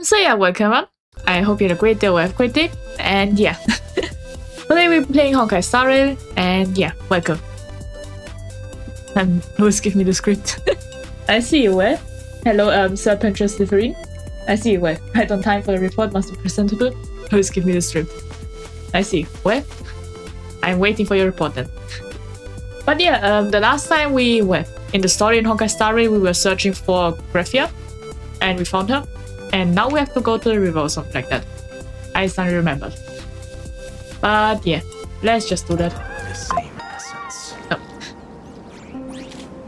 So yeah, welcome on. I hope you had a great day or have a great day. And yeah, today we're playing Honkai Star Rail. And yeah, welcome. And who's give me the script? I see you, well. Hello, Sir Pentress Livery. I see you, well. Right on time for the report, must be presentable. Who's give me the script? I see. Well, I'm waiting for your report then. But yeah, the last time we were in the story in Honkai Star Rail, we were searching for Graphia, and we found her. And now we have to go to the river or something like that. I suddenly remembered. But yeah, let's just do that. The same essence. Oh.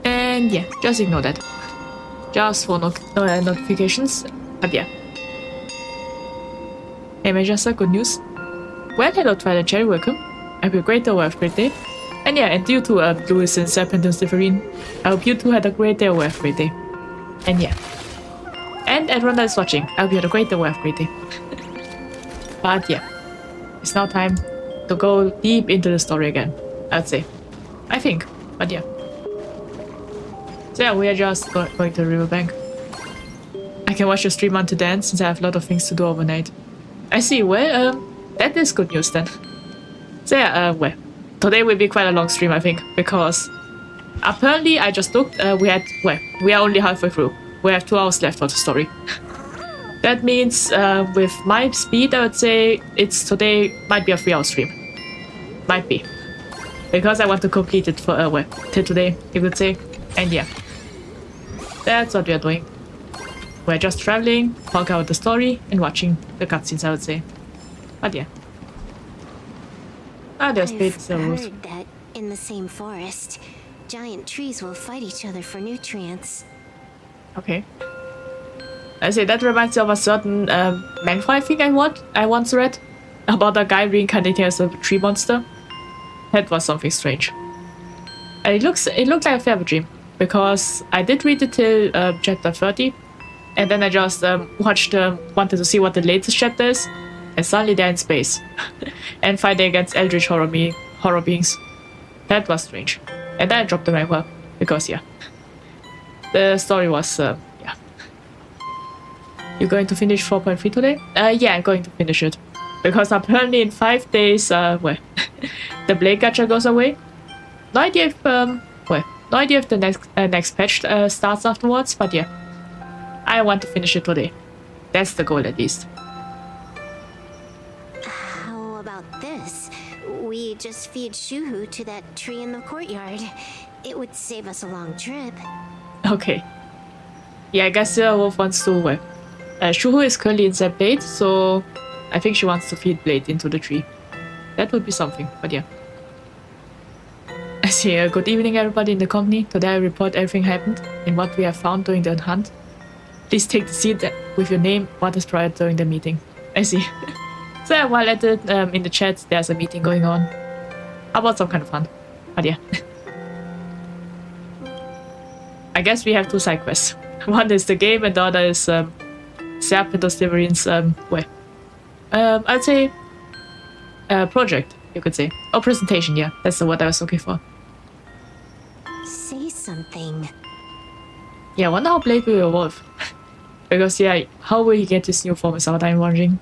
And yeah, just ignore that. Just for notifications. But yeah. Hey Majasa, good news. Well, hello Twilight Cherry, welcome. I hope you a great day or have a great day. And yeah, and you too, Louis and Serpent and Steverine. I hope you two had a great day or have a great day. And yeah. And everyone that is watching, I hope you had a great day or have a great day. But yeah, it's now time to go deep into the story again, I'd say. I think, but yeah. So yeah, we are just going to the riverbank. I can watch your stream on to dance since I have a lot of things to do overnight. I see, well, that is good news then. So yeah, well, today will be quite a long stream I think, because apparently I just looked, we are only halfway through. We have 2 hours left for the story. That means with my speed I would say it's today might be a 3-hour stream. Might be. Because I want to complete it for till today, you could say. And yeah. That's what we are doing. We're just traveling, talking out the story, and watching the cutscenes, I would say. But yeah. Ah, there's Bates. I've heard that in the same forest, giant trees will fight each other for nutrients. Okay. I say that reminds me of a certain manga I think I once read about a guy reincarnating as a tree monster. That was something strange. And it looked like a fair dream, because I did read it till chapter 30, and then I just wanted to see what the latest chapter is, and suddenly they're in space and fighting against eldritch horror beings. That was strange. And then I dropped the manga because yeah. The story was, yeah. You're going to finish 4.3 today? Yeah, I'm going to finish it. Because apparently in 5 days, well, the Blade Gacha goes away. No idea if, no idea if the next patch starts afterwards, but yeah. I want to finish it today. That's the goal at least. How about this? We just feed Shuhu to that tree in the courtyard. It would save us a long trip. Okay. Yeah, I guess Wolf wants to, well, Shuhu is currently inside Blade, so I think she wants to feed Blade into the tree. That would be something, but yeah. I see, good evening everybody in the company. Today I report everything happened and what we have found during the hunt. Please take the seat with your name, what is prior during the meeting. I see. So yeah, while at it, in the chat there's a meeting going on about some kind of hunt, but yeah. I guess we have 2 side quests. One is the game and the other is Serpent or Steverine's, well, I'd say project, you could say. Or presentation, yeah, that's the word I was looking for. Say something. Yeah, I wonder how Blade will evolve. Because yeah, how will he get his new form is what I'm wondering.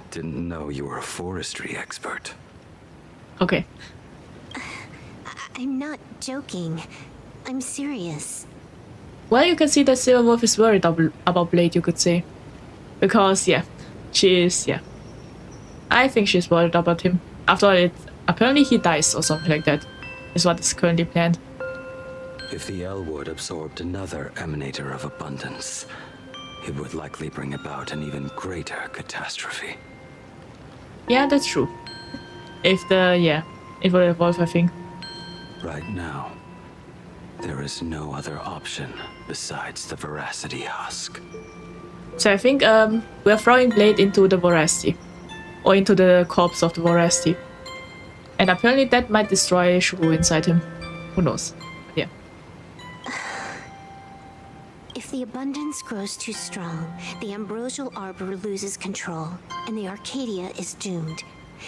Didn't know you were a forestry expert. Okay. I'm not joking. I'm serious. Well, you can see that Silver Wolf is worried about Blade, you could say. Because, yeah, she is, yeah. I think she's worried about him. After all, apparently he dies or something like that, is what is currently planned. If the Elwood absorbed another emanator of abundance, it would likely bring about an even greater catastrophe. Yeah, that's true. If it will evolve, I think. Right now, there is no other option besides the Veracity Husk. So I think we're throwing Blade into the Voracity. Or into the corpse of the Voracity. And apparently that might destroy Shuhu inside him. Who knows? Yeah. If the abundance grows too strong, the ambrosial arbor loses control, and the Arcadia is doomed.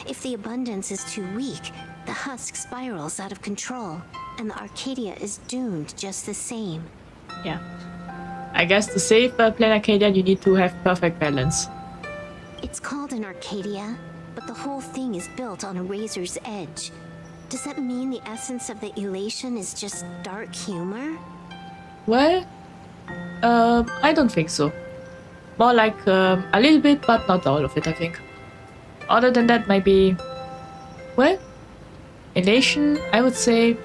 If the abundance is too weak, the husk spirals out of control, and the Arcadia is doomed just the same. Yeah. I guess to save Planet Arcadia, you need to have perfect balance. It's called an Arcadia, but the whole thing is built on a razor's edge. Does that mean the essence of the elation is just dark humor? Well, I don't think so. More like a little bit, but not all of it, I think. Other than that, maybe... Well, elation, I would say,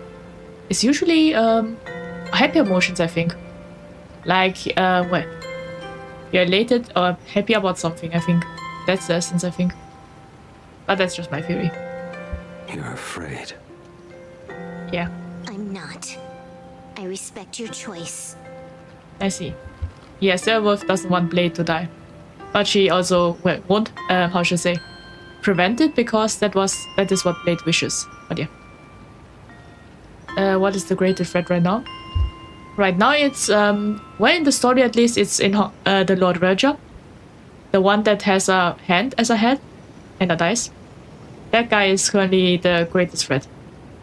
is usually happy emotions, I think. Like, well, you're elated or happy about something, I think. That's the essence, I think. But that's just my theory. You're afraid. Yeah, I'm not. I respect your choice. I see. Yeah, Wolf doesn't want Blade to die. But she also, well, won't, how should I say, prevent it because that is what Blade wishes. But yeah. What is the greatest threat right now? Right now it's, well, in the story at least, it's in the Lord Verger. The one that has a hand as a head and a dice. That guy is currently the greatest threat.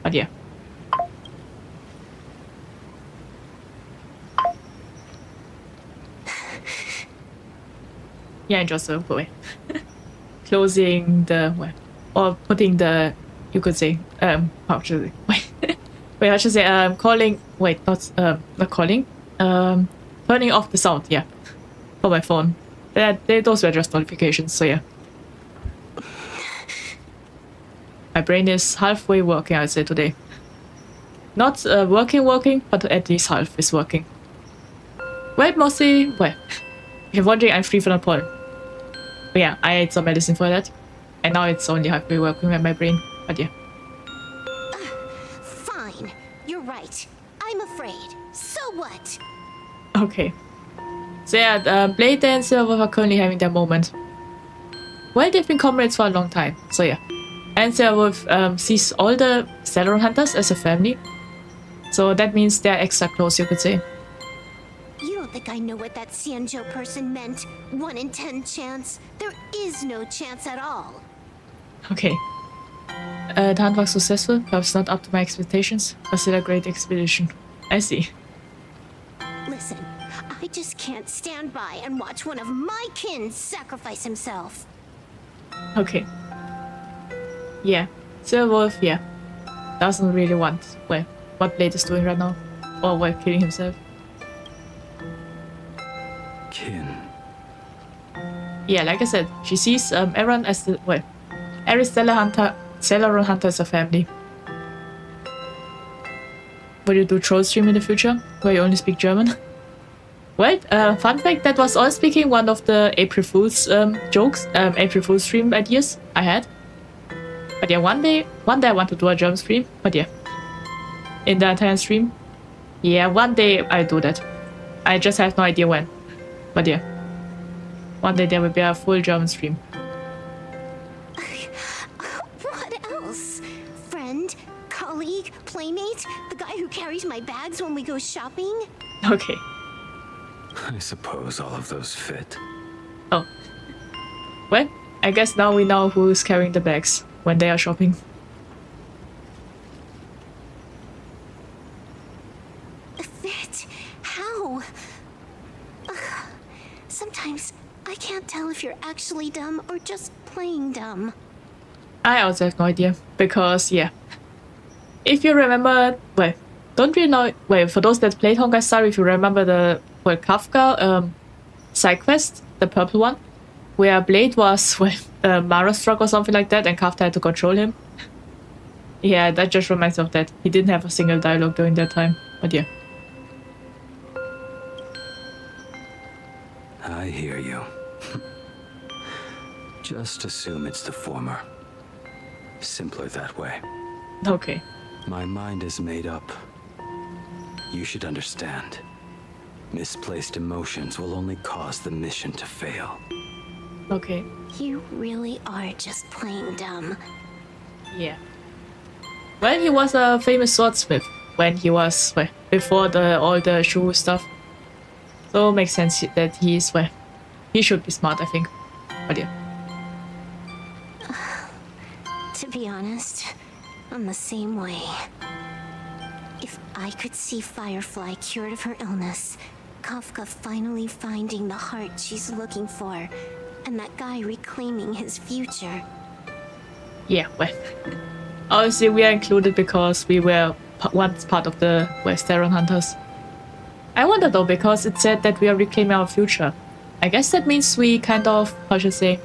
But yeah. Yeah, and just away. Closing the, well, or putting the, you could say, how should I say? Wait, I should say, calling, wait, not calling, turning off the sound, yeah, for my phone. Those were just notifications, so yeah. My brain is halfway working, I'd say, today. Not working, but at least half is working. Well, mostly, well, if you're wondering, I'm free from pollen. But yeah, I ate some medicine for that. And now it's only halfway working with my brain, but yeah. Fine, you're right. I'm afraid. So what? Okay. So yeah, Blade and Silver are currently having their moment. Well, they've been comrades for a long time, so yeah. And Silverwolf sees all the Celeron Hunters as a family. So that means they're extra close, you could say. You don't think I know what that Xianzhou person meant? 1 in 10 chance? There is no chance at all. Okay. The hunt was successful, perhaps not up to my expectations, but still a great expedition. I see. Listen, I just can't stand by and watch one of my kin sacrifice himself. Okay. Yeah. Silverwolf, yeah. Doesn't really want, well, what Blade is doing right now. Or, well, killing himself. Kin. Yeah, like I said, she sees everyone as the, well, every Celeron Hunter as a family. Will you do troll stream in the future, where you only speak German? Well, fun fact, that was all speaking one of the April Fool's jokes, April Fool's stream ideas I had. But yeah, one day I want to do a German stream, but yeah. In the entire stream. Yeah, one day I'll do that. I just have no idea when. But yeah. One day there will be a full German stream. What else? Friend? Colleague? Playmate? The guy who carries my bags when we go shopping? Okay. I suppose all of those fit. Oh. Well, I guess now we know who's carrying the bags when they are shopping. Fit? How? Sometimes I can't tell if you're actually dumb or just playing dumb. I also have no idea, because, yeah. If you remember, well, don't really know, well, for those that played Honkai Star, if you remember the, well, Kafka side quest, the purple one, where Blade was, well, Mara struck or something like that, and Kafka had to control him. Yeah, that just reminds me of that. He didn't have a single dialogue during that time, but yeah. I hear you. Just assume it's the former. Simpler that way. Okay. My mind is made up. You should understand. Misplaced emotions will only cause the mission to fail. Okay. You really are just playing dumb. Yeah. Well, he was a famous swordsmith when he was, well, before all the Shu stuff. So it makes sense that he's, well, he should be smart, I think. But yeah. To be honest, I'm the same way. If I could see Firefly cured of her illness, Kafka finally finding the heart she's looking for, and that guy reclaiming his future. Yeah, well, obviously we are included because we were once part of the Westeron Hunters. I wonder though, because it said that we are reclaiming our future. I guess that means we kind of, how should I say,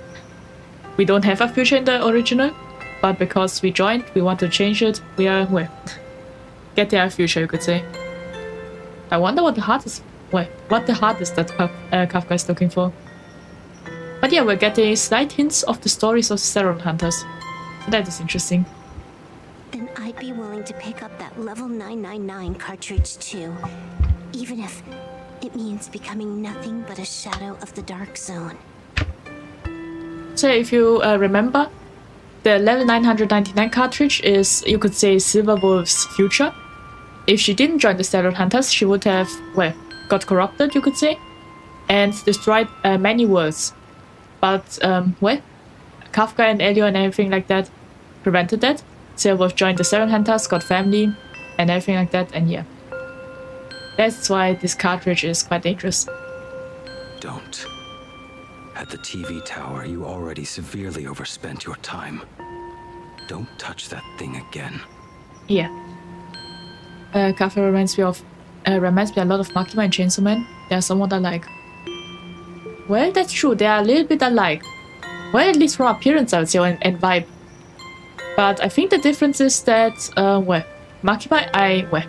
we don't have a future in the original, but because we joined, we want to change it. We are, well, getting our future, you could say. I wonder what the heart is, well, what the heart is that Kafka is looking for. But yeah, we're getting slight hints of the stories of Westeron Hunters. So that is interesting. Then I'd be willing to pick up that level 999 cartridge too, even if it means becoming nothing but a shadow of the Dark Zone. So if you remember, the level 999 cartridge is, you could say, Silverwolf's future. If she didn't join the Westeron Hunters, she would have, well, got corrupted, you could say, and destroyed many worlds. But, well, Kafka and Elio and everything like that prevented that. Silverwolf joined the Westeron Hunters, got family, and everything like that, and yeah. That's why this cartridge is quite dangerous. Don't. At the TV tower, you already severely overspent your time. Don't touch that thing again. Yeah. Kafka reminds me a lot of Makima and Chainsaw Man. They are somewhat alike. Well, that's true. They are a little bit alike. Well, at least from appearance, I would say, and vibe. But I think the difference is that, well, Makima, well,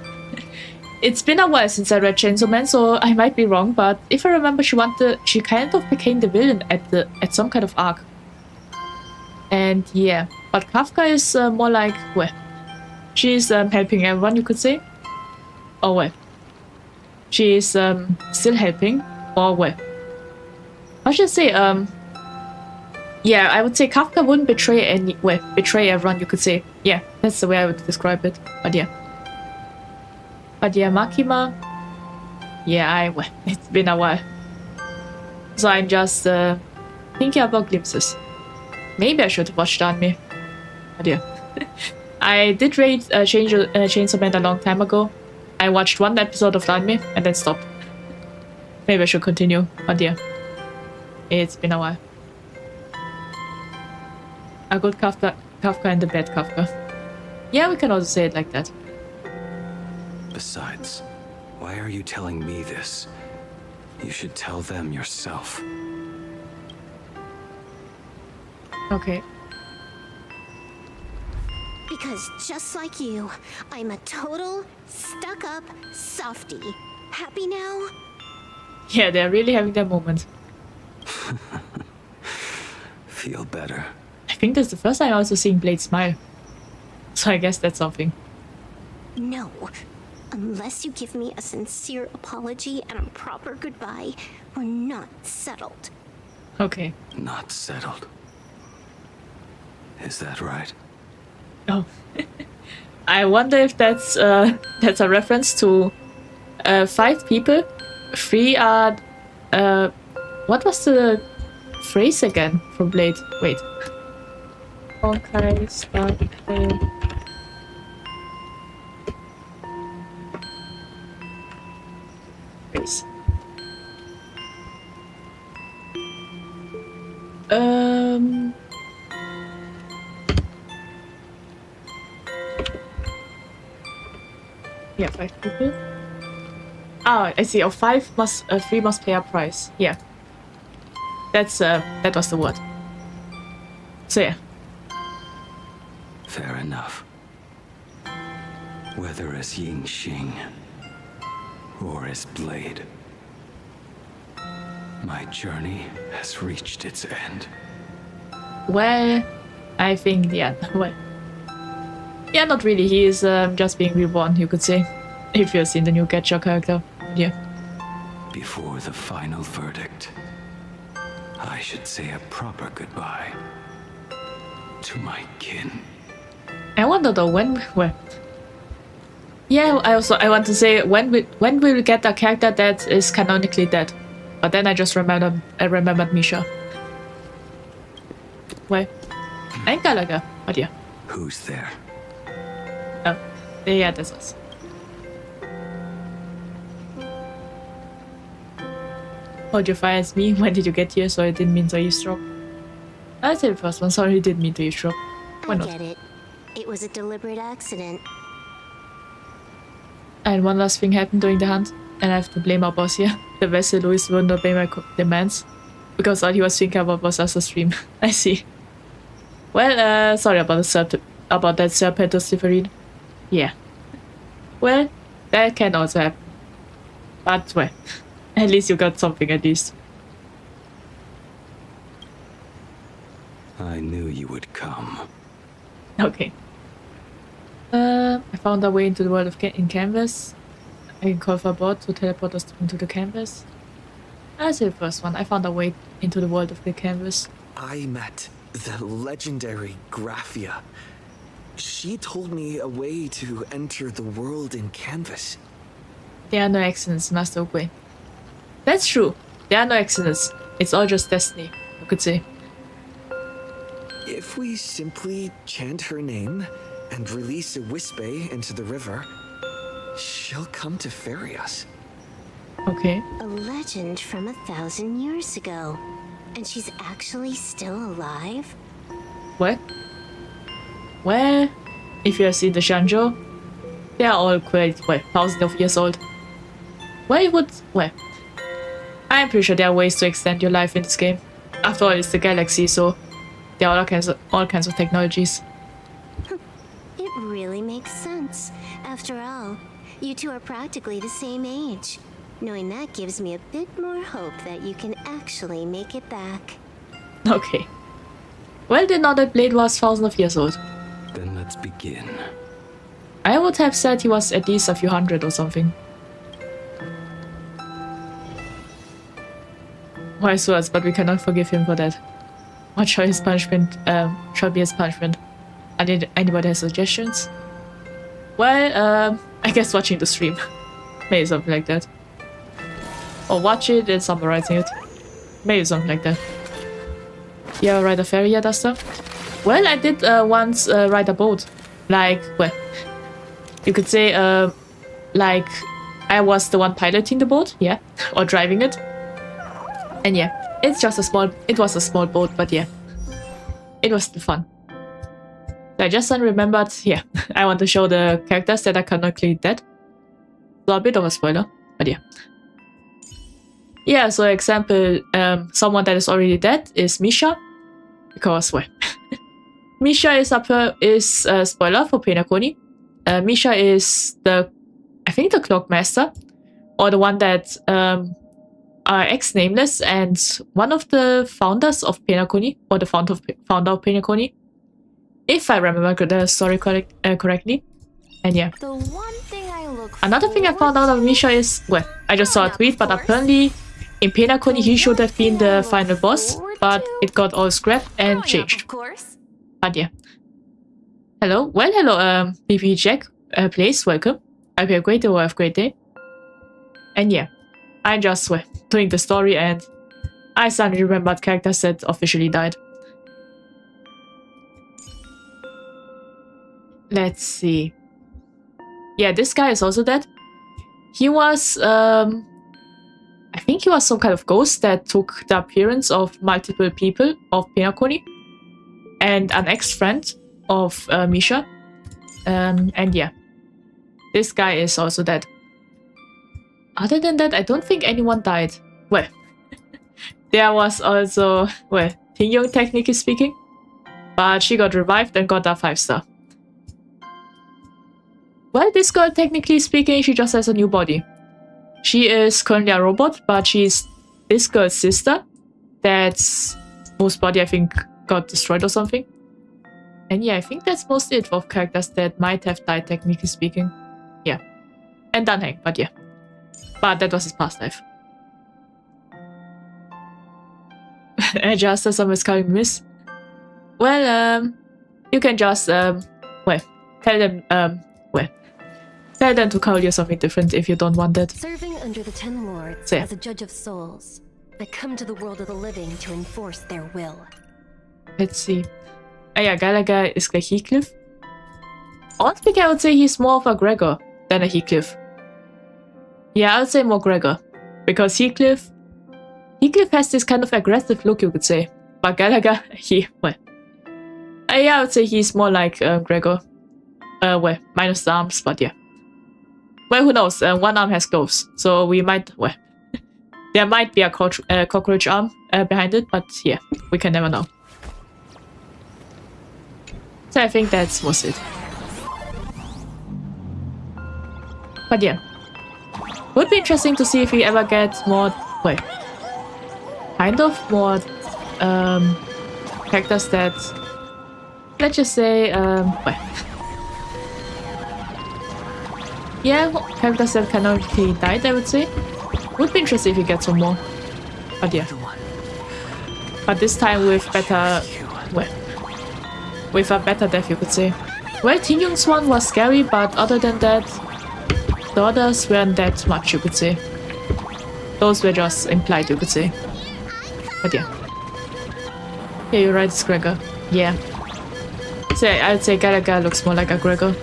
it's been a while since I read Chainsaw Man, so I might be wrong, but if I remember, she kind of became the villain at some kind of arc. And yeah, but Kafka is more like, well, she's helping everyone, you could say. Or well, she is still helping, or well, how should I say, yeah, I would say Kafka wouldn't betray everyone, you could say. Yeah, that's the way I would describe it, but yeah. But yeah, Makima, yeah, well, it's been a while. So I'm just thinking about glimpses. Maybe I should watch the anime. But yeah. I did read Chainsaw Man a long time ago. I watched one episode of the anime and then stopped. Maybe I should continue, but yeah. It's been a while. A good Kafka and a bad Kafka. Yeah, we can also say it like that. Besides, why are you telling me this? You should tell them yourself. Okay. Because just like you, I'm a total stuck-up softie. Happy now? Yeah, they're really having their moment. Feel better. I think that's the first time I'm also seeing Blade smile. So I guess that's something. No. Unless you give me a sincere apology and a proper goodbye, we're not settled. Okay. Not settled. Is that right? Oh. I wonder if that's a reference to 5 people. 3 are what was the phrase again from Blade? Wait. Honkai start phrase. Yeah, 5 people. Ah, I see. Of 5 must 3 must pay a price. Yeah. That's that was the word. So yeah. Fair enough. Whether as Ying Xing or as Blade, my journey has reached its end. Well, I think yeah. Well, yeah, not really. He is just being reborn, you could say, if you've seen the new Getcha character. Yeah. Before the final verdict, I should say a proper goodbye to my kin. I wonder though when. Well. Yeah, I want to say when we'll get a character that is canonically dead, but then I just remembered Misha. Well, ain't Gallagher, but yeah. Who's there? Oh, yeah, that's us. Hold your fire as me. When did you get here? Sorry, I didn't mean to eavesdrop. I'll say the first one. Sorry, I didn't mean to eavesdrop. Why I not? get it. It was a deliberate accident. And one last thing happened during the hunt, and I have to blame our boss here. The vessel Louis wouldn't obey my demands, because all he was thinking about was us to stream. I see. Well, sorry about that Serpentostiferine. Yeah. Well, that can also happen. But, well, at least you got something at least. I knew you would come. Okay. I found our way into the world of in Canvas. I can call for a bot to teleport us into the canvas. I'll say the first one. I found our way into the world of the canvas. I met the legendary Graphia. She told me a way to enter the world in Canvas. There are no accidents, Master Oogway. That's true. There are no accidents. It's all just destiny, you could say. If we simply chant her name and release a Wispe into the river, she'll come to ferry us. Okay. A legend from 1,000 years ago. And she's actually still alive? What? Well, if you have seen the Shanzhou, they are all quite, well, thousands of years old. Well, it would, well, I'm pretty sure there are ways to extend your life in this game. After all, it's the galaxy, so there are all kinds of technologies. It really makes sense. After all, you two are practically the same age. Knowing that gives me a bit more hope that you can actually make it back. Okay. Well, then now that Blade was thousands of years old. Then let's begin. I would have said he was at least a few hundred or something. Wise words, but we cannot forgive him for that. What shall his punishment, shall be his punishment? Anybody has suggestions? Well, I guess watching the stream. Maybe something like that. Or watch it and summarizing it. Maybe something like that. You ever ride a ferry yet, Asta? Well, I did once ride a boat. Like, well, you could say, like, I was the one piloting the boat, yeah, or driving it. And yeah, it was a small boat, but yeah, it was still fun. I just remembered, yeah, I want to show the characters that are canonically dead. So a bit of a spoiler, but yeah. Yeah, so example, someone that is already dead is Misha, because, well, Misha is a spoiler for Penacony. Misha is I think the Clockmaster, or the one that are ex-nameless and one of the founders of Penacony, or the founder of Penacony, if I remember the story correctly. And yeah. The one thing I look Another thing I found out of Misha is, well, I just saw a tweet, but apparently in Penacony he should have been the final boss, but it got all scrapped and changed. Of course. But yeah. Hello. Well, hello, BP Jack. Please, welcome. I hope you have a great day or have a great day. And yeah, I just doing the story and I suddenly remembered characters that officially died. Let's see. Yeah, this guy is also dead. He was, I think he was some kind of ghost that took the appearance of multiple people of Penacony and an ex-friend of Misha. And yeah, this guy is also dead. Other than that, I don't think anyone died. Well, there was also, well, Ting-Yong technically speaking, but she got revived and got a 5-star. Well, this girl, technically speaking, she just has a new body. She is currently a robot, but she's this girl's sister, whose body I think got destroyed or something. And yeah, I think that's mostly it of characters that might have died, technically speaking. Yeah. And Danheng, but yeah. But that was his past life. Just as someone is calling Miss. Well, you can just, well, tell them, tell them to call you something different if you don't want that. Serving under the 10 lords So, yeah. as a judge of souls that come to the world of the living to enforce their will. Let's see. Ah ja, Gallagher ist gleich Heathcliff. Honestly, I would say he's more of a Gregor than a Heathcliff. Yeah, I would say more Gregor. Because Heathcliff, Heathcliff has this kind of aggressive look, you could say. But Gallagher, yeah, I would say he's more like Gregor. Well, minus the arms, but yeah. Well, who knows? One arm has gloves, so we might, well, there might be a cockroach arm behind it, but yeah, we can never know. So I think that was it. But yeah, would be interesting to see if we ever get more, well, kind of more characters that, let's just say, well, yeah, characters that canonically died, I would say. Would be interesting if we get some more. But yeah. But this time with better, well, with a better death, you could say. Well, Teen Young's one was scary, but other than that, the others weren't that much, you could say. Those were just implied, you could say. But yeah. Yeah, you're right, it's Gregor. Yeah. So I would say Gallagher looks more like a Gregor.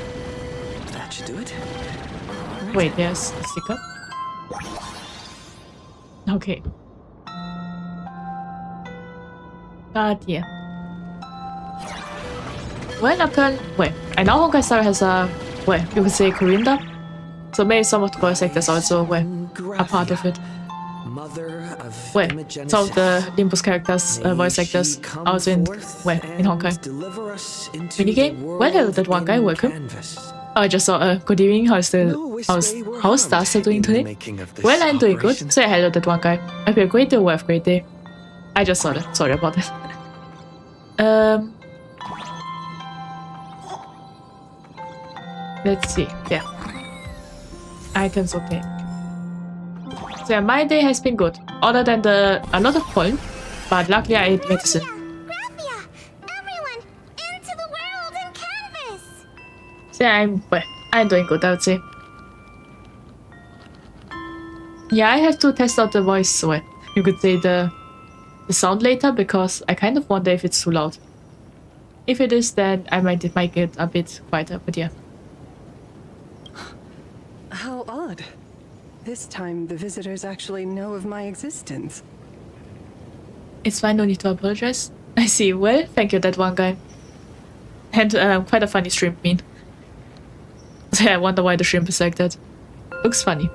That should do it. Wait, there's a sticker. Okay. But yeah. Well, well, I know Honkai Star has a, well, you could say Korean dub. So maybe some of the voice actors also, well, a part of it. Well, some of the Limbus characters, voice actors, also in, well, in Honkai. Minigame? Well, hello, that one guy, welcome. Oh, I just saw, good evening, how's Stars doing today? Well, I'm doing good. Say hello, that one guy. I feel great day, have a great day. I just saw that, sorry about that. Let's see, yeah. Items, okay. So yeah, my day has been good. Other than a lot of pollen, but luckily I ate medicine. Graphia! Everyone, into the world in canvas! So yeah, I'm doing good, I would say. Yeah, I have to test out the voice, well, you could say the sound later, because I kind of wonder if it's too loud. If it is, then I might get a bit quieter, but yeah. How odd. This time, the visitors actually know of my existence. It's fine, no need to apologize. I see. Well, thank you, that one guy. And quite a funny shrimp meme. I wonder why the shrimp is like that. Looks funny.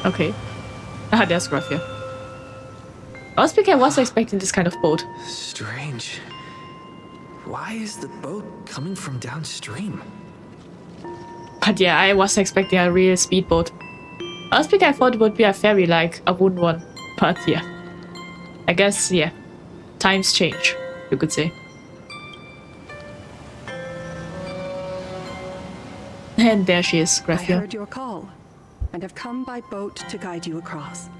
Okay. Ah, there's Graphia. I was expecting this kind of boat. Strange. Why is the boat coming from downstream? But yeah, I was expecting a real speedboat. I thought it would be a ferry, like a wooden one. But yeah. I guess, yeah. Times change, you could say. And there she is, I Graphia. heard your call, and have come by boat to guide you across.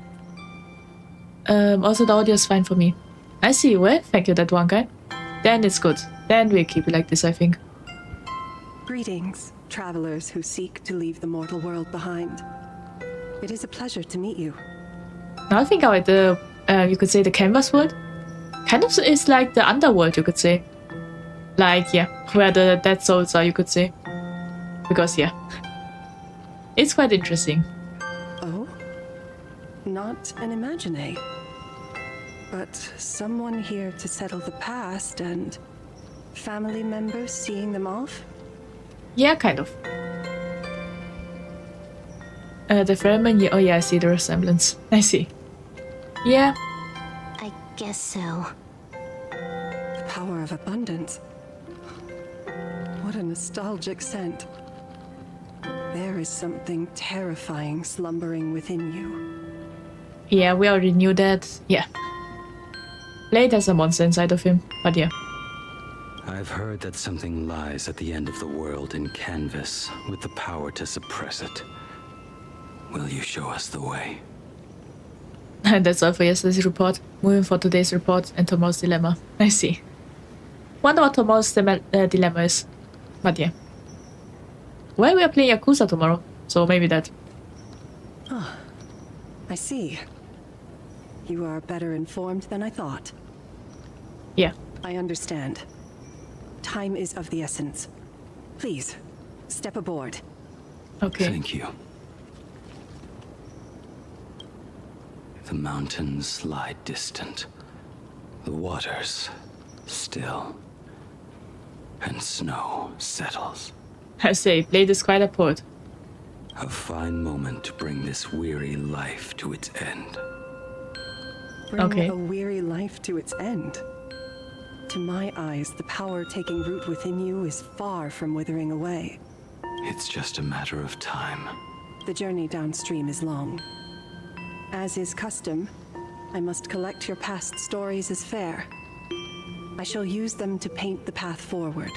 Also the audio is fine for me. I see. Well, thank you, that one guy. Then it's good. Then we'll keep it like this, I think. Greetings, travelers who seek to leave the mortal world behind. It is a pleasure to meet you. Now I think how you could say the canvas world kind of is like the underworld, you could say. Like, yeah, where the dead souls are, you could say. Because, yeah. It's quite interesting. Oh? Not an imagine, but someone here to settle the past and family members seeing them off? Yeah, kind of. The ferryman, yeah, oh yeah, I see the resemblance. I see. Yeah. I guess so. The power of abundance. What a nostalgic scent. There is something terrifying slumbering within you. Yeah, we already knew that. Yeah. Blade has a monster inside of him, but yeah. I've heard that something lies at the end of the world in canvas with the power to suppress it. Will you show us the way? And that's all for yesterday's report. Moving for today's report and tomorrow's dilemma. I see. Wonder what tomorrow's dilemma is. But yeah. Well, we are playing Yakuza tomorrow, so maybe that. Ah, I see. You are better informed than I thought. Yeah. I understand. Time is of the essence. Please, Step aboard. Okay. Thank you. The mountains lie distant. The waters still. And snow settles. I say, Blade is quite a poet. A fine moment to bring this weary life to its end. Bring Okay. a weary life to its end. To my eyes, the power taking root within you is far from withering away. It's just a matter of time. The journey downstream is long. As is custom, I must collect your past stories as fair. I shall use them to paint the path forward,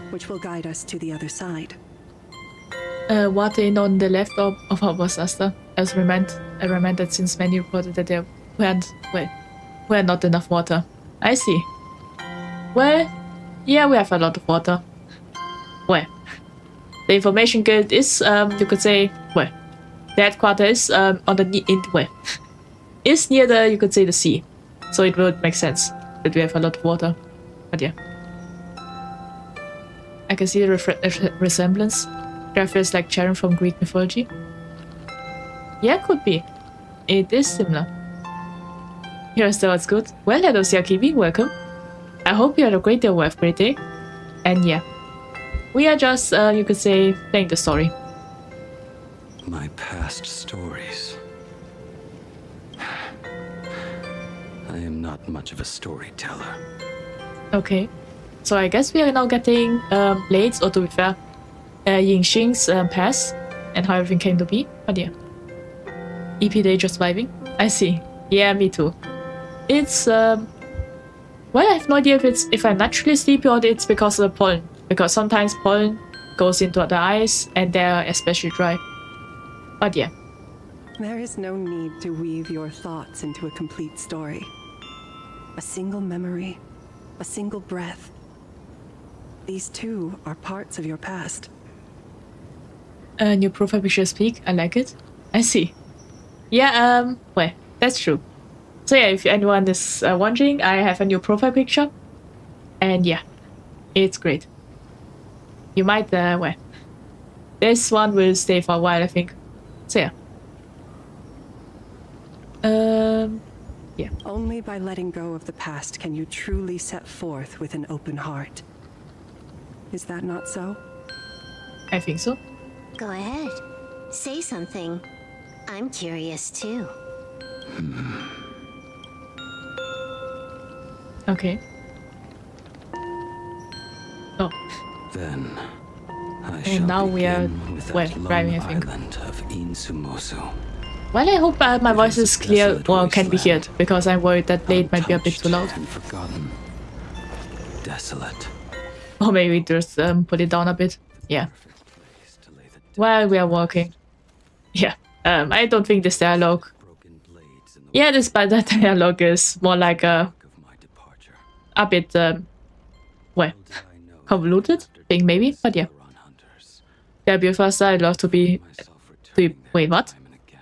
which will guide us to the other side. Water in on the left of our disaster. As I remembered since many reported that there were not enough water. I see. Well, yeah, we have a lot of water. Well, the information guild is, you could say, well, the headquarters is is near the, you could say, the sea, so it would make sense that we have a lot of water. But yeah, I can see the resemblance. Graphia is like Charon from Greek mythology. Yeah, could be. It is similar. Here's the what's good. Well, hello, Siakibi, welcome. I hope you had a great day or a great day. And yeah, we are just, you could say, playing the story. My past stories. I am not much of a storyteller. Okay, so I guess we are now getting Blades, or to be fair, Yingxing's past and how everything came to be. But yeah, EP Day just vibing. I see. Yeah, me too. It's well, I have no idea if I'm naturally sleepy or it's because of the pollen. Because sometimes pollen goes into the eyes and they're especially dry. But yeah. There is no need to weave your thoughts into a complete story. A single memory, a single breath. These too are parts of your past. New profile picture speak. I like it. I see. Yeah, well, that's true. So yeah, if anyone is wondering, I have a new profile picture. And yeah, it's great. You might, well, this one will stay for a while, I think. So yeah. Yeah. Only by letting go of the past can you truly set forth with an open heart. Is that not so? I think so. Go ahead. Say something. I'm curious too. Okay. Oh. Then I And shall now we are, begin with well, that lone driving, I think. island of Insumosu. Well, I hope my It voice is is a clear desolate or can be wasteland, heard, because I'm worried that Blade might be a bit too loud. And forgotten. Desolate. Or maybe just put it down a bit. Yeah. Place to lay the While we are walking. Yeah. I don't think this dialogue. broken blades in the Yeah, despite that dialogue is more like a wake of my departure. bit, well, Little did I know that convoluted after thing maybe, days but yeah. of the run hunters, Yeah, be faster. I'd love to be. myself returning there wait, what? time and again.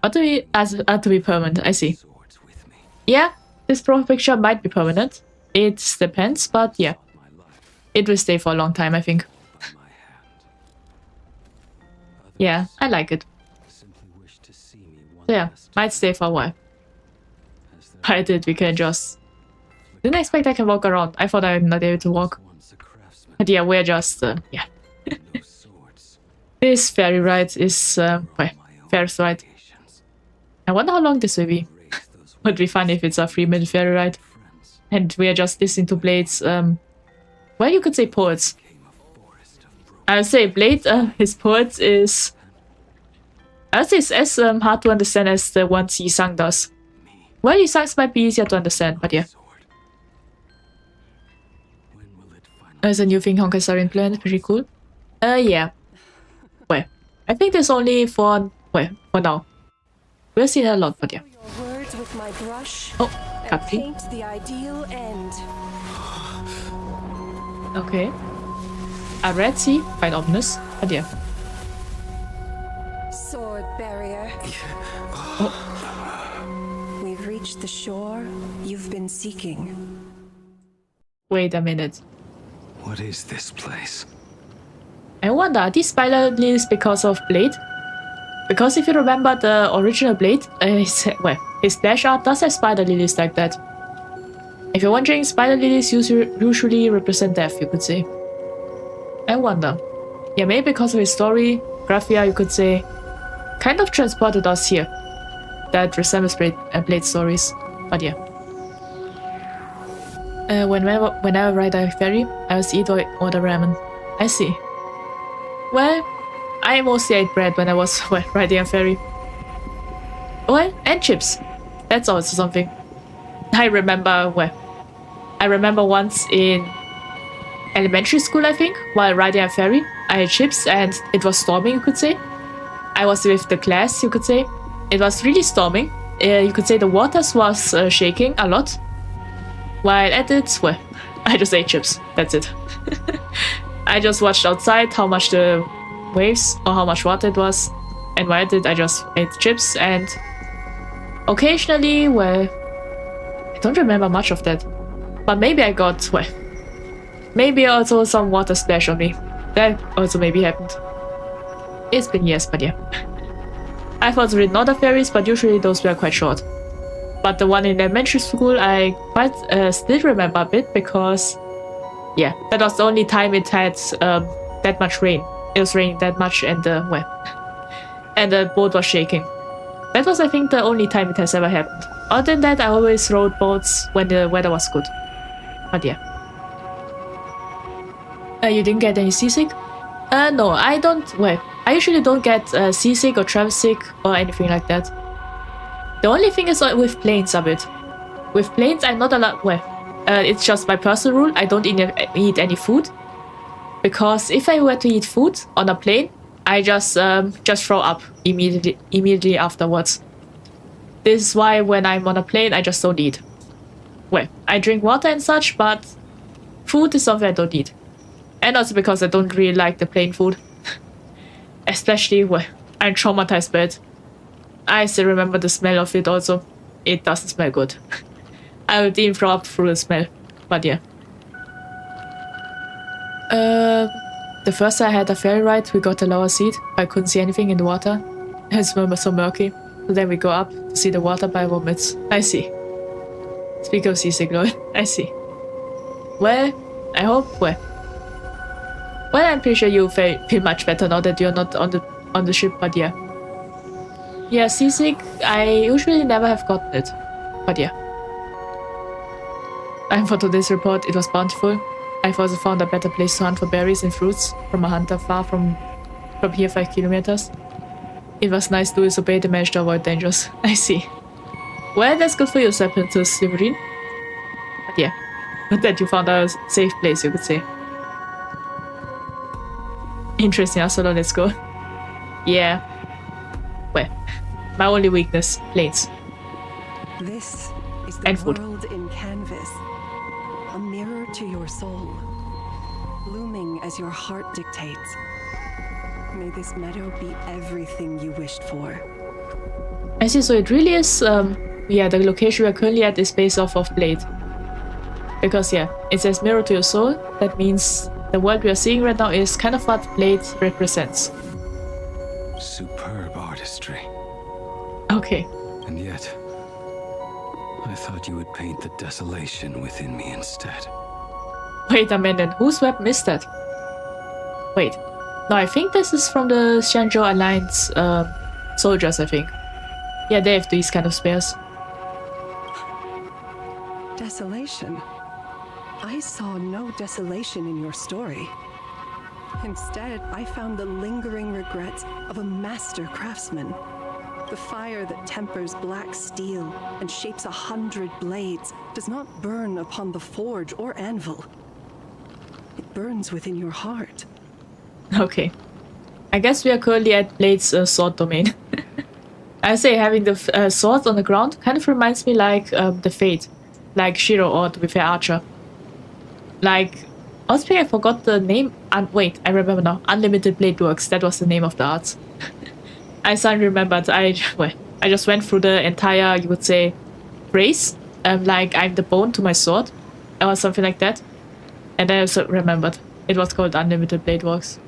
What to be as to be permanent? I see. Swords with me. Yeah, this profile picture might be permanent. It depends, but yeah, Fought my life it will stay for a long time, I think. by my hand. Yeah, Others I like it. simply wish to see me one So yeah, last might stay for a while. as there I did. We can just. Didn't expect I can walk around. I thought I'm not able to walk. once a craftsman, But yeah, we're just yeah. no swords, This ferry ride is well, my own Ferris ride. creations. I wonder how long this will be. Raise those Would be fun if it's a 3-minute ferry ride. friends. And we are just listening to Blade's, well, you could say poets. Came a forest of broken I would say Blade, his poets is, I would say it's as hard to understand as the ones Yi-sang does. me Well, Yi-sang's might be easier to understand, but yeah. sword. When will it finally There's a new thing Honkai Star implemented, pretty cool. Yeah. Well, I think there's only for, well, for now. We'll see that a lot, but yeah. Your words with my brush Oh, and Captain. paint the ideal end. Okay. A red sea, quite ominous, but yeah. Sword barrier. We've reached the shore you've been seeking. Wait a minute. What is this place? I wonder, are these spider lilies because of Blade? Because if you remember the original Blade, his splash art does have spider lilies like that. If you're wondering, spider lilies usually represent death, you could say. I wonder. Yeah, maybe because of his story, Graphia, you could say, kind of transported us here. That resembles Blade stories. But yeah. Whenever I ride a ferry, I always eat or order ramen. I see. Well, I mostly ate bread when I was riding a ferry. Well, and chips. That's also something. I remember once in elementary school, I think, while riding a ferry, I had chips and it was storming, you could say. I was with the class, you could say. It was really storming. You could say the waters was shaking a lot. While at it, I just ate chips. That's it. I just watched outside how much the waves or how much water it was. And while at it, I just ate chips and occasionally, I don't remember much of that. But maybe I got, maybe also some water splash on me. That also maybe happened. It's been years, but yeah. I've also ridden other ferries, but usually those were quite short. But the one in elementary school, I quite still remember a bit because, yeah, that was the only time it had that much rain. It was raining that much and and the boat was shaking. That was, I think, the only time it has ever happened. Other than that, I always rode boats when the weather was good. But yeah. You didn't get any seasick? No, I don't. I usually don't get seasick or travel sick or anything like that. The only thing is with planes a bit. With planes, I'm not allowed. It's just my personal rule. I don't eat any food because if I were to eat food on a plane, I just throw up immediately afterwards. This is why when I'm on a plane, I just don't eat. I drink water and such, but food is something I don't eat. And also because I don't really like the plain food. Especially I'm traumatized by it. I still remember the smell of it also. It doesn't smell good. I would even throw up through the smell. But yeah. The first time I had a ferry ride, we got a lower seat. I couldn't see anything in the water. It's so murky. So then we go up to see the water by vomits. I see. Speak of seasick, Lord. I see. Well, I hope. Well, I'm pretty sure you feel much better now that you're not on the ship. But yeah. Yeah, seasick. I usually never have gotten it. But yeah. And for today's report, it was bountiful. I've also found a better place to hunt for berries and fruits from a hunter far from here 5 kilometers. It was nice Louis obeyed and managed to avoid dangers. I see. Well, that's good for you, Serpentus Severin. But yeah, good that you found a safe place, you could say. Interesting, Asolo, let's go. Yeah. Well, my only weakness, planes. This is the And food. world in canvas. A mirror to your soul, blooming as your heart dictates. May this meadow be everything you wished for. I see, so it really is, yeah, the location we're currently at is based off of Blade. Because, yeah, it says mirror to your soul. That means the world we are seeing right now is kind of what Blade represents. Superb artistry. Okay. And yet, I thought you would paint the desolation within me instead. Wait a minute, whose weapon is that? Wait. No, I think this is from the Shenzhou Alliance soldiers, I think. Yeah, they have these kind of spears. Desolation? I saw no desolation in your story. Instead, I found the lingering regrets of a master craftsman. The fire that tempers black steel and shapes 100 blades does not burn upon the forge or anvil. It burns within your heart. Okay. I guess we are currently at Blade's sword domain. I say having the swords on the ground kind of reminds me like the Fate. Like Shiro or with her archer. Like, also I forgot the name. Wait, I remember now. Unlimited Blade Works. That was the name of the arts. I suddenly remembered. I just went through the entire, you would say, race. Like I'm the bone to my sword, or something like that. And I also remembered it was called Unlimited Blade Works.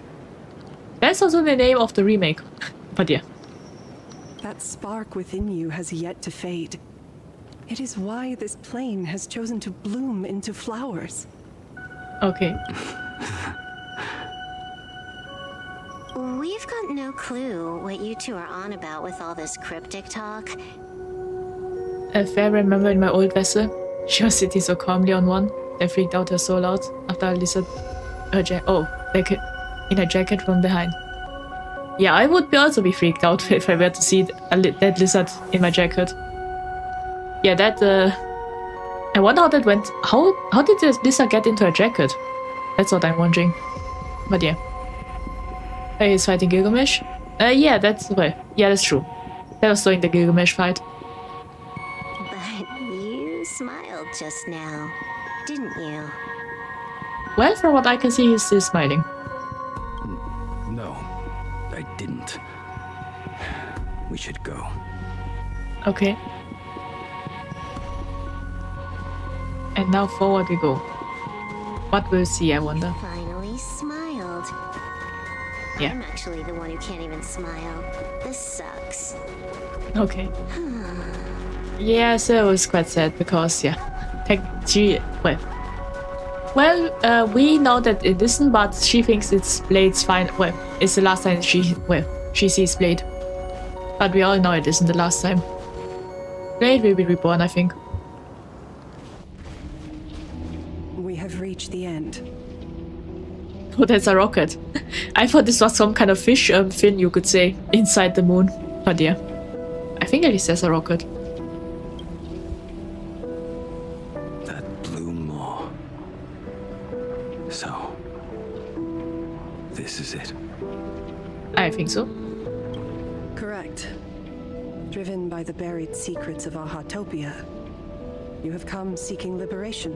That's also the name of the remake. But yeah. That spark within you has yet to fade. It is why this plane has chosen to bloom into flowers. Okay. We've got no clue what you two are on about with all this cryptic talk. If I remember in my old vessel, she was sitting so calmly on one. They freaked out her soul out after Lizard like in a jacket from behind. Yeah, I would also be freaked out if I were to see that lizard in my jacket. Yeah, that I wonder how that went. How did the lizard get into a jacket? That's what I'm wondering. But yeah. He's fighting Gilgamesh. Yeah, that's true. That was during the Gilgamesh fight. But you smiled just now, didn't you? Well, from what I can see, he's still smiling. No, I didn't. We should go. Okay. And now forward we go. What we'll see, I wonder. Finally smiled. Yeah. I'm actually the one who can't even smile. This sucks. Okay. Yeah, so it was quite sad because, yeah. We know that it isn't, but she thinks it's Blade's fine. Well, it's the last time she sees Blade. But we all know it isn't the last time. Blade will be reborn, I think. We have reached the end. Oh, that's a rocket. I thought this was some kind of fish fin, you could say, inside the moon. But yeah. I think at least there's a rocket. That blue maw. So, this is it. I think so. Correct. Driven by the buried secrets of Ahatopia, you have come seeking liberation.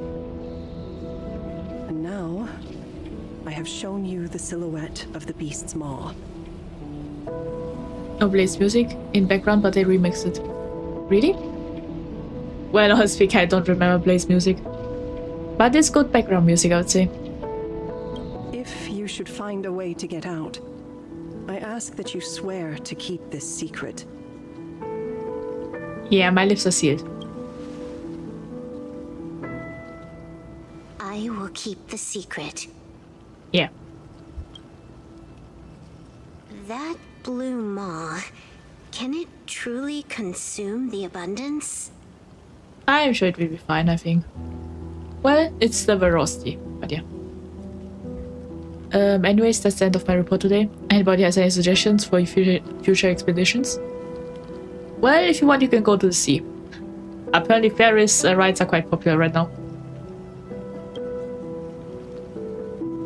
And now, I have shown you the silhouette of the beast's maw. No Blade's music in background, but they remixed it. Really? Well, honestly, I don't remember Blade's music. But it's good background music, I would say. If you should find a way to get out, I ask that you swear to keep this secret. Yeah, my lips are sealed. I will keep the secret. Yeah. That blue maw, can it truly consume the abundance? I'm sure it will be fine, I think. Well, it's the velocity, but yeah. Anyways, that's the end of my report today. Anybody has any suggestions for future expeditions? Well, if you want, you can go to the sea. Apparently, ferries rides are quite popular right now.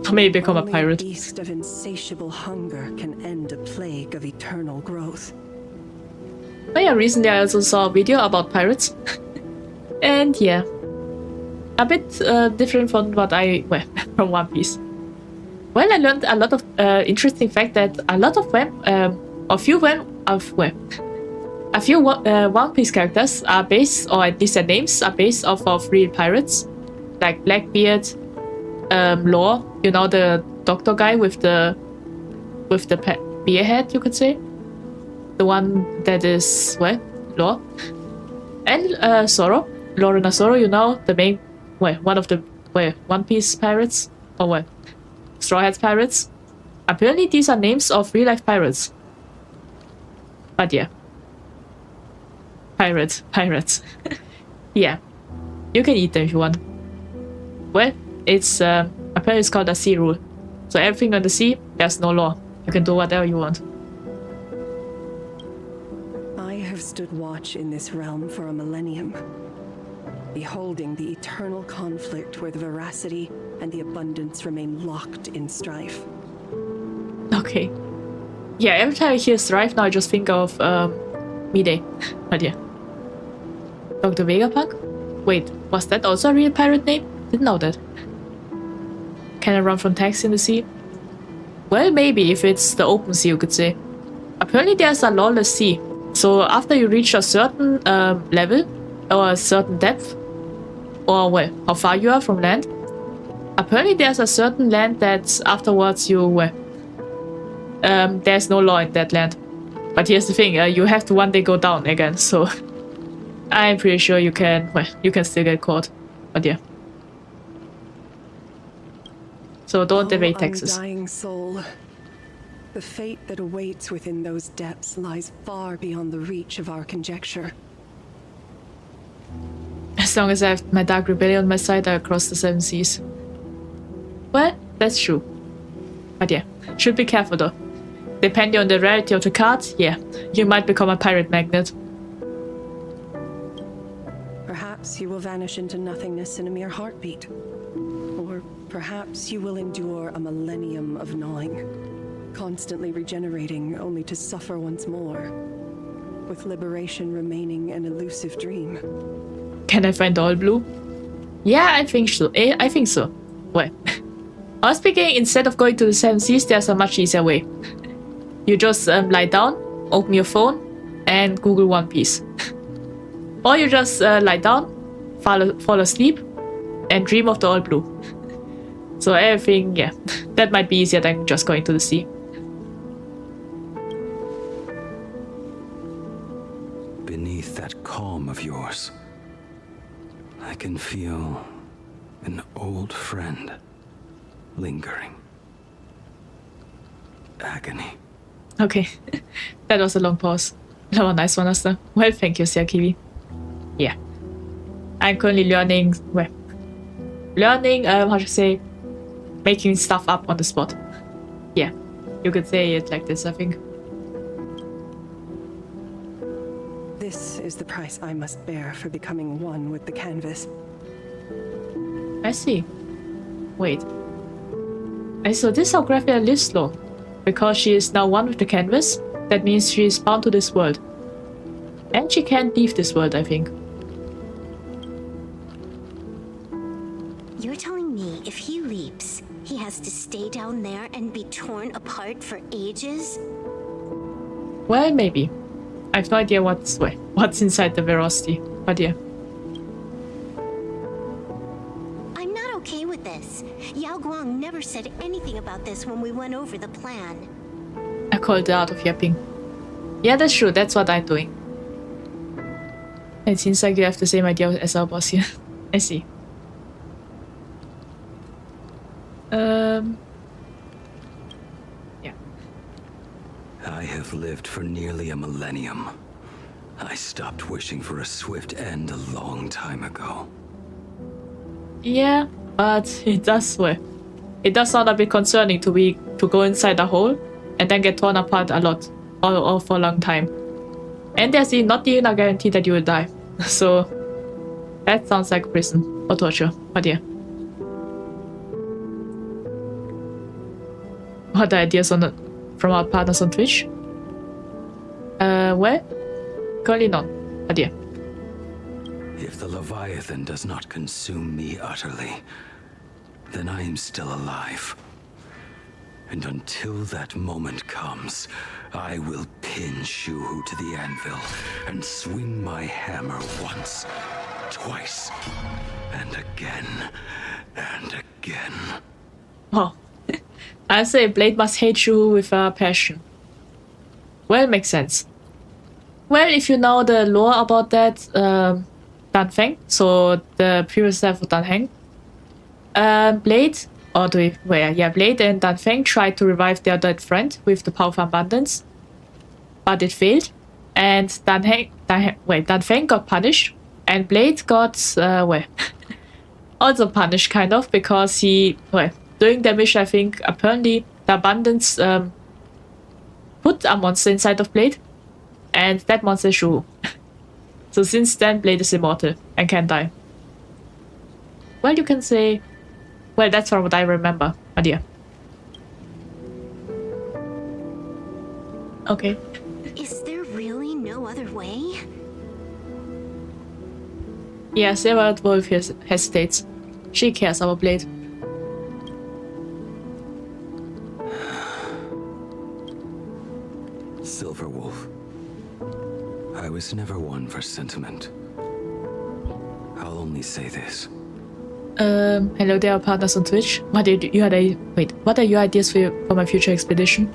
Or maybe become a pirate. Only a beast of insatiable hunger can end a plague of eternal growth. Oh yeah, recently I also saw a video about pirates. And yeah. A bit different from what from One Piece. Well, I learned a lot of interesting fact that a lot of a few One Piece characters are based, or at least their names are based off of real pirates, like Blackbeard, Law, you know, the doctor guy with the beer head, you could say, the one that is Law, and Zoro, Lorena Zoro, you know, the main one of the One Piece pirates, or Straw Hats pirates. Apparently these are names of real life pirates. But yeah. Pirates. Yeah. You can eat them if you want. Well, it's apparently it's called a sea rule. So everything on the sea, there's no law. You can do whatever you want. I have stood watch in this realm for a millennium, beholding the eternal conflict where the veracity and the abundance remain locked in strife. Okay. Yeah, every time I hear strife now I just think of Mide. But yeah. Dr. Vegapunk? Wait, was that also a real pirate name? Didn't know that. Can I run from tanks in the sea? Well, maybe, if it's the open sea, you could say. Apparently there's a lawless sea. So after you reach a certain level, or a certain depth, or how far you are from land, apparently there's a certain land that afterwards you there's no law in that land. But here's the thing, you have to one day go down again, so I'm pretty sure you can, well, you can still get caught. But yeah. So don't evade taxes. Undying soul. The fate that awaits within those depths lies far beyond the reach of our conjecture. As long as I have my Dark Rebellion on my side, I'll cross the 7 seas. Well, that's true. But yeah, should be careful though. Depending on the rarity of the card, yeah, you might become a pirate magnet. Perhaps you will vanish into nothingness in a mere heartbeat. Or perhaps you will endure a millennium of gnawing, constantly regenerating only to suffer once more, with liberation remaining an elusive dream. Can I find all blue? Yeah, I think so. I think so. Well, I was thinking instead of going to the 7 seas, there's a much easier way. You just lie down, open your phone, and Google One Piece. Or you just lie down, fall asleep, and dream of the all blue. So everything, yeah, that might be easier than just going to the sea. Beneath that calm of yours, I can feel an old friend lingering. Agony. Okay, that was a long pause. That was a nice one, Asta. Well, thank you, Kiwi. Yeah. I'm currently learning, well, how to say, making stuff up on the spot. Yeah, you could say it like this, I think. This is the price I must bear for becoming one with the canvas. I see. Wait. I saw this how Graphia lives slow. Because she is now one with the canvas, that means she is bound to this world. And she can't leave this world, I think. You're telling me if he leaps, he has to stay down there and be torn apart for ages? Well, maybe. I have no idea what's inside the Veracity, but yeah. I'm not okay with this. Yao Guang never said anything about this when we went over the plan. I call the art of yapping. Yeah, that's true, that's what I'm doing. It seems like you have the same idea as our boss here. I see. Yeah. I have lived for nearly a millennium. I stopped wishing for a swift end a long time ago. Yeah, but it does, well, it does sound a bit concerning to go inside a hole and then get torn apart a lot, or for a long time. And there's not even a guarantee that you will die. So that sounds like prison or torture, but yeah. What are ideas from our partners on Twitch? Well, currently none, but yeah. If the Leviathan does not consume me utterly, then I am still alive. And until that moment comes, I will pin Shuhu to the anvil and swing my hammer once, twice, and again, and again. Oh, I say Blade must hate Shuhu with a passion. Well, makes sense. Well, if you know the lore about that, Dan Feng, so the previous life of Dan Heng, Blade and Dan Feng tried to revive their dead friend with the power of abundance, but it failed, and Dan Feng got punished, and Blade got, also punished kind of, because he, during the mission, I think, apparently the abundance put a monster inside of Blade, and that monster is Shuhu. So since then, Blade is immortal and can't die. Well, you can say... Well, that's from what I remember. But yeah. Okay. Is there really no other way? Yeah, Sarah Wolf hesitates. She cares about Blade. Silver Wolf. I was never one for sentiment. I'll only say this. Hello there, partners on Twitch. What are your ideas for my future expedition?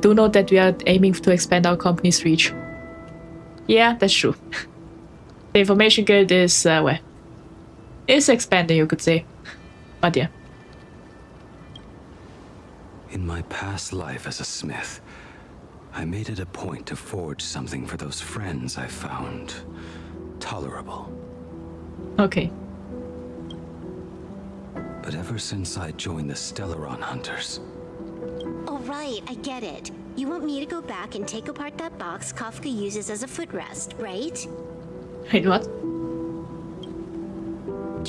do know that we are aiming to expand our company's reach. Yeah, that's true. The Information Guild is, well, is expanding, you could say. But yeah. In my past life as a smith, I made it a point to forge something for those friends I found tolerable. Okay. But ever since I joined the Stellaron Hunters, Oh, right, I get it. You want me to go back and take apart that box Kafka uses as a footrest, right? Wait, what?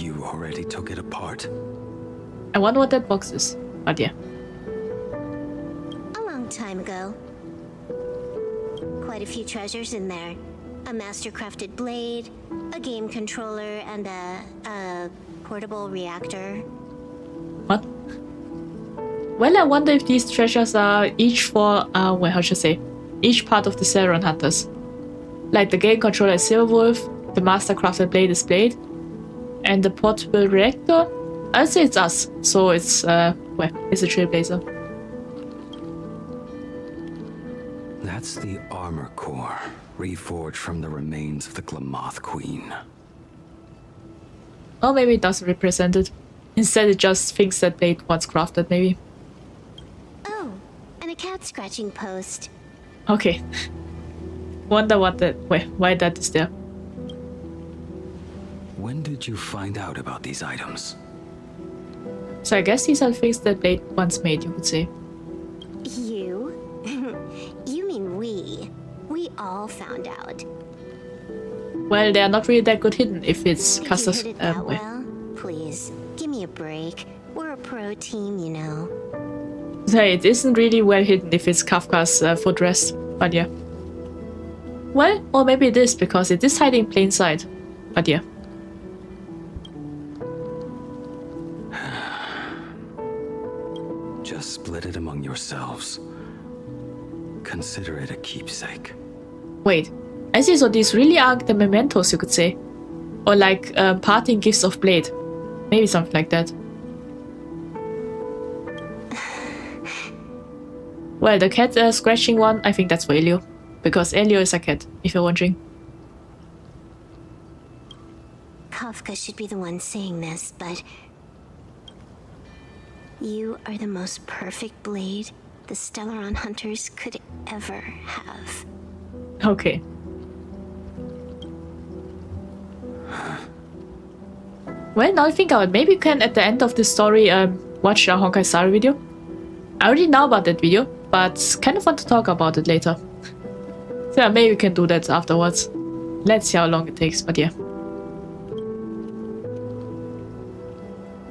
you already took it apart. I wonder what that box is. But yeah. A long time ago. Quite a few treasures in there. A master-crafted blade, a game controller, and a portable reactor. What? Well, I wonder if these treasures are each for, well, how should I say, each part of the Stellaron Hunters. Like the game controller is Silverwolf, the master-crafted blade is Blade, and the portable reactor, I'd say it's us, so it's, well, it's a Trailblazer. That's the armor core, reforged from the remains of the Glamoth Queen. Or maybe it doesn't represent it. Instead, it just thinks that Blade once crafted, maybe. Oh, and a cat scratching post. Okay. Wonder what that, why that is there. When did you find out about these items? So I guess these are things that Blade once made, you could say. You? You mean we. We all found out. Well, they are not really that good hidden if it's If you custom. hid it that well, please, give me a break. We're a pro team, you know. So it isn't really well hidden if it's Kafka's footrest, but yeah. Well, or maybe it is because it is hiding in plain sight, but yeah. Just split it among yourselves. Consider it a keepsake. Wait, I see, so these really are the mementos, you could say. Or like parting gifts of Blade. Maybe something like that. Well, the cat scratching one, I think that's for Elio. Because Elio is a cat, if you're wondering. Kafka should be the one saying this, but... You are the most perfect blade the Stellaron Hunters could ever have. Okay. Well, now I think about maybe you can, at the end of this story, watch a Honkai Star video. I already know about that video, but kind of want to talk about it later. So yeah, maybe we can do that afterwards. Let's see how long it takes, but yeah.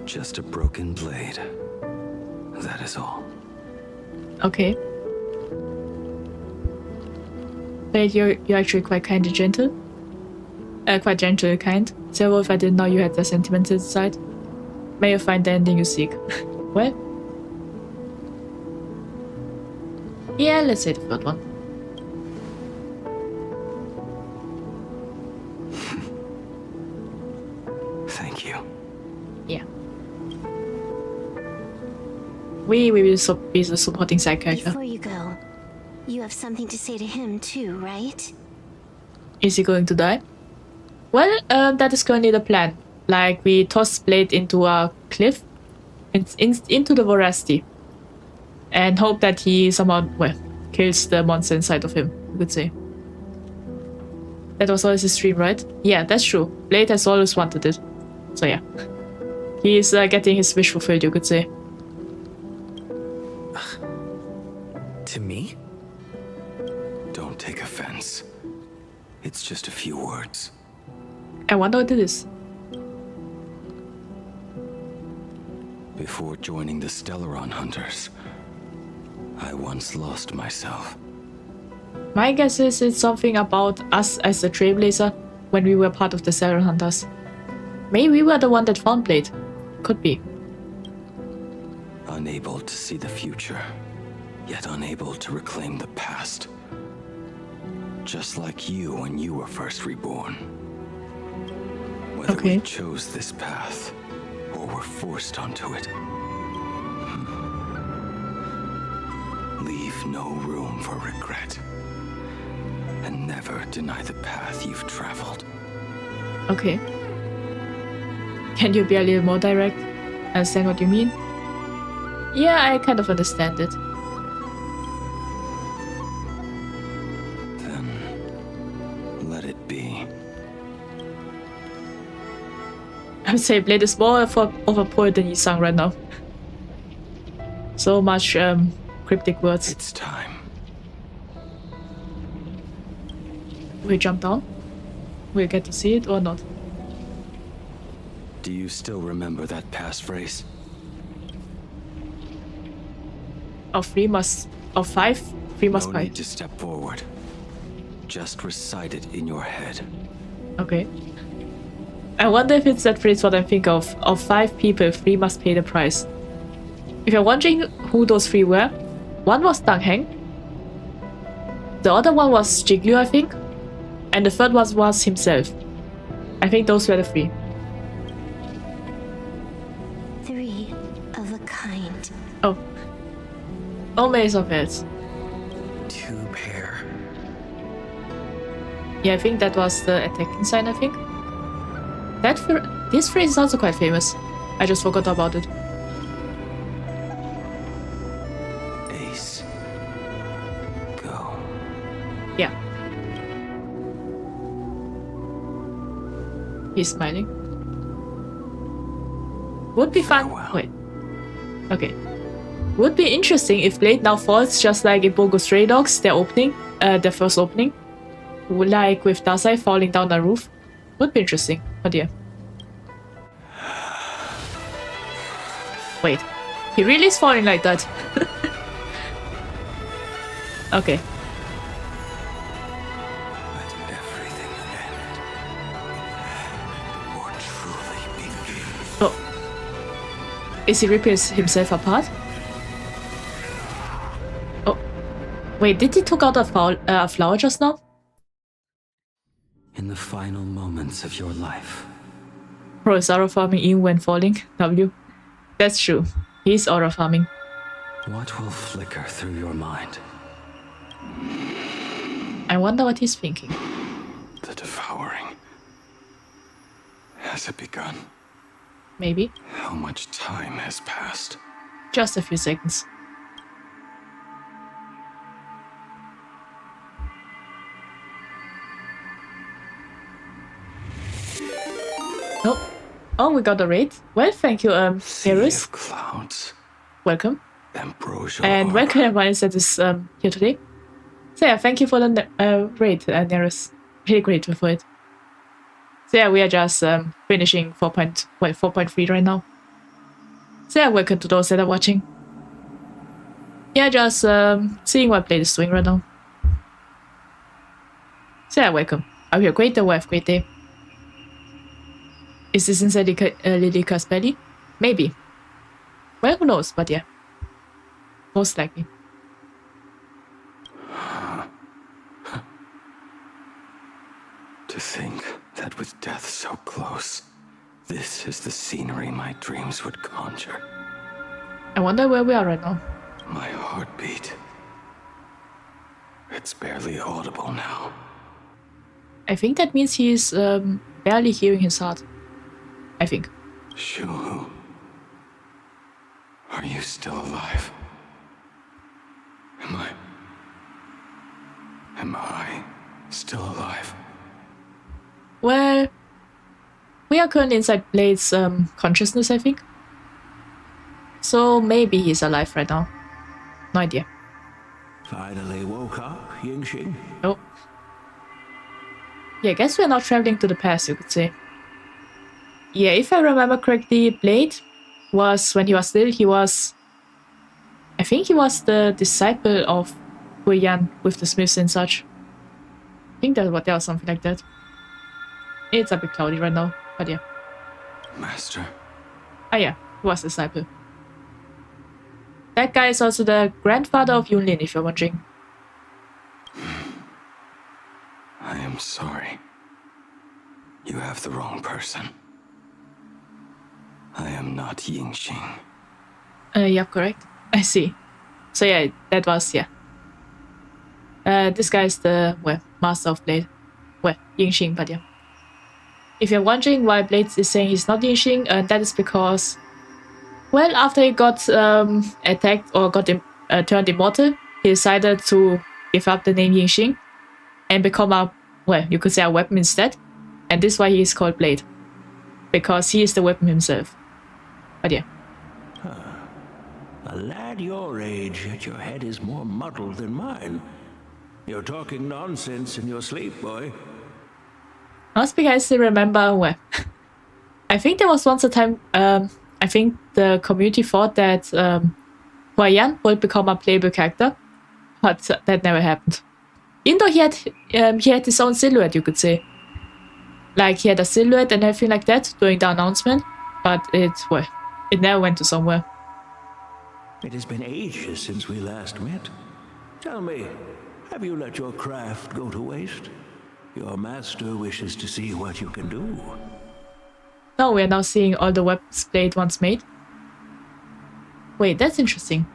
Just a broken blade. That is all. Okay. But you're actually quite kind and gentle. Quite gentle and kind. Silverwolf, I didn't know you had the sentimental side. May you find the ending you seek. Well. Yeah, let's say the third one. Thank you. Yeah. We will be the supporting side character. Before you go, you have something to say to him too, right? Is he going to die? Well, that is currently the plan. Like, we toss Blade into a cliff, into the voracity, and hope that he somehow, well, kills the monster inside of him, you could say. That was always his dream, right? Yeah, that's true. Blade has always wanted it. So yeah. He is getting his wish fulfilled, you could say. To me? Don't take offense. It's just a few words. I wonder what it is. Before joining the Stellaron Hunters, I once lost myself. My guess is it's something about us as a Trailblazer when we were part of the Stellaron Hunters. Maybe we were the one that found Blade. Could be. Unable to see the future, yet unable to reclaim the past. Just like you when you were first reborn. Whether Okay. we chose this path, or were forced onto it. Leave leave no room for regret. And never deny the path you've traveled. Okay. Can you be a little more direct? Understand what you mean? Yeah, I kind of understand it. Then let it be. I would say Blade is more of a poet than Yisang right now. So much cryptic words. It's time. We jump down? We get to see it or not? Do you still remember that passphrase? Of 5, 3 must No fight. need to step forward. Just recite it in your head. Okay. I wonder if it's that phrase what I think of. Of 5 people, 3 must pay the price. If you're wondering who those 3 were, one was Dang Heng. The other one was Jiglyu, I think. And the third one was himself. I think those were the 3. 3 of a kind. Oh. Oh, Maze of Heads. 2 pair. Yeah, I think that was the attacking sign, I think. This phrase is also quite famous. I just forgot about it. Ace. Go. Yeah. He's smiling. Would be fun. Farewell. Wait. Okay. Would be interesting if Blade now falls just like in Bogo Stray Dogs, their first opening. Like with Dazai falling down the roof. Would be interesting. Oh dear. Wait. He really is falling like that. Okay. Let everything end. Or truly begin. Oh. Is he ripping himself apart? Oh. Wait, did he took out a flower just now? In the final moments of your life, Bro is aura farming in when falling. W. That's true. He's aura farming. what will flicker through your mind? I wonder what he's thinking. The devouring. Has it begun? Maybe. How much time has passed? Just a few seconds. Oh. Oh, we got a raid. Well, thank you, Sea Harris. of clouds. Welcome. Ambrosial And arbor. welcome everyone that is here today. So yeah, thank you for the raid, Neris. Really grateful for it. So yeah, we are just finishing 4.3 right now. So yeah, welcome to those that are watching. Yeah, just seeing what Blade is doing right now. So yeah, welcome. I hope you have a great day or have a great day. Is this inside Lilika's belly? Maybe. Well, who knows, but yeah. Most likely. To think that with death so close, this is the scenery my dreams would conjure. I wonder where we are right now. My heartbeat. It's barely audible now. I think that means he is barely hearing his heart. I think. Shuhu. Are you still alive? Am I still alive? Well, we are currently inside Blade's consciousness, I think. So maybe he's alive right now. No idea. Finally woke up, Yingxing. Oh. Yeah, I guess we're now traveling to the past, you could say. Yeah, if I remember correctly, Blade was, when he was little, I think he was the disciple of Guiyan with the Smiths and such. I think that was something like that. It's a bit cloudy right now, but yeah. Master. Ah yeah, he was a disciple. That guy is also the grandfather of Yunlin, if you're wondering. I am sorry. You have the wrong person. I am not Yingxing. Yeah, correct. I see. So yeah, that was, yeah. This guy is the, well, master of Blade. Well, Yingxing, but yeah. If you're wondering why Blade is saying he's not Yingxing, that is because, well, after he got attacked or got turned immortal, he decided to give up the name Yingxing and become a, well, you could say a weapon instead. And this is why he is called Blade. Because he is the weapon himself. But yeah. A lad your age, yet your head is more muddled than mine. You're talking nonsense in your sleep, boy. Must because I still remember, well, I think there was once a time, I think the community thought that Hua Yan would become a playable character, but that never happened. Even though he had his own silhouette, you could say. Like, he had a silhouette and everything like that during the announcement, but it never went to somewhere. It has been ages since we last met. Tell me, have you let your craft go to waste? Your master wishes to see what you can do. No, we are now seeing all the weapons Blade once made. Wait, that's interesting.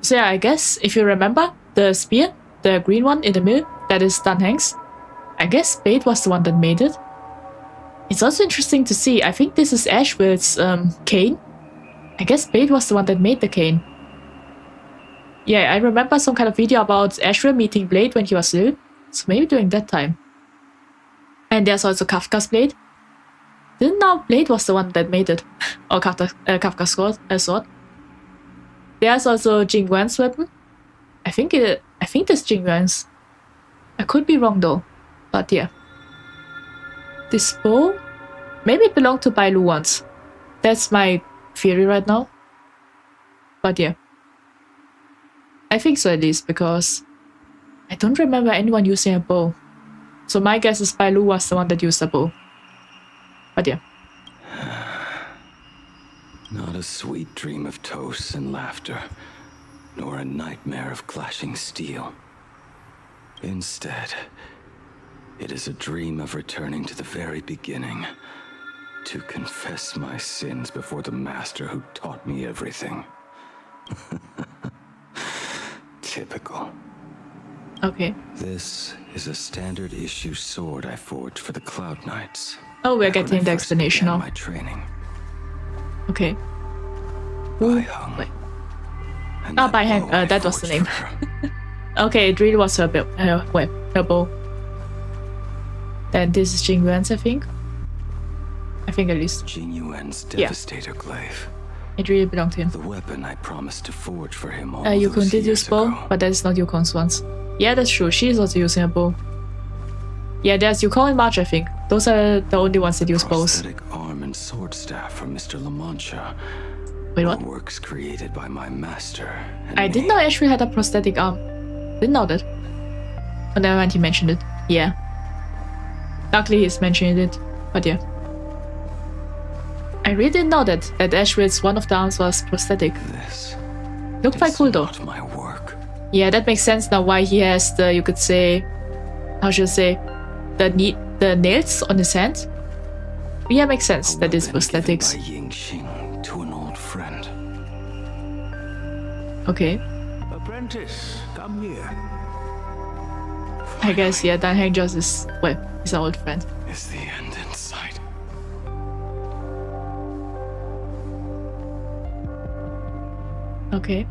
So yeah, I guess, if you remember, the spear, the green one in the middle, that is Dan Heng's. I guess Blade was the one that made it. It's also interesting to see, I think this is Ashwill's cane. I guess Blade was the one that made the cane. Yeah, I remember some kind of video about Ashwill meeting Blade when he was little, so maybe during that time. And there's also Kafka's Blade. Didn't know Blade was the one that made it. Or Kafka's sword. There's also Jing Yuan's weapon. I think that's Jing Yuan's. I could be wrong though, but yeah. This bow, maybe it belonged to Bai Lu once. That's my theory right now. But yeah. I think so at least, because I don't remember anyone using a bow. So my guess is Bai Lu was the one that used a bow. But yeah. Not a sweet dream of toasts and laughter, nor a nightmare of clashing steel. Instead, it is a dream of returning to the very beginning, to confess my sins before the master who taught me everything. Typical. Okay. This is a standard issue sword I forged for the Cloud Knights. Oh, we're back when getting I the first explanation began now. my training. Okay. Bai Hung. Wait. And Ah, that Bai Hung, bow I that was the forged name. for her. Okay, it really was her bow. Then this is Jing Yuan's, I think. I think at least. Jing Yuan's Yeah. Devastator glaive. It really belonged to him. The weapon I promised to forge for him all Yukon those did years use bow, ago. but that is not Yukon's ones. Yeah, that's true. She is also using a bow. Yeah, there's Yukon and March, I think. Those are the only ones that use bows. Prosthetic arm and sword staff from Mr. La Mancha. Wait, were what? Works created by my master. And I didn't know Ashby had a prosthetic arm. Didn't know that. Oh, never mind, he mentioned it. Yeah. Luckily he's mentioning it, but yeah. I really didn't know that Ashby's one of the arms was prosthetic. This Looked quite is cool though. not my work. Yeah, that makes sense now why he has the, you could say, how should I say, the nails on his hand. Yeah, makes sense A that is weapon given prosthetics. by Yingxing to an old friend. Okay. Apprentice, come here. I guess, yeah, Dan Heng just is, well, he's our old friend. Is the end in sight? Okay.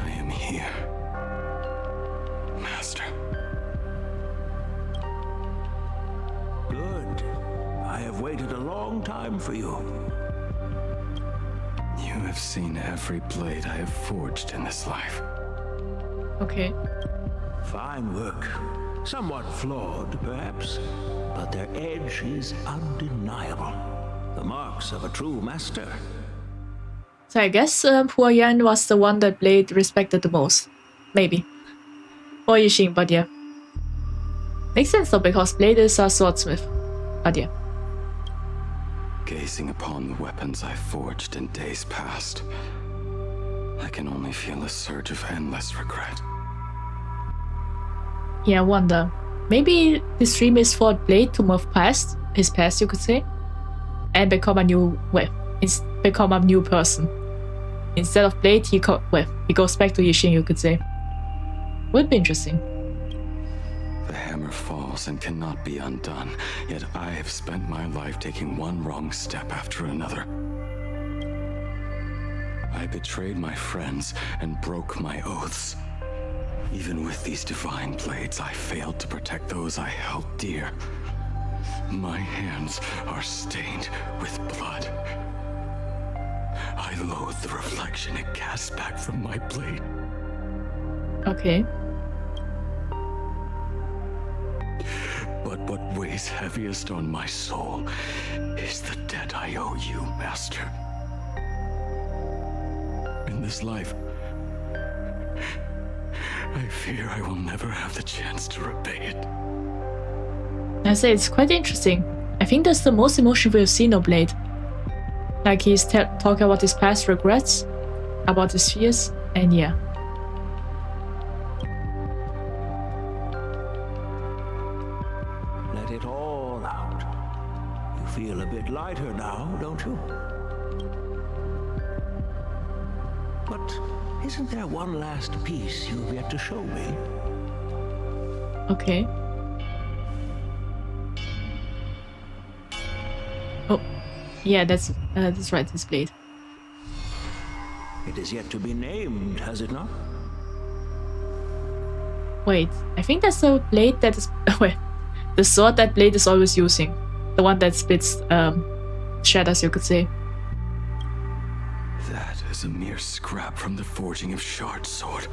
I am here, Master. Good. I have waited a long time for you. You have seen every blade I have forged in this life. Okay. Fine work. Somewhat flawed, perhaps, but their edge is undeniable. The marks of a true master. So I guess Hua Yan was the one that Blade respected the most. Maybe. Or Yixing, but yeah. Makes sense though, because Blade is a swordsmith. But yeah. Gazing upon the weapons I forged in days past, I can only feel a surge of endless regret. Yeah, I wonder. Maybe this dream is for Blade to move past his past, you could say, and become a new, well, become a new person. Instead of Blade, he goes back to Yixing, you could say. Would be interesting. The hammer falls and cannot be undone, yet I have spent my life taking one wrong step after another. I betrayed my friends and broke my oaths. Even with these divine blades, I failed to protect those I held dear. My hands are stained with blood. I loathe the reflection it casts back from my blade. Okay. But what weighs heaviest on my soul is the debt I owe you, Master. In this life, I fear I will never have the chance to repay it. I say it's quite interesting. I think that's the most emotion we've seen of Blade. Like he's talking about his past regrets, about his fears, and yeah. Let it all out. You feel a bit lighter now, don't you? But isn't there one last piece you've yet to show me? Okay. Oh, yeah, that's right, this blade. It is yet to be named, has it not? Wait, I think that's the blade that is... wait, the sword that Blade is always using. The one that splits shatters, you could say. That is a mere scrap from the forging of Shard's sword.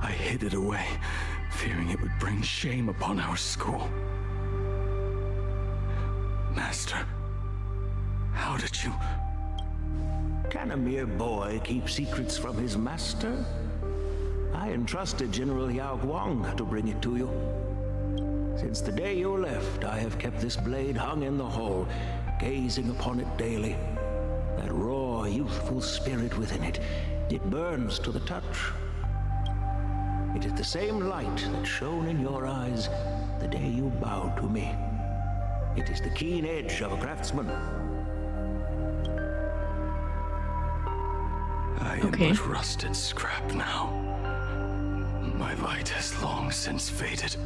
I hid it away, fearing it would bring shame upon our school. Master, how did you... Can a mere boy keep secrets from his master? I entrusted General Yao Guang to bring it to you. Since the day you left, I have kept this blade hung in the hall, gazing upon it daily. That raw, youthful spirit within it, it burns to the touch. It is the same light that shone in your eyes the day you bowed to me. It is the keen edge of a craftsman. I am Okay. but rusted scrap now. My light has long since faded.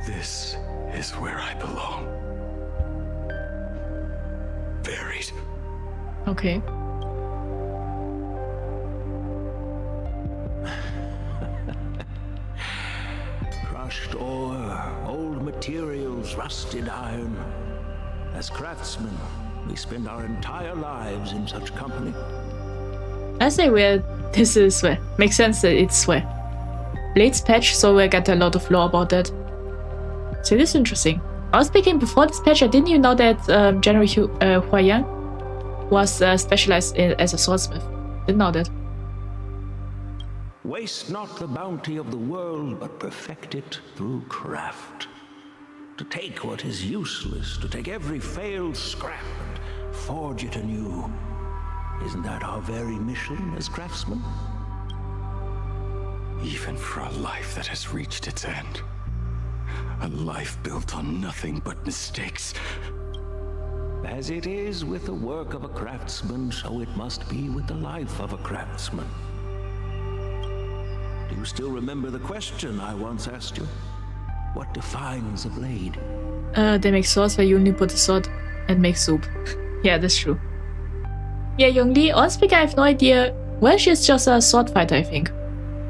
This is where I belong. Buried. Okay. Crushed ore, old materials, rusted iron. As craftsmen, we spend our entire lives in such company. I say where this is where. Makes sense that it's where. Blade's patch, so we get a lot of lore about that. So this is interesting. I was speaking before this patch, I didn't even know that General Huayang was specialized as a swordsmith. Didn't know that. Waste not the bounty of the world, but perfect it through craft. To take what is useless, to take every failed scrap and forge it anew. Isn't that our very mission as craftsmen? Even for a life that has reached its end. A life built on nothing but mistakes. As it is with the work of a craftsman, so it must be with the life of a craftsman. Do you still remember the question I once asked you? What defines a blade? They make swords where you only put the sword and make soup. Yeah, that's true. Yeah, Yongli, honestly, I have no idea. Well, she's just a sword fighter, I think.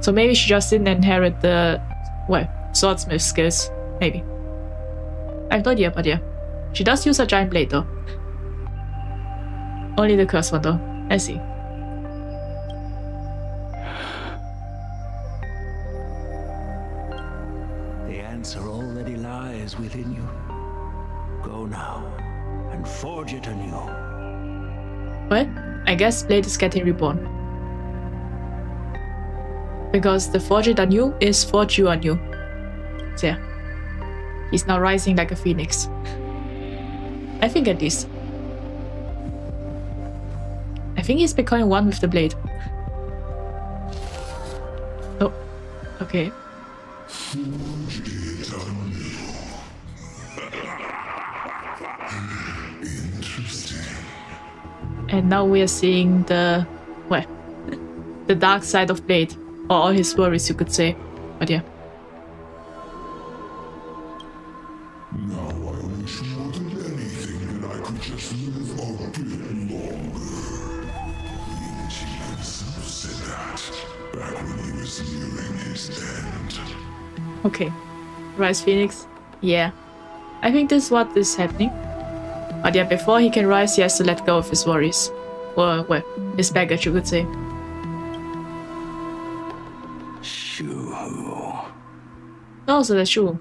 So maybe she just didn't inherit the, well, swordsmith skills. Maybe. I have no idea, but yeah. She does use a giant blade, though. Only the cursed one, though. I see. The answer already lies within you. Go now and forge it anew. Well, I guess Blade is getting reborn. Because the forge it anew is forge you anew. So yeah. He's now rising like a phoenix. I think at least. I think he's becoming one with the blade. Oh, okay. And now we are seeing the, well, the dark side of Blade. Or all his worries, you could say. But yeah. Now I wish more than anything that I could just live a bit longer. He himself said that back when he was nearing his end. Okay. Rise Phoenix. Yeah. I think this is what is happening. But yeah, before he can rise, he has to let go of his worries. Or, well, his baggage, you could say. Shoo. Oh, so that's true.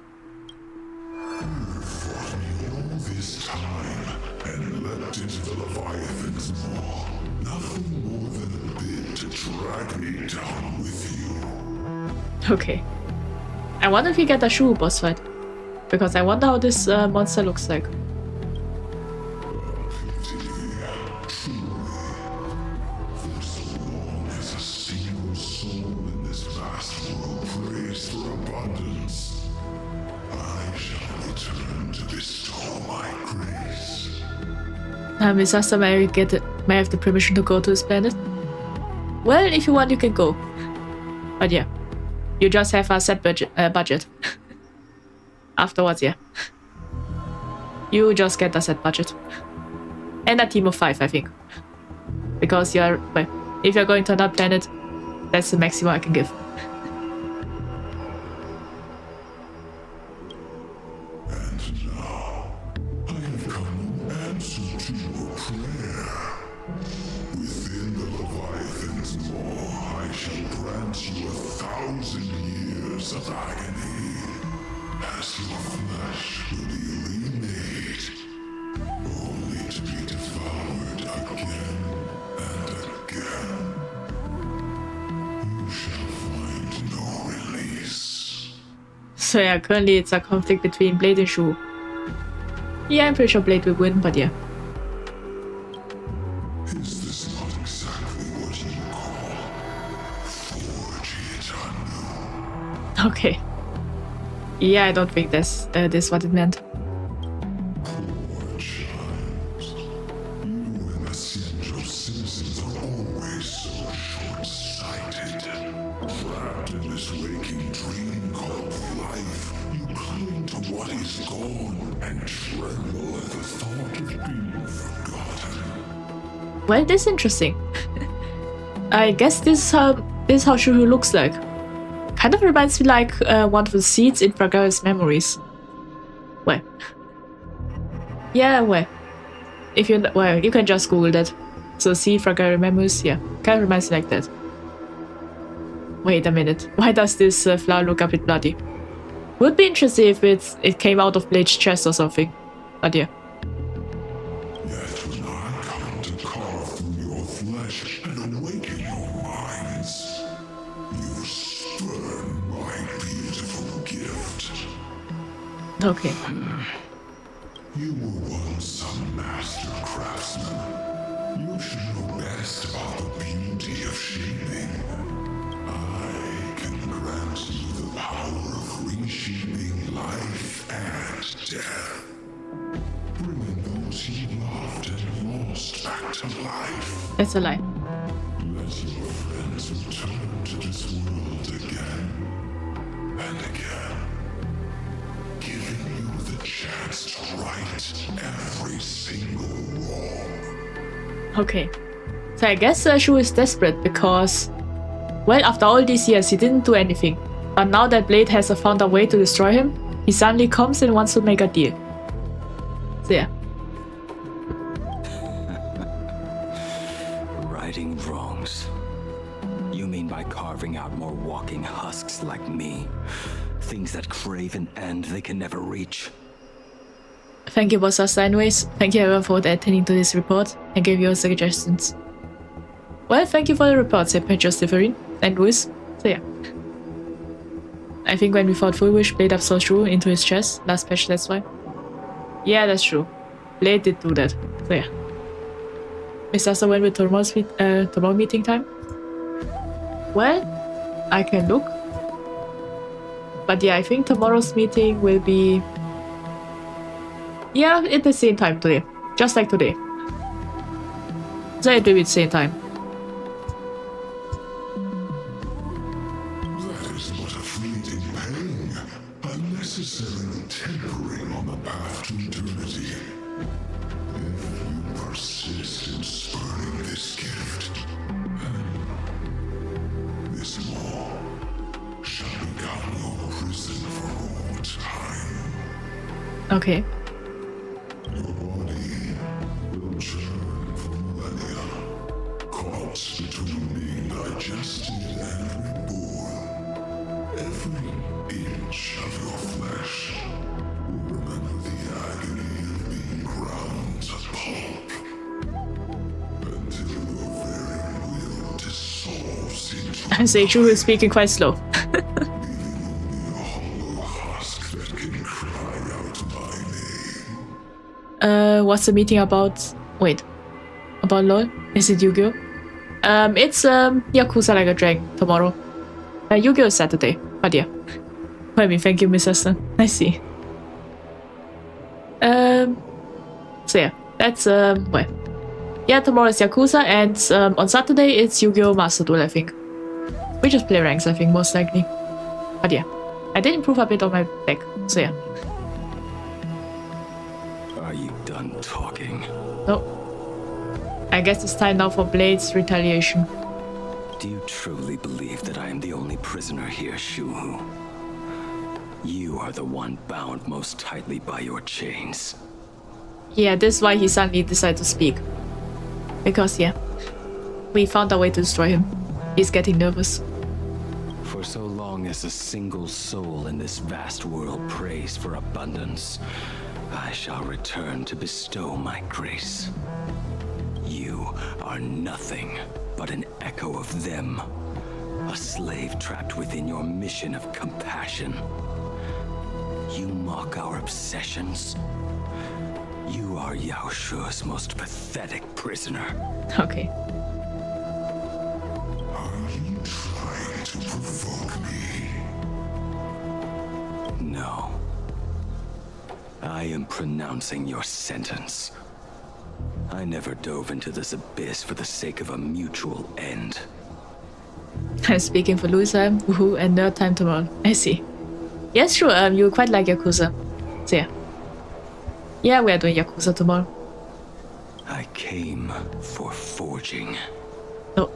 Fought me all this time and leapt into the Leviathan's maw. Nothing more than a bit to drag me down with you. Okay. I wonder if you get a Shu boss fight. Because I wonder how this monster looks like. For so long as a single soul in this vast world prays for abundance, I shall return to bestow my grace. Miss Asta, may I have the permission to go to this planet? Well, if you want, you can go. But yeah, you just have a set budget. Afterwards, yeah. You just get a set budget. And a team of 5, I think. Because you're, well, if you're going to another planet, that's the maximum I can give. And now, I have come in answer to your prayer. Within the Leviathan's maw, I shall grant you 1,000 years of agony, as your flesh will be remade, only to be devoured again and again. You shall find no release. So yeah, currently it's a conflict between Blade and Shu. Yeah, I'm pretty sure Blade will win, but yeah. Is this not exactly what you call forge it anew? Okay. Yeah, I don't think this is what it meant. Poor child. You and the Cienjo citizens are always so short-sighted. Trapped in this waking dream called life, you cling to what is gone and tremble at the thought of being forgotten. Well, this is interesting. I guess this is how Shu looks like. Kind of reminds me like one of the seeds in Fragaris Memories. Well. Yeah, well. If you well, you can just Google that. So seed Fragaris Memories, yeah. Kind of reminds me like that. Wait a minute. Why does this flower look a bit bloody? Would be interesting if it came out of Blade's chest or something. But yeah. Yet when I come to carve through your flesh and awaken your minds, you spurn my beautiful gift. Okay. You were once a master craftsman. You should know best about the beauty of shaping. I can grant you the power of reshaping life and death. Bringing those you loved and lost back to life. That's a lie. Let your friends return to this world again and again, giving you the chance to right every single wrong. Okay. So I guess Shu is desperate because, well, after all these years he didn't do anything. But now that Blade has found a way to destroy him, he suddenly comes and wants to make a deal. So yeah. Righting wrongs. You mean by carving out more walking husks like me? Things that crave an end they can never reach? Thank you, Boss Asta, anyways. Thank you everyone for attending to this report and giving your suggestions. Well, thank you for the report, said Steverine and Luis. So yeah. I think when we fought Full Wish, Blade absorbed Shu into his chest. Last patch, that's why. Yeah, that's true. Blade did do that. So yeah. Is Asta when with tomorrow meeting time? Well, I can look. But yeah, I think tomorrow's meeting will be... yeah, at the same time today. Just like today. So it will be the same time. merely tempering on the path to eternity. If you persist in spurning this gift, this law shall become your prison for all time. Okay. Your body will churn for millennia, caught between being digested and reborn. Every inch of your flesh will remember the agony of being ground to pulp, until your very will dissolves into I say Shu is speaking quite slow. leaving only a hollow husk that can cry out my name. What's the meeting about? Wait. About LOL? Is it Yu-Gi-Oh? It's Yakuza Like a Dragon tomorrow. Yu-Gi-Oh is Saturday. But yeah. I mean, thank you, Miss Esther. I see. So yeah, that's well. Yeah, tomorrow is Yakuza, and on Saturday it's Yu-Gi-Oh! Master Duel, I think. We just play ranks, I think, most likely. But yeah, I did improve a bit on my deck, so yeah. Are you done talking? No. I guess it's time now for Blade's retaliation. Do you truly believe that I am the only prisoner here, Shuhu? You are the one bound most tightly by your chains. Yeah, this is why he suddenly decided to speak. Because yeah, we found a way to destroy him. He's getting nervous. For so long as a single soul in this vast world prays for abundance, I shall return to bestow my grace. You are nothing but an echo of them, a slave trapped within your mission of compassion. You mock our obsessions. You are Yao Shu's most pathetic prisoner. Okay. Are you trying to provoke me? No. I am pronouncing your sentence. I never dove into this abyss for the sake of a mutual end. I'm speaking for Louis time, woohoo, and nerd time tomorrow. I see. Yes, sure, you quite like Yakuza. So yeah. Yeah, we are doing Yakuza tomorrow. I came for forging. No.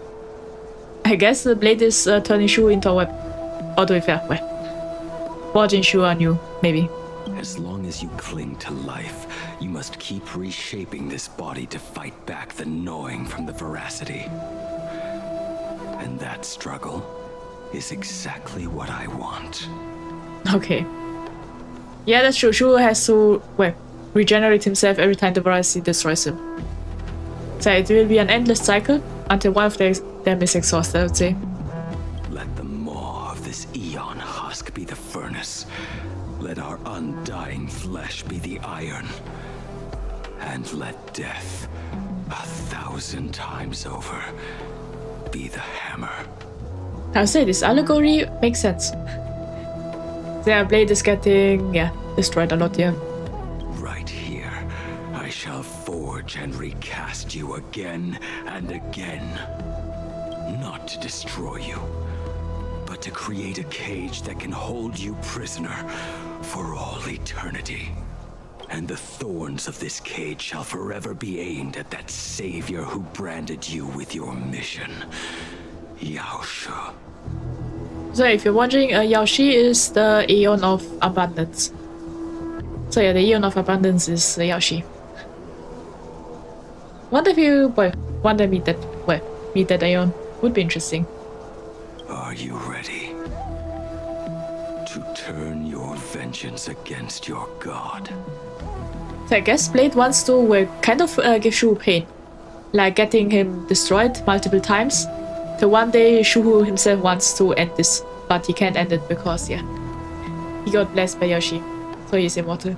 I guess the Blade is turning Shu into a weapon. Or to be fair, well. Forging Shu on you, maybe. As long as you cling to life, you must keep reshaping this body to fight back the gnawing from the veracity. And that struggle is exactly what I want. Okay. Yeah, that's true. Shu has to, well, regenerate himself every time the veracity destroys him. So it will be an endless cycle until one of them is exhausted, I would say. Let the maw of this eon husk be the furnace. Let our undying flesh be the iron. And let death, 1,000 times over, be the hammer. I would say this allegory makes sense. Their Blade is getting, yeah, destroyed a lot, yeah. Right here, I shall forge and recast you again and again. Not to destroy you, but to create a cage that can hold you prisoner for all eternity. And the thorns of this cage shall forever be aimed at that savior who branded you with your mission, Yao Shu. So if you're wondering, Yaoshi is the Aeon of Abundance. So yeah, the Aeon of Abundance is Yaoshi. Wonder if you, well, meet that Aeon. Would be interesting. Are you ready to turn your vengeance against your god? So I guess Blade wants to kind of give Shu pain. Like getting him destroyed multiple times. So one day Shu himself wants to end this, but he can't end it because, yeah, he got blessed by Yoshi, so he's immortal.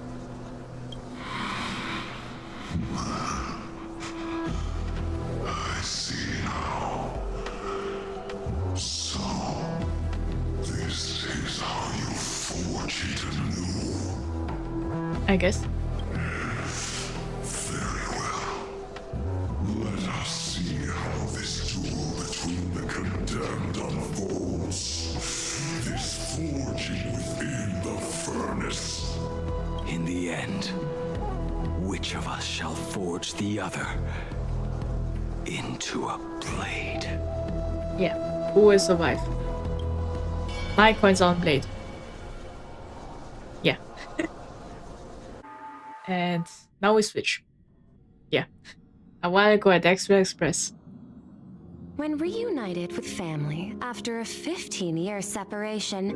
I see now. So, this is how you forge it anew. I guess. Very well. Let us see how this duel between the condemned unfolds. This forging within the furnace. end, which of us shall forge the other into a blade? Yeah, who will survive? My coins on blade. Yeah. And now we switch. Yeah. A while ago at Extra Express. When reunited with family after a 15-year separation,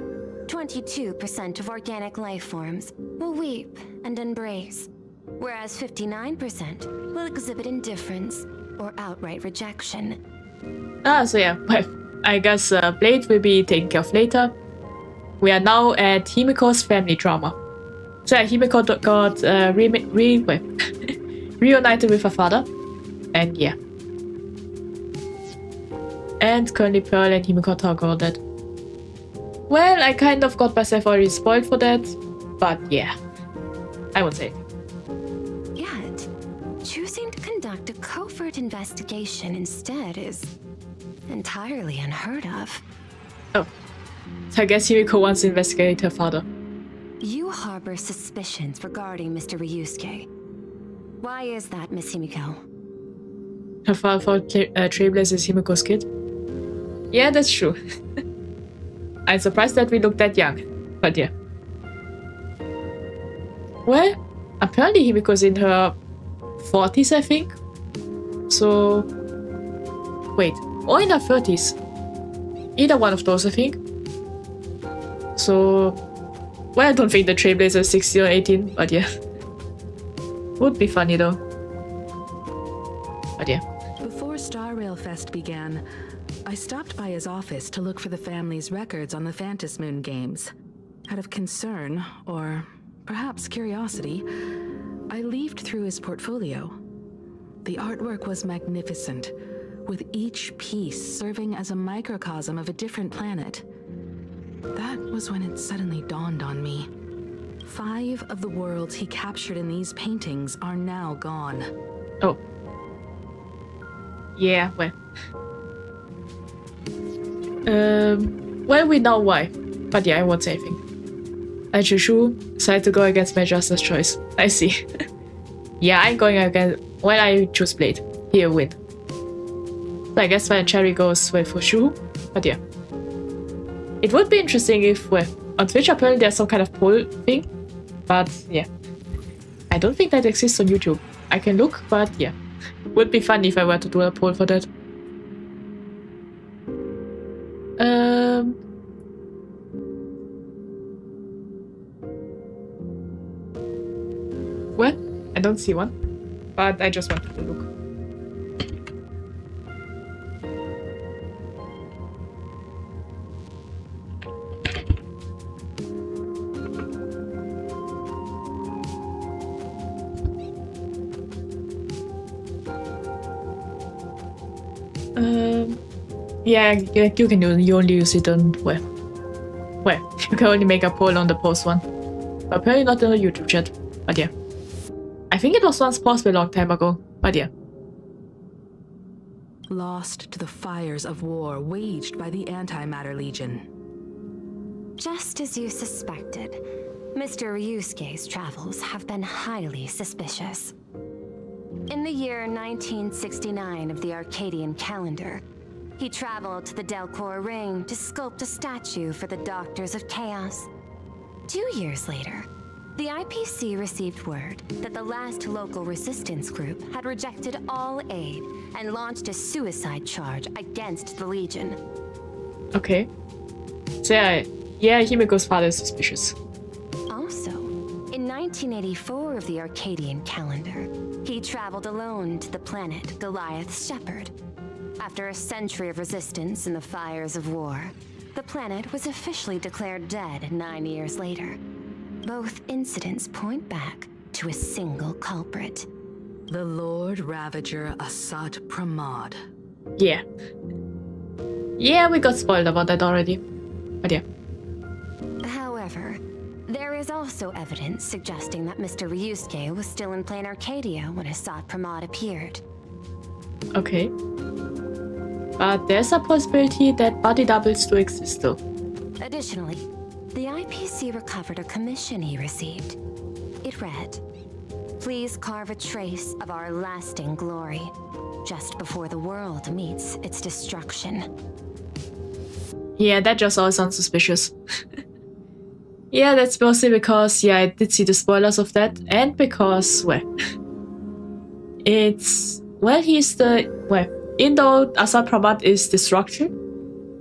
22% of organic life forms will weep and embrace, whereas 59% will exhibit indifference or outright rejection. Ah, so yeah, well, I guess Blade will be taken care of later. We are now at Himiko's family drama. So yeah, Himiko got reunited with her father. And yeah. And currently Pearl and Himiko talk about that. Well, I kind of got myself already spoiled for that. But yeah, I won't say. Yet, choosing to conduct a covert investigation instead is entirely unheard of. Oh, so I guess Himiko wants to investigate her father. You harbor suspicions regarding Mr. Ryusuke. Why is that, Miss Himiko? Her father thought Trailblazer is Himiko's kid. Yeah, that's true. I'm surprised that we look that young, but yeah. Well, apparently Himiko's in her 40s, I think. So, wait, or in her 30s. Either one of those, I think. So, well, I don't think the Trailblazer is 16 or 18, but yeah. Would be funny though. But yeah. Before Star Rail Fest began, I stopped by his office to look for the family's records on the Phantasmoon Moon games. Out of concern, or perhaps curiosity, I leafed through his portfolio. The artwork was magnificent, with each piece serving as a microcosm of a different planet. That was when it suddenly dawned on me. 5 of the worlds he captured in these paintings are now gone. Oh. Yeah, well. Well, we know why. But yeah, I won't say anything. Ajushu decided to go against my Justice choice. I see. Yeah, I'm going against... Well, I choose Blade. He'll win. So I guess when Cherry goes with Fushu. But yeah. It would be interesting if, well, on Twitch apparently there's some kind of poll thing. But yeah. I don't think that exists on YouTube. I can look, but yeah. Would be fun if I were to do a poll for that. Well, I don't see one, but I just wanted to look. Yeah, you can do. You only use it on well, you can only make a poll on the post one, but apparently not in the YouTube chat. But yeah, I think it was once possible a long time ago. But yeah. Lost to the fires of war waged by the Antimatter Legion. Just as you suspected, Mr. Ryusuke's travels have been highly suspicious. In the year 1969 of the Arcadian calendar, he traveled to the Delcor Ring to sculpt a statue for the Doctors of Chaos. 2 years later, the IPC received word that the last local resistance group had rejected all aid and launched a suicide charge against the Legion. Okay. So yeah, Himiko's father is suspicious. Also, in 1984 of the Arcadian calendar, he traveled alone to the planet Goliath's Shepherd. After a century of resistance in the fires of war, the planet was officially declared dead 9 years later. Both incidents point back to a single culprit. The Lord Ravager Asat Pramod. Yeah. Yeah, we got spoiled about that already. But yeah. However, there is also evidence suggesting that Mr. Ryusuke was still in plain Arcadia when Asat Pramod appeared. Okay. But there's a possibility that body doubles do exist though. Additionally, the IPC recovered a commission he received. It read, "Please carve a trace of our lasting glory, just before the world meets its destruction." Yeah, that just all sounds suspicious. Yeah, that's mostly because, yeah, I did see the spoilers of that, and because, well, it's, well, he's the, well, even though Asad Pramat is destruction,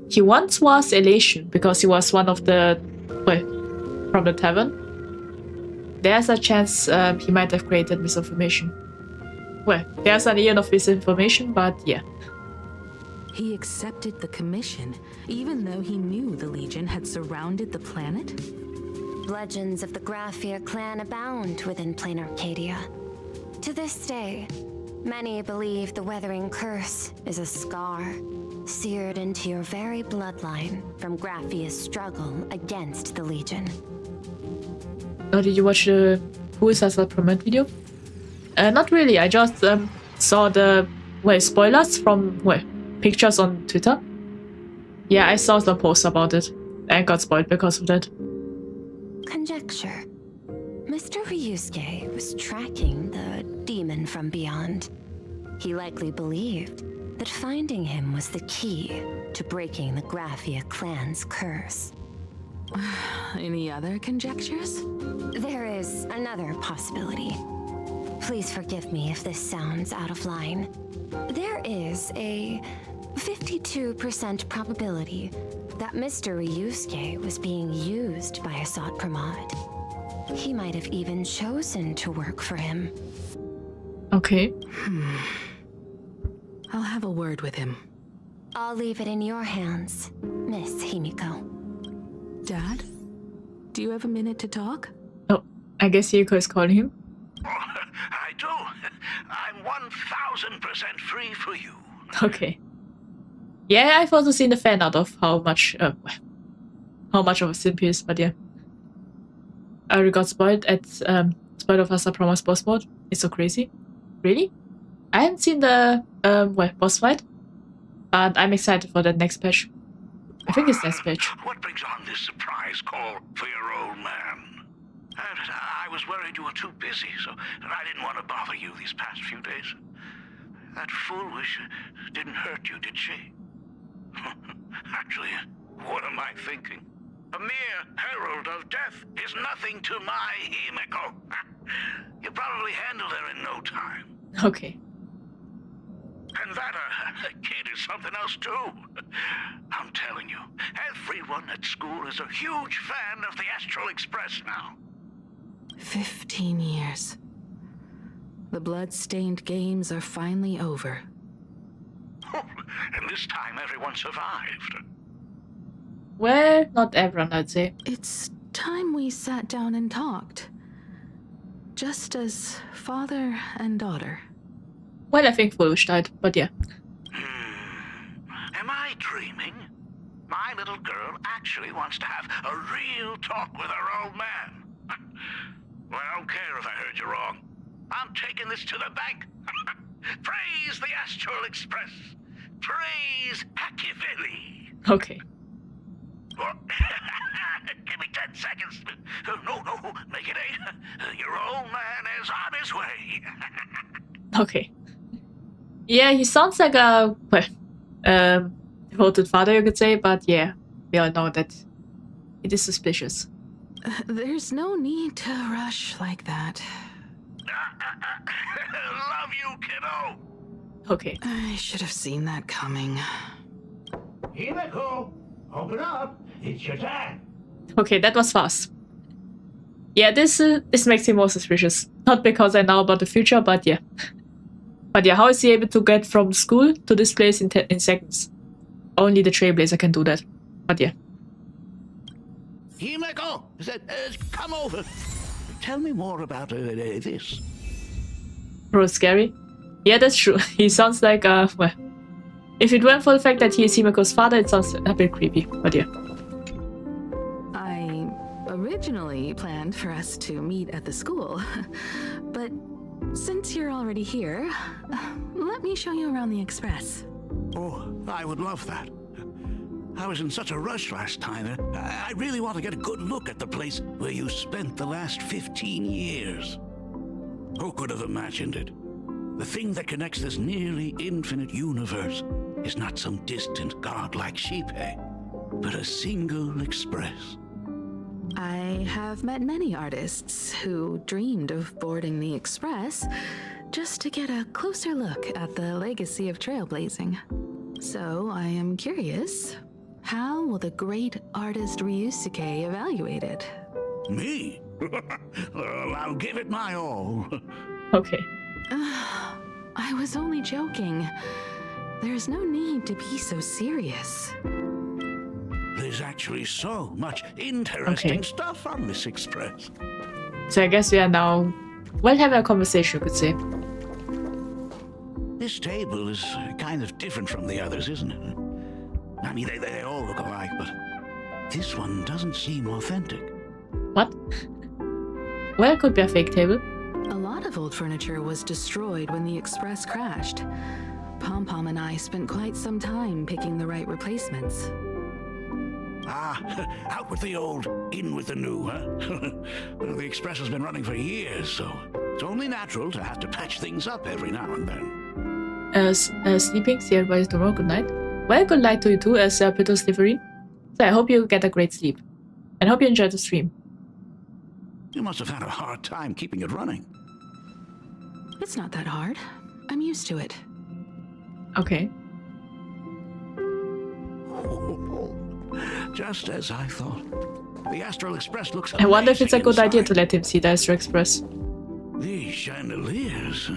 he once was elation because he was one of the, well, from the tavern. There's a chance he might have created misinformation. Well, there's an eon of misinformation, but yeah. He accepted the commission, even though he knew the Legion had surrounded the planet? Legends of the Graphia clan abound within plain Arcadia. To this day, many believe the Weathering Curse is a scar seared into your very bloodline from Graphia's struggle against the Legion. Oh, did you watch the Who is Asad Pramat video? Not really, I just saw the, well, spoilers from, well, pictures on Twitter. Yeah, I saw some posts about it and got spoiled because of that. Conjecture. Mr. Ryusuke was tracking the demon from beyond. He likely believed that finding him was the key to breaking the Graphia clan's curse. Any other conjectures? There is another possibility. Please forgive me if this sounds out of line. There is a 52% probability that Mr. Ryusuke was being used by Asad Pramat. He might have even chosen to work for him. Okay. I'll have a word with him. I'll leave it in your hands, Miss Himiko. Dad? Do you have a minute to talk? Oh, I guess Hiko is calling him. I do. I'm 1000% free for you. Okay. Yeah, I've also seen the fan art of how much of a simp he is, but yeah. I already got spoiled at Spoiled of Asad Pramat's boss mode. It's so crazy. Really? I haven't seen the well, boss fight, but I'm excited for that next patch. I think it's next patch. What brings on this surprise call for your old man? I was worried you were too busy, so I didn't want to bother you these past few days. That foolish didn't hurt you, did she? Actually, what am I thinking? A mere herald of death is nothing to my Himiko. You probably handled her in no time. Okay. And that kid is something else too. I'm telling you, everyone at school is a huge fan of the Astral Express now. 15 years. The blood-stained games are finally over. And this time everyone survived. Well, not everyone, I'd say. It's time we sat down and talked. Just as father and daughter. Well, I think Foolish died, but yeah. Am I dreaming? My little girl actually wants to have a real talk with her old man. Well, I don't care if I heard you wrong. I'm taking this to the bank. Praise the Astral Express. Praise Machiavelli. Okay. Give me 10 seconds. No, make it 8. Your old man is on his way. Okay. Yeah, he sounds like a, well, devoted father, you could say, but yeah, we all know that it is suspicious. There's no need to rush like that. Love you, kiddo. Okay. I should have seen that coming. Himiko, open up. It's your dad. Okay, that was fast. Yeah, this makes him more suspicious. Not because I know about the future, but yeah. But yeah, how is he able to get from school to this place in seconds? Only the Trailblazer can do that. But yeah. Himiko, come over. Tell me more about this. Bro, scary. Yeah, that's true. He sounds like, well, if it weren't for the fact that he is Himiko's father, it sounds a bit creepy. But yeah. I originally planned for us to meet at the school, but since you're already here, let me show you around the Express. Oh, I would love that. I was in such a rush last time. I really want to get a good look at the place where you spent the last 15 years. Who could have imagined it? The thing that connects this nearly infinite universe is not some distant godlike Sheepay, but a single express. I have met many artists who dreamed of boarding the Express just to get a closer look at the legacy of trailblazing. So I am curious, how will the great artist Ryusuke evaluate it? Me? Well, I'll give it my all. Okay. I was only joking. There's no need to be so serious. There's actually so much interesting stuff on this express. So I guess we are now well having a conversation, you could say. This table is kind of different from the others, isn't it? I mean, they all look alike, but this one doesn't seem authentic. What? Well, it could be a fake table. A lot of old furniture was destroyed when the Express crashed. Pom Pom and I spent quite some time picking the right replacements. Ah, out with the old, in with the new, huh? Well, the Express has been running for years, so it's only natural to have to patch things up every now and then. Sleeping, see advice tomorrow, good night. Well, good night to you too, as Peter Slivery. So I hope you get a great sleep. And hope you enjoyed the stream. You must have had a hard time keeping it running. It's not that hard. I'm used to it. Okay. Just as I thought. The Astral Express looks I wonder if it's a good idea inside. to let him see the Astro Express. These chandeliers.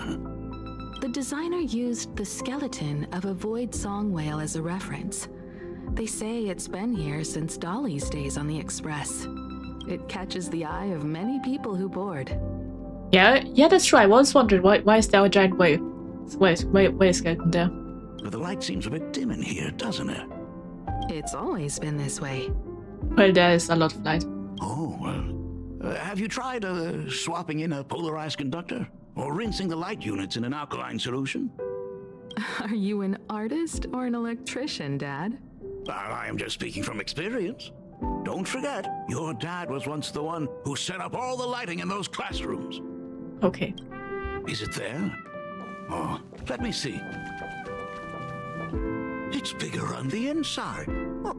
The designer used the skeleton of a void song whale as a reference. They say it's been here since Dolly's days on the Express. It catches the eye of many people who board. Yeah, that's true. I was wondering why is there a giant whale? Why is skeleton there? But the light seems a bit dim in here, doesn't it? It's always been this way. Well, there is a lot of light. Oh, well. Have you tried swapping in a polarized conductor? Or rinsing the light units in an alkaline solution? Are you an artist or an electrician, Dad? I am just speaking from experience. Don't forget, your dad was once the one who set up all the lighting in those classrooms. Okay. Is it there? Oh, let me see. It's bigger on the inside. Oh,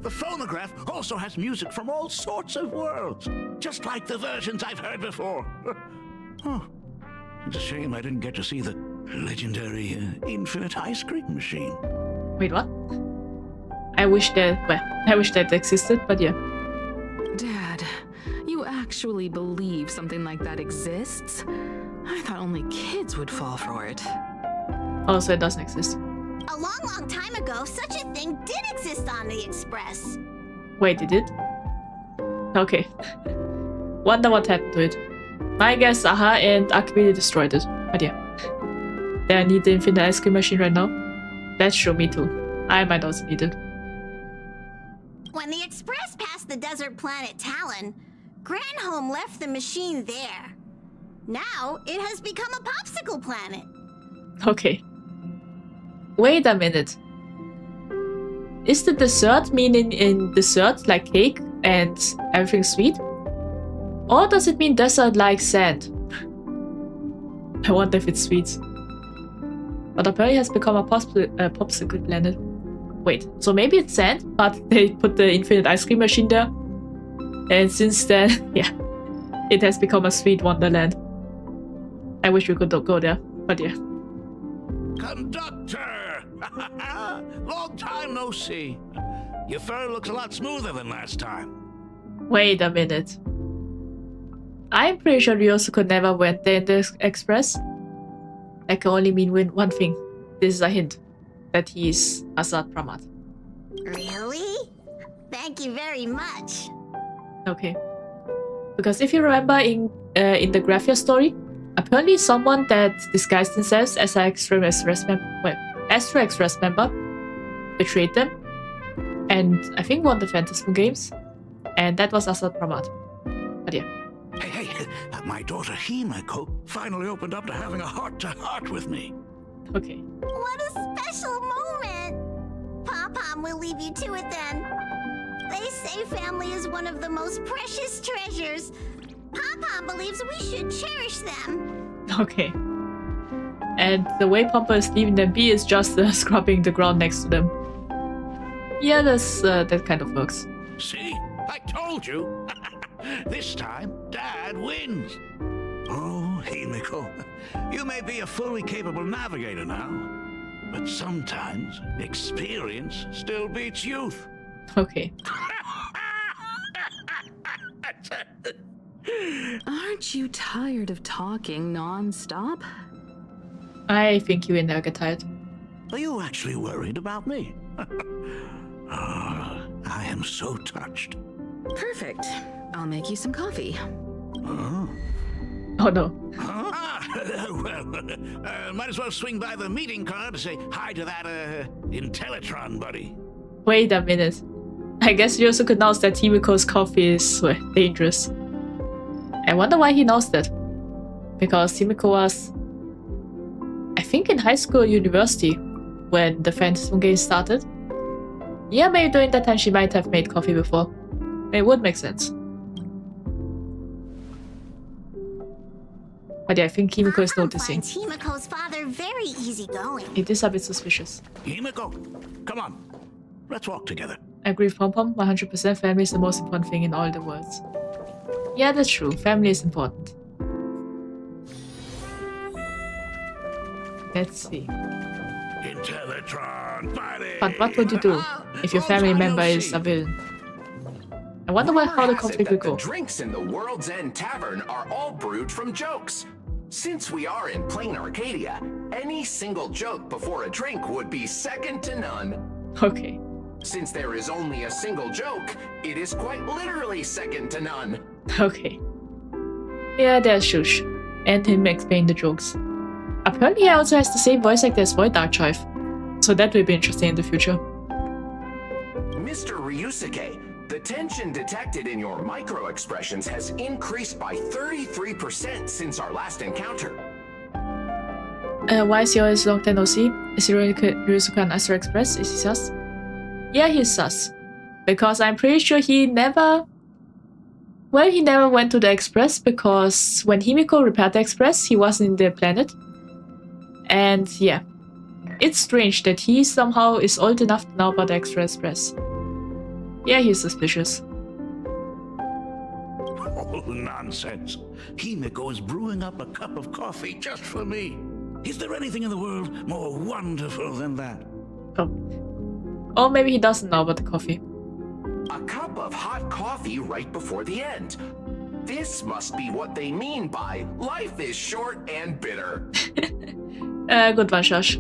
the phonograph also has music from all sorts of worlds, just like the versions I've heard before. Oh, it's a shame I didn't get to see the legendary infinite ice cream machine. Wait, what? I wish that existed, but yeah. Dad, you actually believe something like that exists? I thought only kids would fall for it. Also, it doesn't exist. A long, long time ago, such a thing did exist on the Express. Wait, it did? Okay. Wonder what happened to it. My guess, Aha and Akvili destroyed it. But yeah. I need the infinite ice cream machine right now. That's true, me too. I might also need it. When the Express passed the desert planet Talon, Granholm left the machine there. Now, it has become a popsicle planet. Okay. Wait a minute. Is the dessert meaning in dessert like cake and everything sweet? Or does it mean desert like sand? I wonder if it's sweet. But apparently it has become a popsicle planet. Wait, so maybe it's sand, but they put the infinite ice cream machine there. And since then, yeah, it has become a sweet wonderland. I wish we could go there, but yeah. Conductor! Long time no see. Your fur looks a lot smoother than last time. Wait a minute. I'm pretty sure Ryosuke could never went there in the Express. That can only mean one thing. This is a hint that he is Azad Pramat. Really? Thank you very much. Okay. Because if you remember in the Graphia story, apparently someone that disguised themselves as an Astro Express member betrayed them, and I think won the Phantasm games, and that was Azad Pramat. But yeah. Hey, my daughter Himeko finally opened up to having a heart-to-heart with me. Okay. What a special moment! Pom-Pom Mom will leave you to it then. They say family is one of the most precious treasures. Pom-Pom believes we should cherish them. Okay. And the way Pompa is leaving them be is just scrubbing the ground next to them. Yeah, that kind of works. See? I told you. This time, Dad wins. Oh, Himiko, you may be a fully capable navigator now, but sometimes experience still beats youth. Okay. Aren't you tired of talking non-stop? I think you will never get tired. Are you actually worried about me? Oh, I am so touched. Perfect. I'll make you some coffee. Oh. Oh no. Well, might as well swing by the meeting car to say hi to that, Intellitron buddy. Wait a minute. I guess you also could announce that Himiko's coffee is dangerous. I wonder why he knows that. Because Himiko was, I think, in high school or university when the Fantasy Moon game started. Yeah, maybe during that time she might have made coffee before. It would make sense. But yeah, I think Himiko is noticing. Finds Himiko's father very easygoing. It is a bit suspicious. Himiko, come on. Let's walk together. I agree with Pom-Pom, 100% family is the most important thing in all the worlds. Yeah, that's true. Family is important. Let's see. Intellitron, buddy. But what would you do if your family member is a villain? I wonder how the conflict will go. The drinks in the World's End Tavern are all brewed from jokes. Since we are in plain Arcadia, any single joke before a drink would be second to none. Okay. Since there is only a single joke, it is quite literally second to none. Okay. Yeah, there's Shush. And him explaining the jokes. Apparently he also has the same voice actor as Void Archive. So that will be interesting in the future. Mr. Ryusuke, the tension detected in your micro-expressions has increased by 33% since our last encounter. Why is he always long time no see? Is he really Ryusuke and Astro Express? Is he sus? Yeah, he's sus. Because I'm pretty sure he never... Well, he never went to the Express because when Himiko repaired the Express, he wasn't in the planet. And yeah, it's strange that he somehow is old enough to know about the Express. Yeah, he's suspicious. Oh, nonsense. Himiko is brewing up a cup of coffee just for me. Is there anything in the world more wonderful than that? Oh. Or maybe he doesn't know about the coffee. A cup of hot coffee right before the end. This must be what they mean by life is short and bitter. Good one, Shush.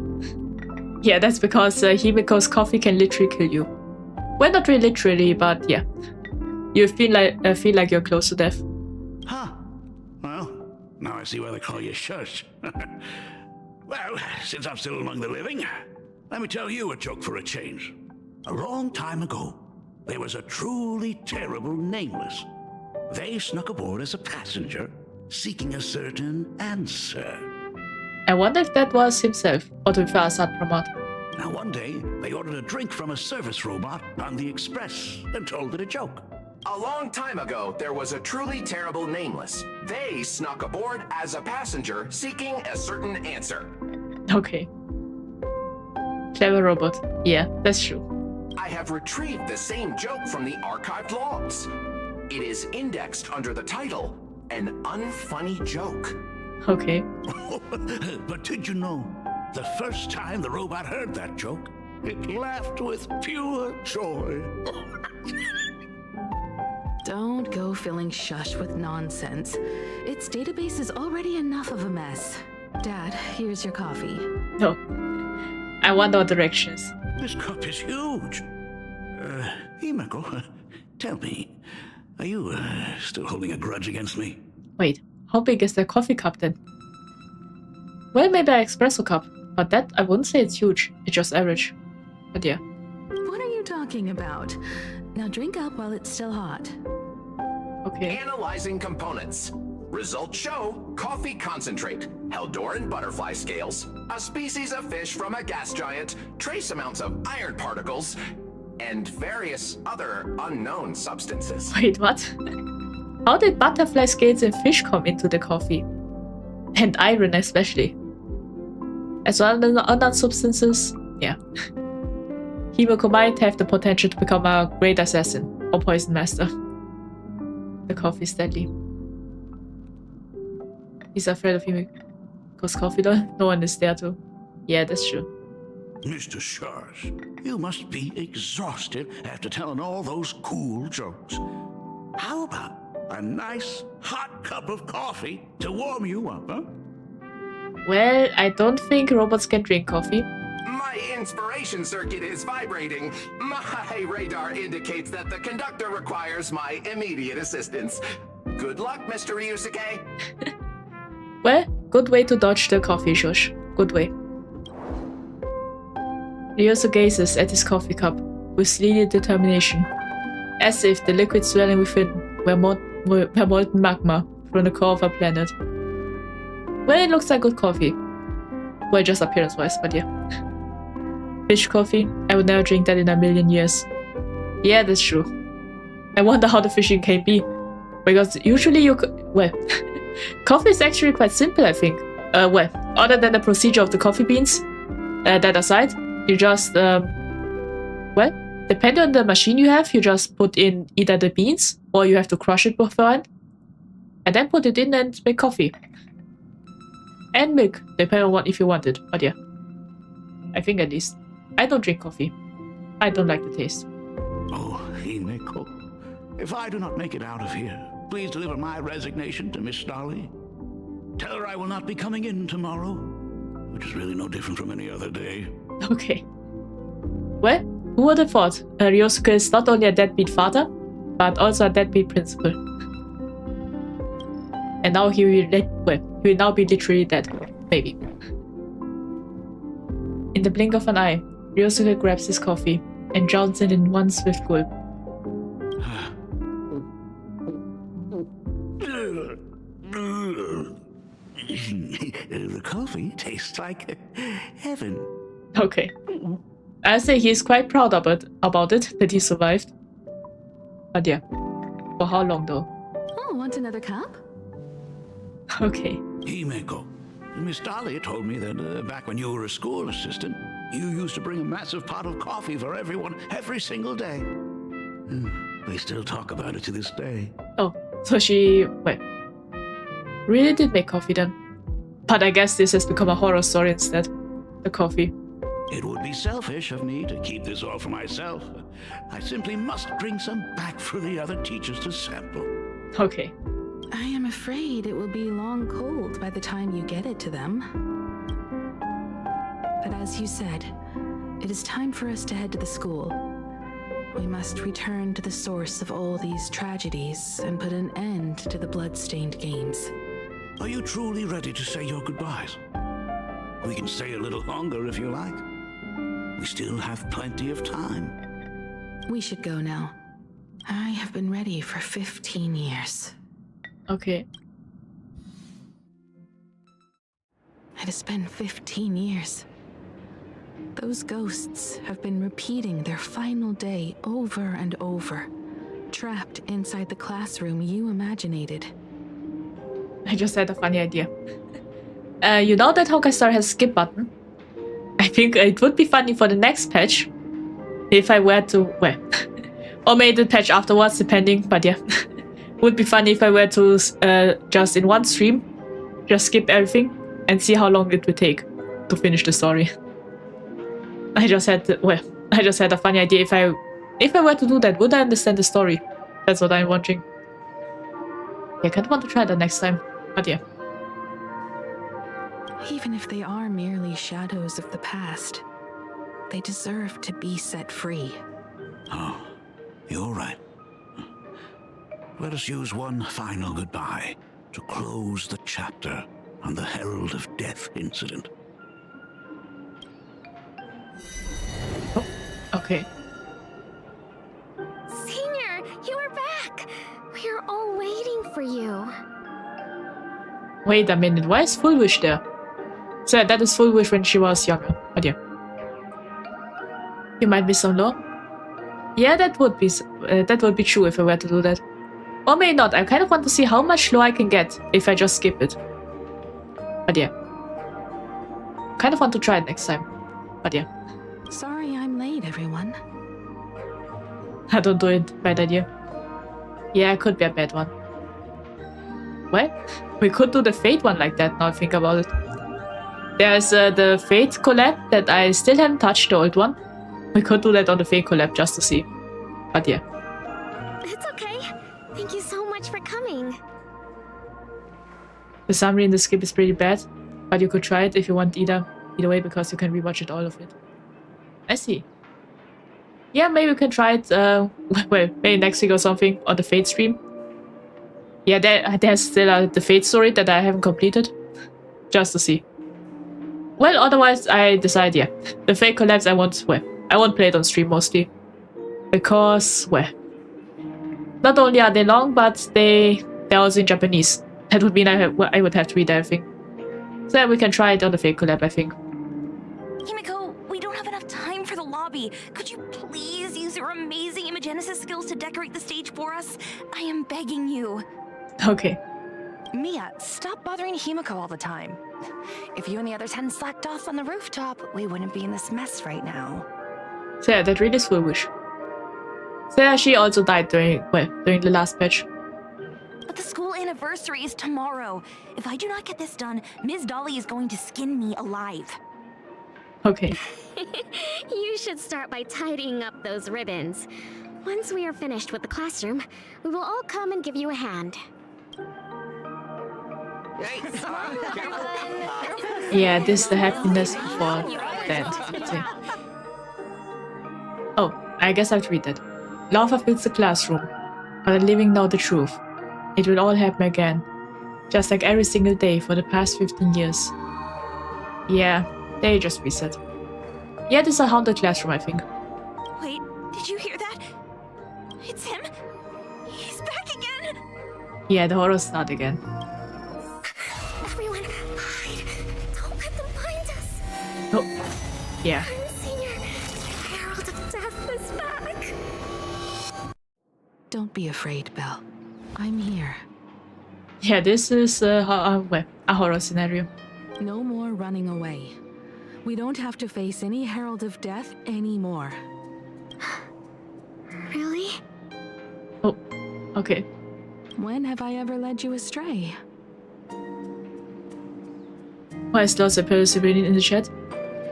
Yeah, that's because Himiko's coffee can literally kill you. Well, not really literally, but yeah. You feel like you're close to death. Huh. Well, now I see why they call you Shush. Well, since I'm still among the living, let me tell you a joke for a change. A long time ago, there was a truly terrible nameless. They snuck aboard as a passenger, seeking a certain answer. I wonder if that was himself, or the Asad Pramod. Now one day, they ordered a drink from a service robot on the express and told it a joke. A long time ago, there was a truly terrible nameless. They snuck aboard as a passenger, seeking a certain answer. Okay. Clever robot. Yeah, that's true. I have retrieved the same joke from the archived logs. It is indexed under the title, An Unfunny Joke. Okay. But did you know, the first time the robot heard that joke, it laughed with pure joy. Don't go filling Shush with nonsense. Its database is already enough of a mess. Dad, here's your coffee. No. I wonder what directions. This cup is huge. Himiko, tell me, are you still holding a grudge against me? Wait, how big is the coffee cup then? Well, maybe an espresso cup, but that I wouldn't say it's huge. It's just average. But yeah. What are you talking about? Now drink up while it's still hot. Okay. Analyzing components. Results show coffee concentrate, Heldoran butterfly scales, a species of fish from a gas giant, trace amounts of iron particles, and various other unknown substances. Wait, what? How did butterfly scales and fish come into the coffee? And iron especially. As well as other substances? Yeah. Himiko might have the potential to become a great assassin or poison master. The coffee is deadly. He's afraid of Himiko's coffee though. No one is there to. Yeah, that's true. Mr. Shars, you must be exhausted after telling all those cool jokes. How about a nice hot cup of coffee to warm you up, huh? Well, I don't think robots can drink coffee. My inspiration circuit is vibrating. My radar indicates that the conductor requires my immediate assistance. Good luck, Mr. Ryusuke. Well, good way to dodge the coffee, Shush. Good way. Ryusuke gazes at his coffee cup with sleepy determination, as if the liquid swelling within were molten magma from the core of a planet. Well, it looks like good coffee. Well, just appearance-wise, but yeah. Fish coffee? I would never drink that in a million years. Yeah, that's true. I wonder how the fishing can be. Because usually well, coffee is actually quite simple, I think. Well, other than the procedure of the coffee beans, that aside, you just, well, depending on the machine you have, you just put in either the beans, or you have to crush it beforehand, and then put it in and make coffee. And milk, depending on what if you want it, but yeah. I think at least. I don't drink coffee. I don't like the taste. Oh, Himiko, if I do not make it out of here, please deliver my resignation to Miss Dolly. Tell her I will not be coming in tomorrow, which is really no different from any other day. Okay. Well, who would have thought? Ryosuke is not only a deadbeat father, but also a deadbeat principal. And now he will now be literally dead. Maybe. In the blink of an eye, Ryosuke grabs his coffee and drowns it in one swift gulp. The coffee tastes like heaven. Okay. I'll say he's quite proud about it, that he survived. But yeah. For how long though? Oh, want another cup? Okay. Himiko, Miss Dolly told me that back when you were a school assistant, you used to bring a massive pot of coffee for everyone every single day. We still talk about it to this day. Oh, so she, well, really did make coffee then. But I guess this has become a horror story instead. The coffee. It would be selfish of me to keep this all for myself. I simply must bring some back for the other teachers to sample. Okay. I am afraid it will be long cold by the time you get it to them. But as you said, it is time for us to head to the school. We must return to the source of all these tragedies and put an end to the blood-stained games. Are you truly ready to say your goodbyes? We can stay a little longer if you like. We still have plenty of time. We should go now. I have been ready for 15 years. Okay. It has been 15 years. Those ghosts have been repeating their final day over and over, trapped inside the classroom you imaginated. I just had a funny idea. You know that Honkai Star has a skip button? I think it would be funny for the next patch if I were to, well, or maybe the patch afterwards, depending, but yeah. Would be funny if I were to just in one stream, just skip everything and see how long it would take to finish the story. I just had a funny idea. If I were to do that, would I understand the story? That's what I'm wondering. Yeah, I kind of want to try that next time, but yeah. Even if they are merely shadows of the past, they deserve to be set free. Oh, you're right. Let us use one final goodbye to close the chapter on the Herald of Death incident. Oh, okay. Senior, you are back! We are all waiting for you. Wait a minute, why is Full Wish there? So that is Full Wish when she was younger, but yeah. You might miss some lore. Yeah, that would be true if I were to do that. Or maybe not. I kind of want to see how much lore I can get if I just skip it. But yeah. Kind of want to try it next time. But yeah. Sorry I'm late, everyone. I don't do it. Bad idea. Yeah, it could be a bad one. Well, we could do the Fate one like that now I think about it. There's the Fate collab that I still haven't touched, the old one. We could do that on the Fate collab just to see. But yeah. It's okay. Thank you so much for coming. The summary in the skip is pretty bad, but you could try it if you want either way because you can rewatch it all of it. I see. Yeah, maybe we can try it, well, maybe next week or something on the Fate stream. Yeah, there's still the Fate story that I haven't completed. Just to see. Well, otherwise I decide, yeah, the Fate collabs I won't play it on stream mostly. Because, well, not only are they long, but they're also in Japanese. That would mean I would have to read everything. So yeah, we can try it on the Fate collab, I think. Himiko, we don't have enough time for the lobby. Could you please use your amazing Imagenesis skills to decorate the stage for us? I am begging you. Okay. Mia, stop bothering Himiko all the time. If you and the others hadn't slacked off on the rooftop, we wouldn't be in this mess right now. So yeah, that really is foolish. So yeah, she also died during the last patch. But the school anniversary is tomorrow. If I do not get this done, Ms. Dolly is going to skin me alive. Okay. You should start by tidying up those ribbons. Once we are finished with the classroom, we will all come and give you a hand. Yeah, this is the happiness before that. Oh, I guess I have to read that. Love fills the classroom, but the living know the truth. It will all happen again, just like every single day for the past 15 years. Yeah, they just reset. Yeah, this is a haunted classroom, I think. Wait, did you hear that? It's him. He's back again. Yeah, the horror start again. Everyone, hide! Don't let them find us! Oh, yeah. Senior, the Herald of Death is back! Don't be afraid, Belle. I'm here. Yeah, this is a horror scenario. No more running away. We don't have to face any Herald of Death anymore. Really? Oh, okay. When have I ever led you astray? Why is Lord Severin in the chat?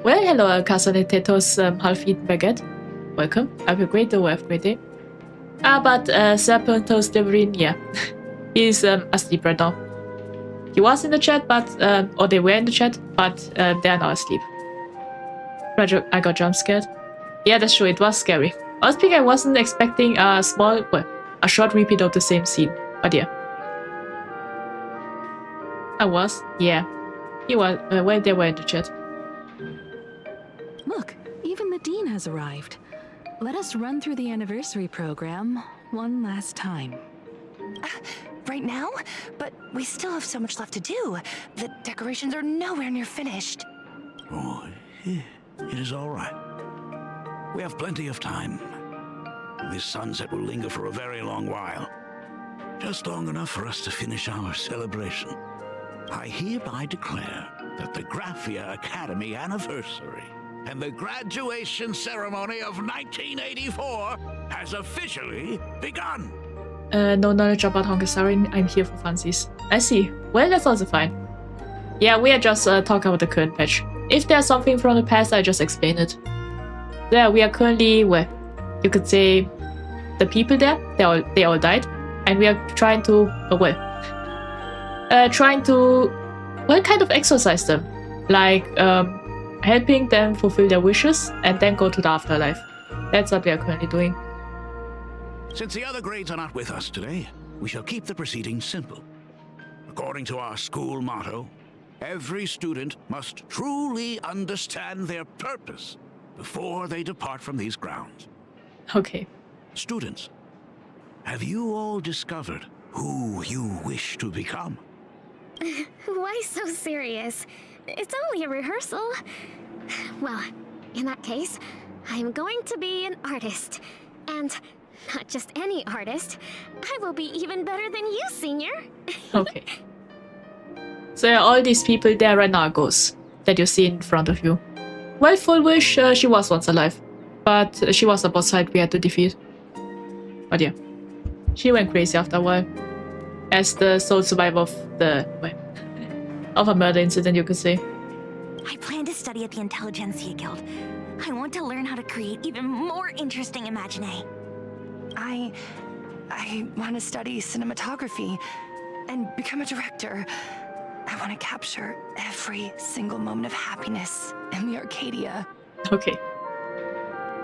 Well, hello, Casanetetos half-eaten baguette. Welcome. Have a great day, have a great day. But Serpentos Severin, yeah. He's asleep right now. He was in the chat, but, or they were in the chat, but they are now asleep. I got jump scared. Yeah, that's true, it was scary. Honestly, I wasn't expecting a short repeat of the same scene, but yeah. I was, yeah. He was, when they were in the chat. Look, even the Dean has arrived. Let us run through the anniversary program one last time. Right now? But we still have so much left to do. The decorations are nowhere near finished. Oh, it is all right. We have plenty of time. This sunset will linger for a very long while. Just long enough for us to finish our celebration. I hereby declare that the Graphia Academy anniversary and the graduation ceremony of 1984 has officially begun. No knowledge about Honkai. I'm here for funsies. I see. Well, that's also fine. Yeah, we are just talking about the current patch. If there's something from the past, I just explain it. There, we are currently, well, you could say, the people there, they all died, and we are trying to, kind of exorcise them, like helping them fulfill their wishes and then go to the afterlife. That's what we are currently doing. Since the other grades are not with us today, we shall keep the proceedings simple. According to our school motto, every student must truly understand their purpose before they depart from these grounds. Okay. Students, have you all discovered who you wish to become? Why so serious? It's only a rehearsal. Well, in that case, I'm going to be an artist. And not just any artist. I will be even better than you, Senior. Okay. So yeah, all these people, there are Nargos that you see in front of you. Well, Full Wish, she was once alive. But she was a boss fight we had to defeat. But yeah. She went crazy after a while. As the sole survivor of of a murder incident, you could say. I plan to study at the Intelligentsia Guild. I want to learn how to create even more interesting imaginae. I want to study cinematography and become a director. I want to capture every single moment of happiness in the Arcadia. Okay.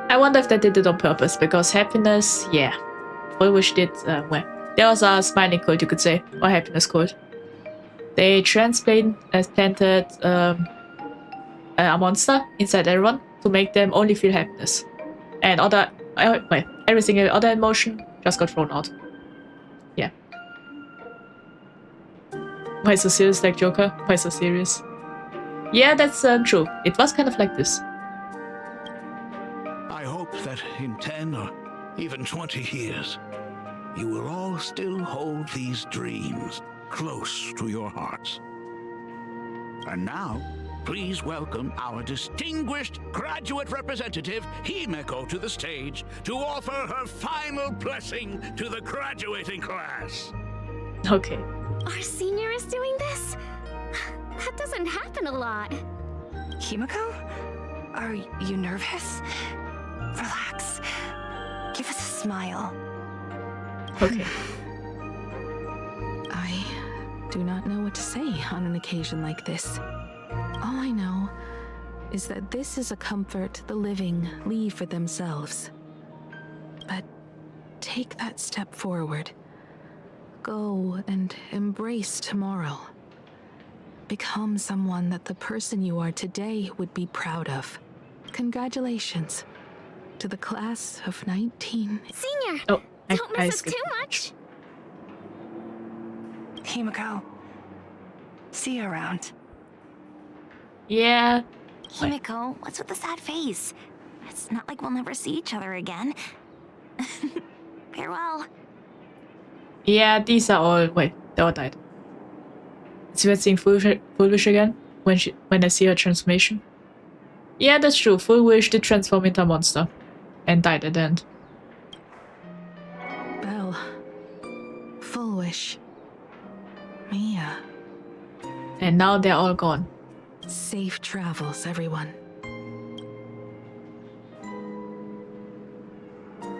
I wonder if they did it on purpose, because happiness, yeah. Full Wish did, there was a smiling cult, you could say, or happiness cult. They planted a monster inside everyone to make them only feel happiness. And every single other emotion just got thrown out. Yeah. Why so serious, like Joker? Why so serious? Yeah, that's true. It was kind of like this. I hope that in 10 or even 20 years, you will all still hold these dreams close to your hearts. And now, please welcome our distinguished graduate representative, Himeko, to the stage to offer her final blessing to the graduating class. Okay. Our senior is doing this? That doesn't happen a lot. Himeko? Are you nervous? Relax. Give us a smile. Okay. I do not know what to say on an occasion like this. All I know is that this is a comfort the living leave for themselves. But take that step forward. Go and embrace tomorrow. Become someone that the person you are today would be proud of. Congratulations to the class of 19. Senior! Oh, Don't miss us too much! Himeko. See you around. Yeah. Himeko, what's with the sad face? It's not like we'll never see each other again. Farewell. Yeah, these are all. Wait, they all died. It's weird seeing Full Wish again when I see her transformation. Yeah, that's true. Full Wish did transform into a monster and died at the end. Belle. Full Wish. Mia. And now they're all gone. Safe travels, everyone.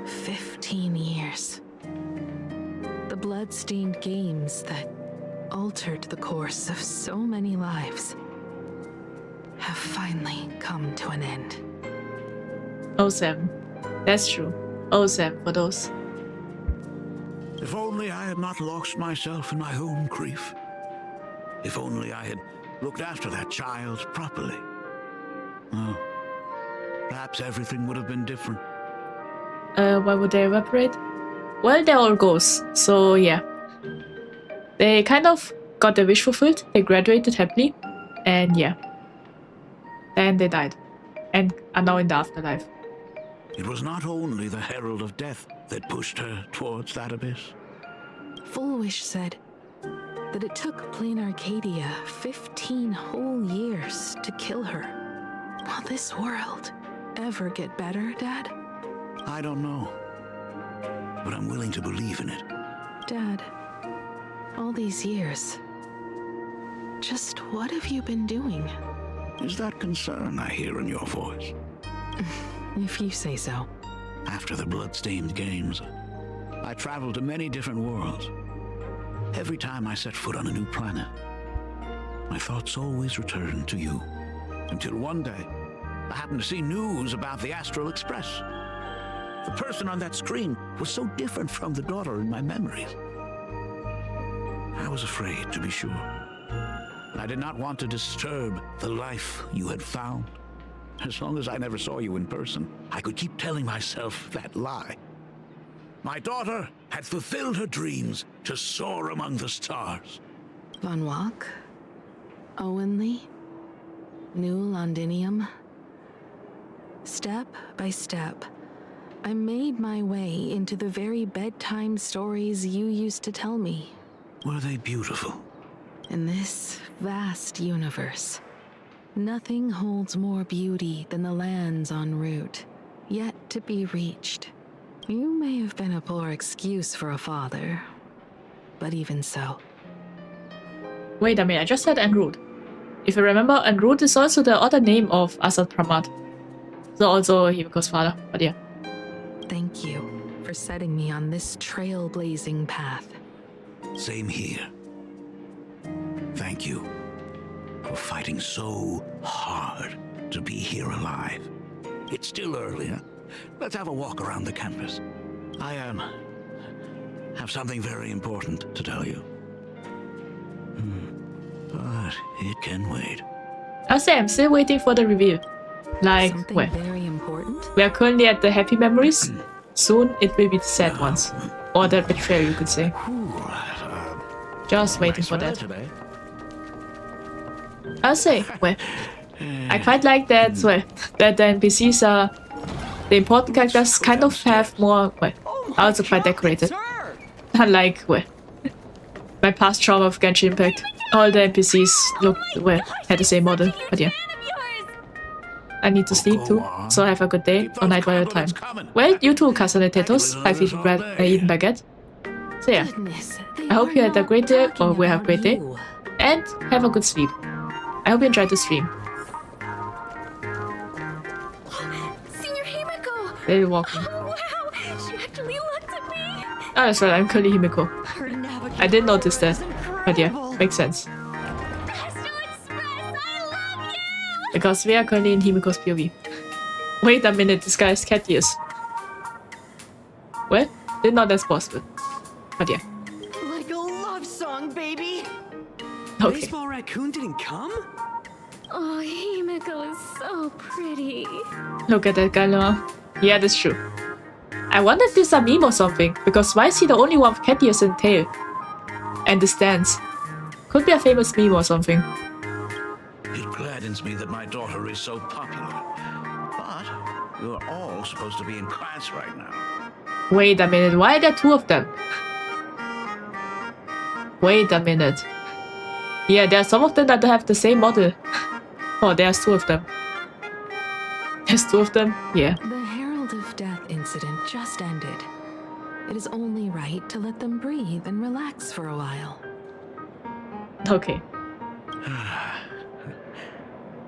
15 years. The blood-stained games that altered the course of so many lives have finally come to an end. 07. That's true. 07 for those. If only I had not lost myself in my own grief. If only I had looked after that child properly. Oh, perhaps everything would have been different. Why would they evaporate? Well, they're all ghosts, so yeah. They kind of got their wish fulfilled. They graduated happily, and yeah. Then they died, and are now in the afterlife. It was not only the herald of death that pushed her towards that abyss. Full Wish said that it took Plain Arcadia 15 whole years to kill her. Will this world ever get better, Dad? I don't know, but I'm willing to believe in it. Dad, all these years, just what have you been doing? Is that concern I hear in your voice? If you say so. After the blood-stained games, I traveled to many different worlds. Every time I set foot on a new planet, my thoughts always returned to you. Until one day, I happened to see news about the Astral Express. The person on that screen was so different from the daughter in my memories. I was afraid, to be sure. I did not want to disturb the life you had found. As long as I never saw you in person, I could keep telling myself that lie. My daughter had fulfilled her dreams to soar among the stars. Von Walk? Owenly? New Londinium? Step by step, I made my way into the very bedtime stories you used to tell me. Were they beautiful? In this vast universe, nothing holds more beauty than the lands en route, yet to be reached. You may have been a poor excuse for a father, but even so. Wait a minute, I just said en route. If I remember, en route is also the other name of Asad Pramat. So also Himiko's father, but yeah. Thank you for setting me on this trailblazing path. Same here. Thank you for fighting so hard to be here alive. It's still early, huh? Let's have a walk around the campus. I have something very important to tell you. But it can wait. I'll say I'm still waiting for the review. Like, Something well, very important? we are currently at the happy memories. Soon it will be the sad ones. Or the betrayal, you could say. Just waiting for that. I'll say, well, I quite like that, well, that the NPCs are, the important characters kind of have more, well, are also quite decorated. Unlike, well, my past trauma of Genshin Impact. All the NPCs looked, well, had the same model, but yeah. I need to sleep too, so have a good day or night while your time. Well, you too, Casanettetos. I've eaten baguette. So yeah, I hope you had a great day, or will have a great day, and have a good sleep. I hope you enjoyed the stream. Senior Himiko! They're walking. Oh, wow! She actually looked at me! Oh, that's right, I'm curly Himiko. I didn't notice that, but yeah, makes sense. Because we are currently in Himiko's POV. Wait a minute, this guy is cat ears. Well, didn't know that's possible. But yeah. Like a love song, baby. Okay. Baseball raccoon didn't come? Oh, Himiko is so pretty. Look at that guy, Noah. Yeah, that's true. I wonder if this is a meme or something, because why is he the only one with cat ears and tail? And the stance. Could be a famous meme or something. It gladdens me that my daughter is so popular. But you're all supposed to be in class right now. Wait a minute, why are there two of them? Wait a minute. Yeah, there are some of them that have the same model. Oh, there's two of them. There's two of them? Yeah. The Herald of Death incident just ended. It is only right to let them breathe and relax for a while. Okay.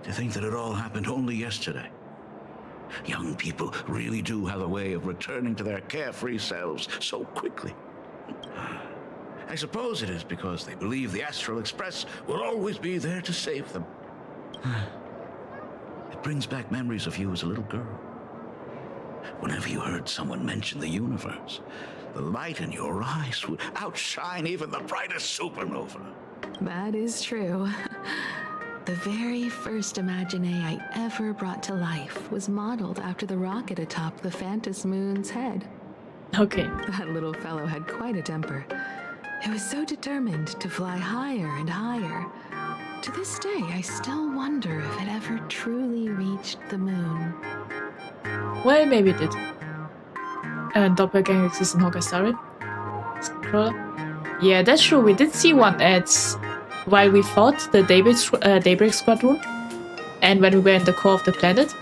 To think that it all happened only yesterday. Young people really do have a way of returning to their carefree selves so quickly. I suppose it is because they believe the Astral Express will always be there to save them. It brings back memories of you as a little girl. Whenever you heard someone mention the universe, the light in your eyes would outshine even the brightest supernova. That is true. The very first Imagine I ever brought to life was modeled after the rocket atop the Phantom Moon's head. Okay. That little fellow had quite a temper. It was so determined to fly higher and higher. To this day, I still wonder if it ever truly reached the moon. Well, maybe it did. And doppelganger exists in Honkai Star Rail. Yeah, that's true. We did see one at while we fought the Daybreak Squadron, and when we were in the core of the planet.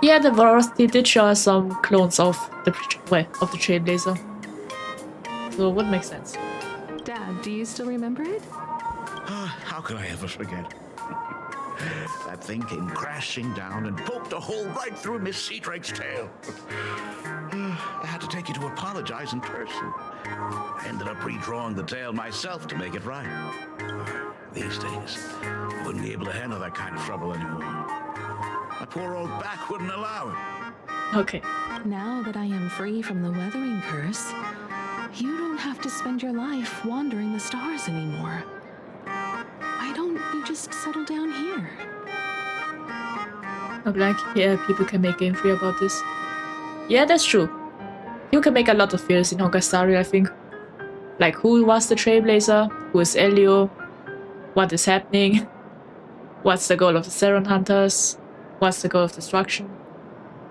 Yeah, the Velocity did show us some clones of the Trailblazer. So it would make sense. Dad, do you still remember it? How could I ever forget? That thing came crashing down and poked a hole right through Miss Seadrake's tail. I had to take you to apologize in person. I ended up redrawing the tail myself to make it right. These days, I wouldn't be able to handle that kind of trouble anymore. My poor old back wouldn't allow it. Okay. Now that I am free from the weathering curse, you don't have to spend your life wandering the stars anymore. Why don't you just settle down here? I'm like, yeah, people can make game free about this. Yeah, that's true. You can make a lot of theories in Honkai Star Rail, I think. Like, who was the Trailblazer? Who is Elio? What is happening? What's the goal of the Seron Hunters? What's the goal of destruction?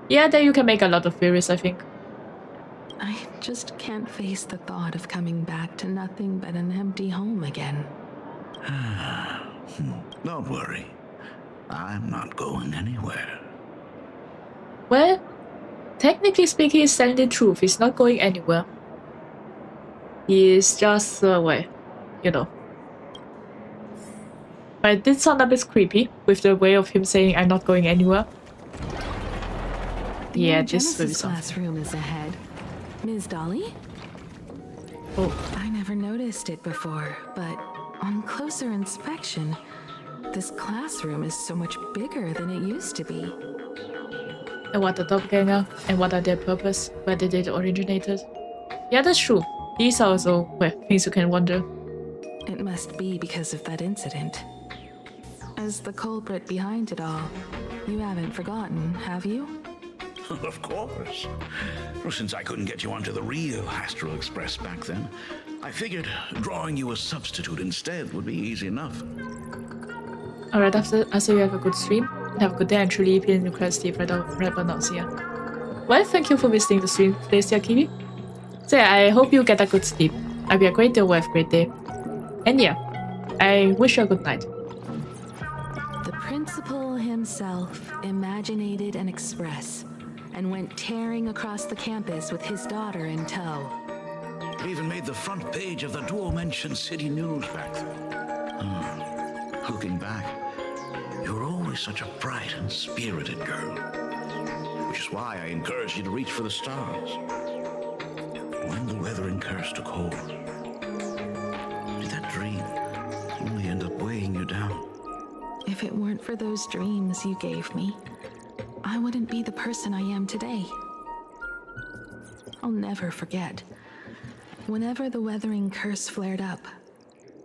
Yeah, then you can make a lot of theories, I think. I just can't face the thought of coming back to nothing but an empty home again. Don't worry. I'm not going anywhere. Well, technically speaking, he's telling the truth. He's not going anywhere. He is just, well, you know. But it did sound a bit creepy with the way of him saying, I'm not going anywhere. Yeah, this will be something. Classroom is ahead. Ms. Dolly? Oh. I never noticed it before, but on closer inspection, this classroom is so much bigger than it used to be. And what the doppelganger, and what are their purpose, where did it originated? Yeah, that's true. These are also, well, things you can wonder. It must be because of that incident. As the culprit behind it all, you haven't forgotten, have you? Of course. Well, since I couldn't get you onto the real Astral Express back then, I figured drawing you a substitute instead would be easy enough. Alright, after you have a good stream, have a good day, and truly appealing request Steve right now here. Well, thank you for visiting the stream today, Kiwi. So yeah, I hope you get a good sleep. I'll be a great day or have a great day. And yeah, I wish you a good night. The principal himself imaginated an express and went tearing across the campus with his daughter in tow. It even made the front page of the dual-mentioned city news back then. Looking back, you were always such a bright and spirited girl. Which is why I encouraged you to reach for the stars. When the weathering curse took hold, did that dream only end up weighing you down? If it weren't for those dreams you gave me, I wouldn't be the person I am today. I'll never forget. Whenever the weathering curse flared up,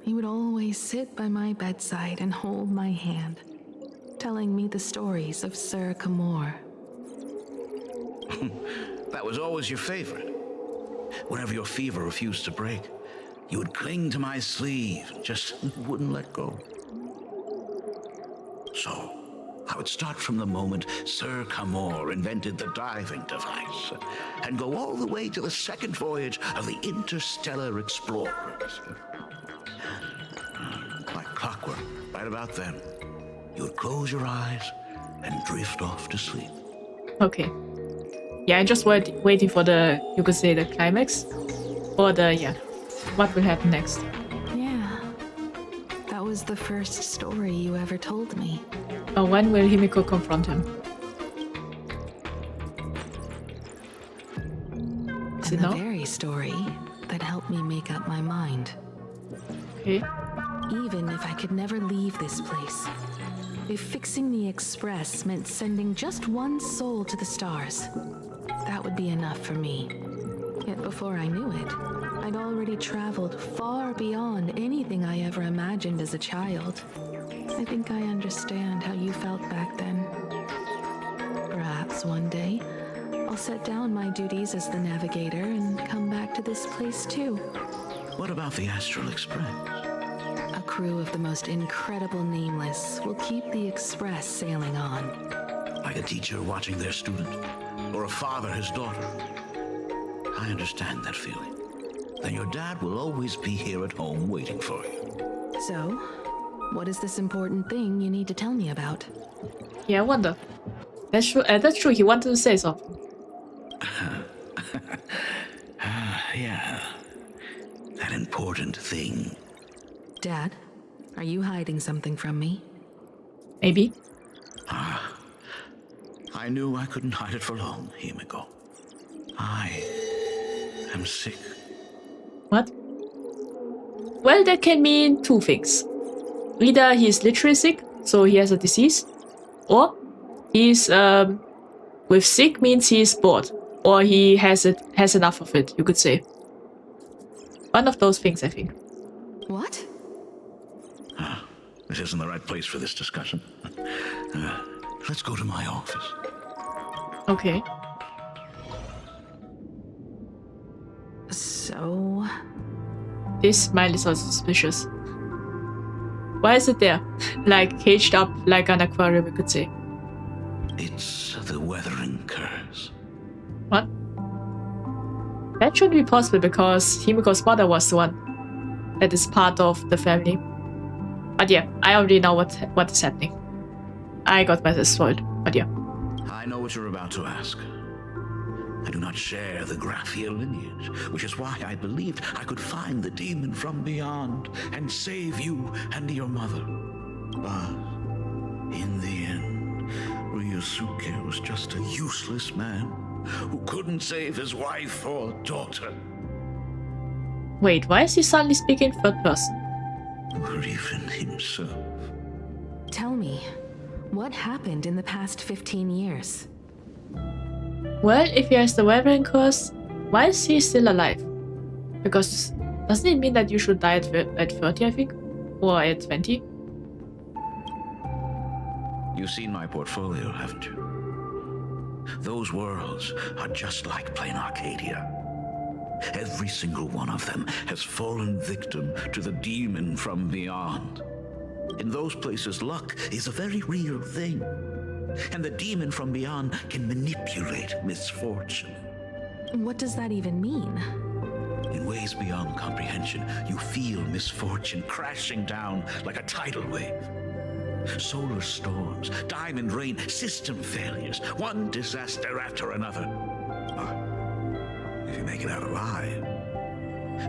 he would always sit by my bedside and hold my hand, telling me the stories of Sir Camor. That was always your favorite. Whenever your fever refused to break, you would cling to my sleeve and just wouldn't let go. So, I would start from the moment Sir Camor invented the diving device and go all the way to the second voyage of the interstellar explorers. Like clockwork, right about then, you would close your eyes and drift off to sleep. Okay. Yeah, I'm just waiting for the, you could say, the climax. Or the, yeah, what will happen next. Yeah. That was the first story you ever told me. Oh, when will Himiko confront him? Is it the now? very story that helped me make up my mind. Okay. Even if I could never leave this place, if fixing the express meant sending just one soul to the stars, that would be enough for me. Yet before I knew it, I'd already traveled far beyond anything I ever imagined as a child. I think I understand how you felt back then. Perhaps one day, I'll set down my duties as the navigator and come back to this place too. What about the Astral Express? A crew of the most incredible nameless will keep the express sailing on. Like a teacher watching their student, or a father his daughter. I understand that feeling. Then your dad will always be here at home waiting for you. So, what is this important thing you need to tell me about? Yeah, I wonder. That's true. That's true. He wanted to say something. Yeah. That important thing. Dad, are you hiding something from me? Maybe. I knew I couldn't hide it for long, Himiko. I am sick. What? Well, that can mean two things. Either he's literally sick, so he has a disease, or he's with sick means he's bored, or he has enough of it, you could say. One of those things, I think. What? This isn't the right place for this discussion. Let's go to my office. Okay. So... This smile is also suspicious. Why is it there? Like caged up like an aquarium, we could say. It's the weathering curse. What? That should be possible because Himiko's mother was the one that is part of the family. But yeah, I already know what is happening. I got myself spoiled, but yeah. I know what you're about to ask. I do not share the Graphia lineage, which is why I believed I could find the demon from beyond and save you and your mother. But in the end, Ryusuke was just a useless man who couldn't save his wife or daughter. Wait, why is he suddenly speaking third person? Or even himself. Tell me, what happened in the past 15 years? Well, if he has the weathering curse, why is he still alive? Because doesn't it mean that you should die at 30, I think? Or at 20? You've seen my portfolio, haven't you? Those worlds are just like plain Arcadia. Every single one of them has fallen victim to the demon from beyond. In those places, luck is a very real thing. And the demon from beyond can manipulate misfortune. What does that even mean? In ways beyond comprehension, you feel misfortune crashing down like a tidal wave. Solar storms, diamond rain, system failures, one disaster after another. But if you make it out alive,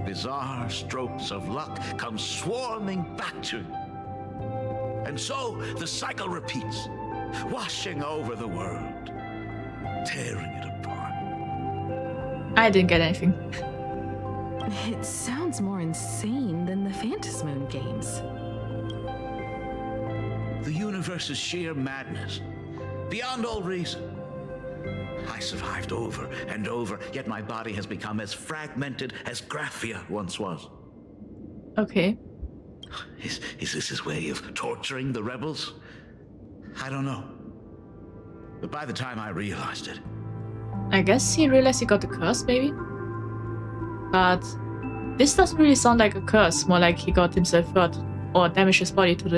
bizarre strokes of luck come swarming back to you. And so the cycle repeats, washing over the world, tearing it apart. I didn't get anything. It sounds more insane than the Phantasmoon games. The universe is sheer madness, beyond all reason. I survived over and over, yet my body has become as fragmented as Graphia once was. Okay. Is this his way of torturing the rebels? I don't know. But by the time I realized it... I guess he realized he got the curse, maybe? But this doesn't really sound like a curse, more like he got himself hurt or damaged his body to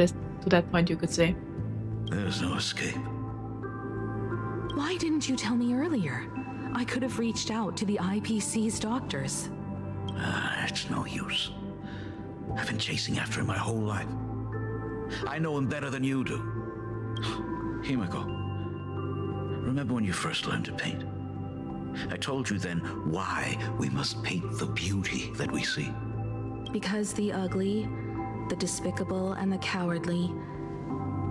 that point, you could say. There's no escape. Why didn't you tell me earlier? I could have reached out to the IPC's doctors. It's no use. I've been chasing after him my whole life. I know him better than you do. Himiko, remember when you first learned to paint? I told you then why we must paint the beauty that we see. Because the ugly, the despicable, and the cowardly,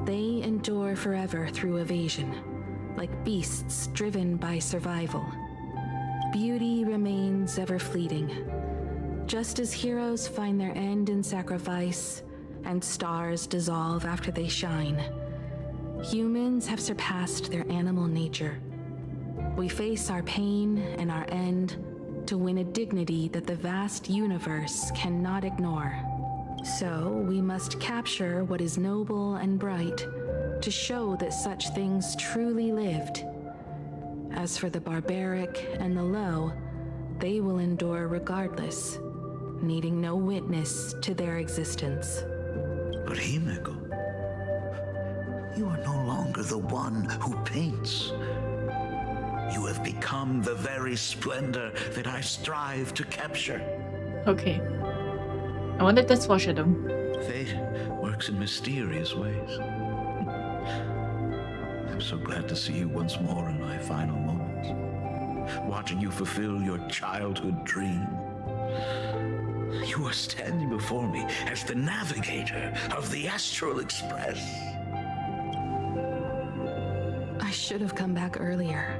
they endure forever through evasion, like beasts driven by survival. Beauty remains ever fleeting. Just as heroes find their end in sacrifice, and stars dissolve after they shine, humans have surpassed their animal nature. We face our pain and our end to win a dignity that the vast universe cannot ignore. So we must capture what is noble and bright to show that such things truly lived. As for the barbaric and the low, they will endure regardless, needing no witness to their existence. But Himiko, you are no longer the one who paints. You have become the very splendor that I strive to capture. Okay. I wonder if that's foreshadowing. Fate works in mysterious ways. I'm so glad to see you once more in my final moments. Watching you fulfill your childhood dream. You are standing before me as the navigator of the Astral Express. I should have come back earlier.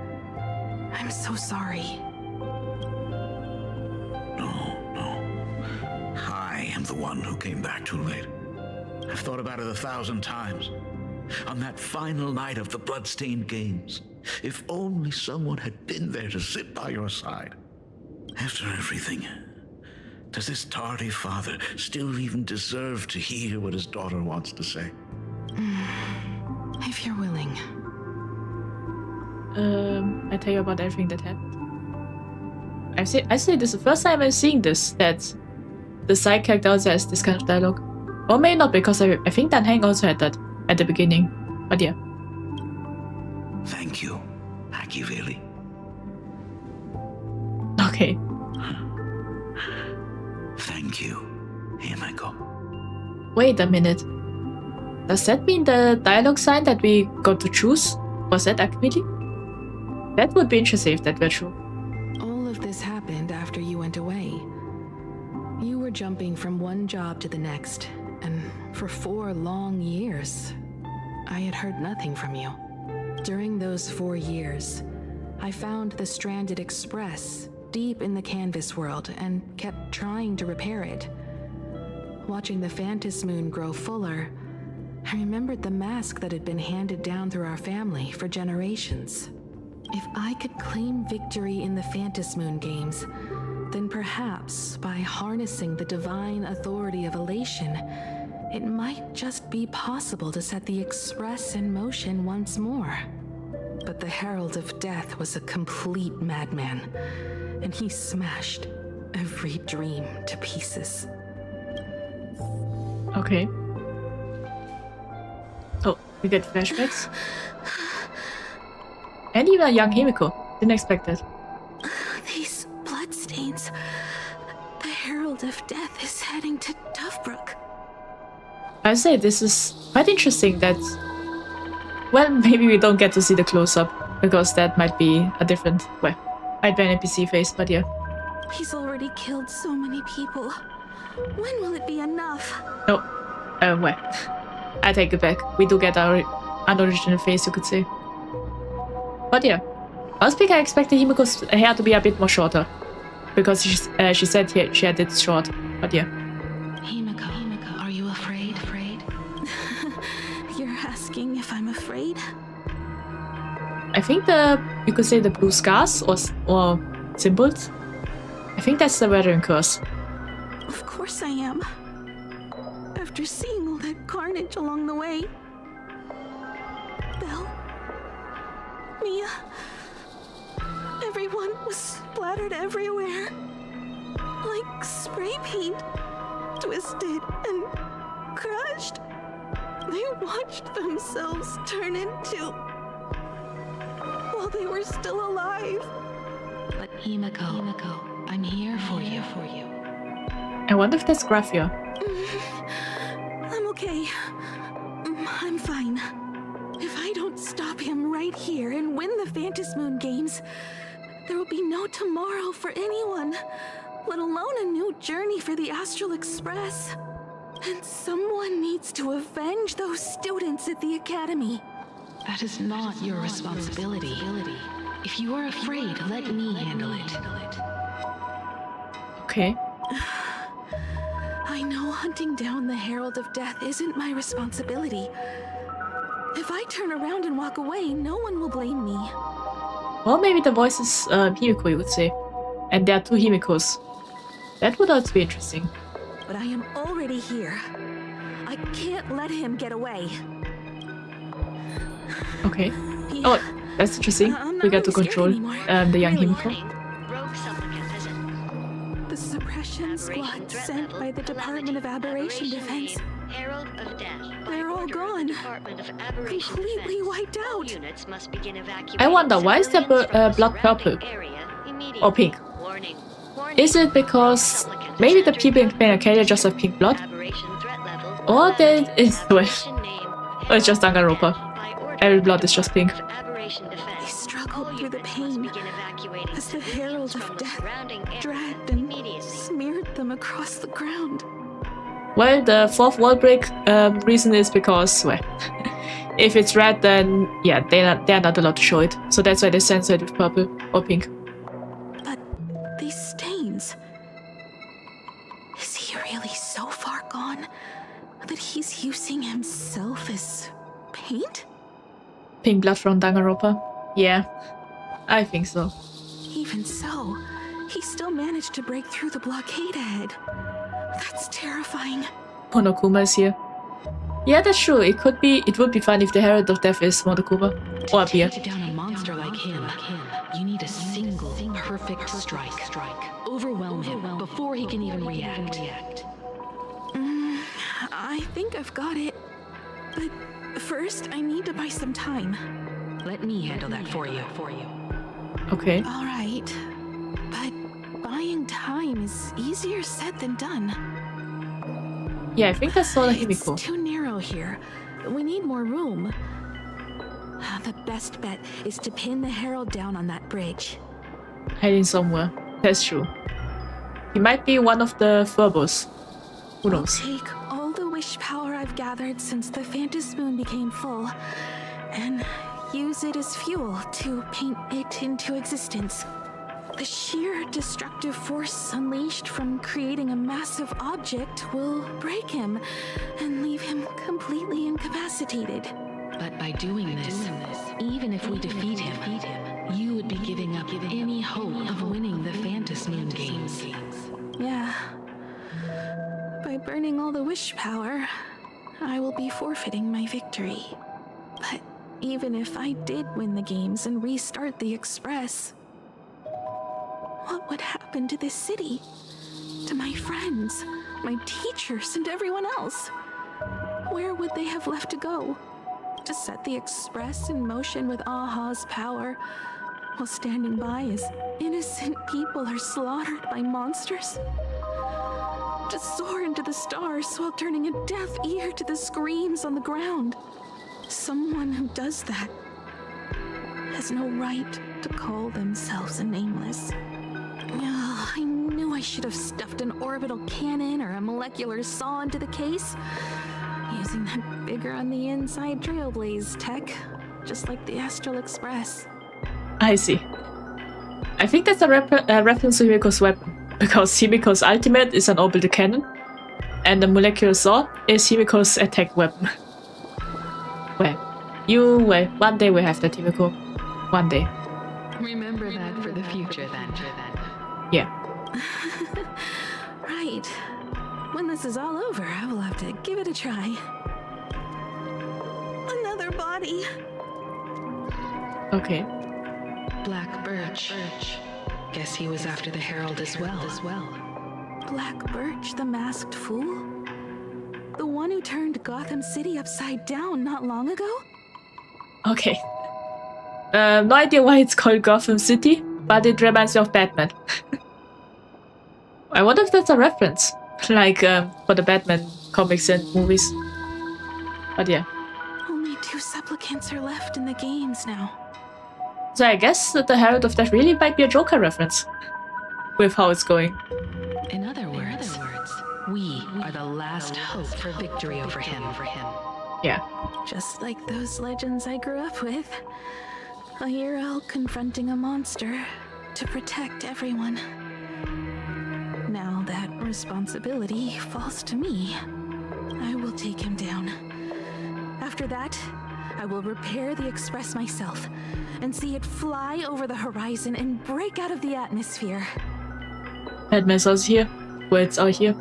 I'm so sorry. No. I am the one who came back too late. I've thought about it 1,000 times. On that final night of the Bloodstained Games, if only someone had been there to sit by your side. After everything, does this tardy father still even deserve to hear what his daughter wants to say? If you're willing. I tell you about everything that happened. I say this is the first time I'm seeing this, that the side character also has this kind of dialogue. Or maybe not, because I think Dan Heng also had that at the beginning. But yeah. Thank you, Machiavelli. Okay. Thank you, Himiko. Wait a minute. Does that mean the dialogue sign that we got to choose was that Akvili? That would be interesting if that were true. All of this happened after you went away. You were jumping from one job to the next, and for 4 long years, I had heard nothing from you. During those 4 years, I found the stranded express deep in the canvas world and kept trying to repair it. Watching the Phantom Moon grow fuller, I remembered the mask that had been handed down through our family for generations. If I could claim victory in the Phantom Moon games, then perhaps by harnessing the divine authority of elation, it might just be possible to set the Express in motion once more. But the Herald of Death was a complete madman, and he smashed every dream to pieces. Okay. Oh, we get flashbacks. And even a young Himiko. Didn't expect that. These bloodstains. The Herald of Death is heading to Dovebrook. I say this is quite interesting that... Well, maybe we don't get to see the close-up, because that might be a different... Well, might be an NPC face, but yeah. He's already killed so many people. When will it be enough? No. Well. I take it back. We do get our unoriginal face, you could say. But yeah. Last week I expected Himiko's hair to be a bit more shorter. Because she said she had it short. But yeah. Himiko, are you afraid? You're asking if I'm afraid? I think you could say the blue scars or symbols. I think that's the weathering curse. Of course I am. After seeing all that carnage along the way. Belle, Mia, everyone was splattered everywhere. Like spray paint. Twisted and crushed. They watched themselves turn into... while they were still alive. But Himiko, I'm here for you. I wonder if that's Graphia. I'm okay. I'm fine. If I don't stop him right here and win the Phantom Moon games, there will be no tomorrow for anyone, let alone a new journey for the Astral Express. And someone needs to avenge those students at the Academy. That is not your responsibility. If you are afraid, let me handle it. Okay. I know hunting down the Herald of Death isn't my responsibility. If I turn around and walk away, no one will blame me. Or maybe the voice is Himiko, you would say. And there are 2 Himikos. That would also be interesting. But I am already here. I can't let him get away. Okay. Oh, that's interesting. We got to control the young Himiko. The suppression squad sent by the Department of Aberration Defense. They're all gone. Completely wiped out. I wonder, why is their blood purple? Or pink? Is it because maybe the people in Plain Arcadia just have pink blood? Or that is... Well, it's just Danganronpa. Every blood is just pink. They struggled through the pain as the Herald of Death dragged and smeared them across the ground. Well, the 4th wall break reason is because, well, if it's red, then yeah, they're not allowed to show it. So that's why they censor it with purple or pink. But these stains... Is he really so far gone that he's using himself as paint? Pink blood from Danganronpa? Yeah, I think so. Even so, he still managed to break through the blockade ahead. That's terrifying. Monokuma is here. Yeah, that's true. It would be fun if the Herald of Death is Monokuma. Or Abir. To take down a monster like him, you need a single perfect strike. Overwhelm him before he can even react. I think I've got it. But first, I need to buy some time. Let me handle that for you. Okay. All right. But buying time is easier said than done. Yeah, I think that's all Himiko. It's too narrow here. We need more room. The best bet is to pin the Herald down on that bridge. Hiding somewhere. That's true. He might be one of the Furbos. Who knows? I'll take all the wish power I've gathered since the Phantom Moon became full, and use it as fuel to paint it into existence. The sheer destructive force unleashed from creating a massive object will break him and leave him completely incapacitated. But by doing this, even if we defeat him, you would be giving up any hope of winning the Phantom Moon games. Yeah. By burning all the wish power, I will be forfeiting my victory. But even if I did win the games and restart the Express, what would happen to this city? To my friends, my teachers, and everyone else? Where would they have left to go? To set the Express in motion with Aha's power, while standing by as innocent people are slaughtered by monsters? To soar into the stars while turning a deaf ear to the screams on the ground? Someone who does that has no right to call themselves a nameless. I knew I should have stuffed an orbital cannon or a molecular saw into the case, using that bigger on the inside Trailblaze tech, just like the Astral Express. I see. I think that's a reference to Himiko's weapon, because Himiko's ultimate is an orbital cannon, and the molecular saw is Himiko's attack weapon. Well, one day we have that, Himiko. One day. Remember that for the future, then. Yeah. Right. When this is all over, I will have to give it a try. Another body. Okay. Black Birch. Guess he was after the Herald as well. Black Birch, the masked fool? The one who turned Gotham City upside down not long ago? Okay. No idea why it's called Gotham City, but it reminds me of Batman. I wonder if that's a reference, like for the Batman comics and movies. But yeah. Only 2 supplicants are left in the games now. So I guess that the Herald of Death really might be a Joker reference, with how it's going. In other words, we are the last hope for victory over him. Yeah. Just like those legends I grew up with. A hero confronting a monster to protect everyone. Now that responsibility falls to me, I will take him down. After that, I will repair the Express myself and see it fly over the horizon and break out of the atmosphere. Batman's also here. Words are here.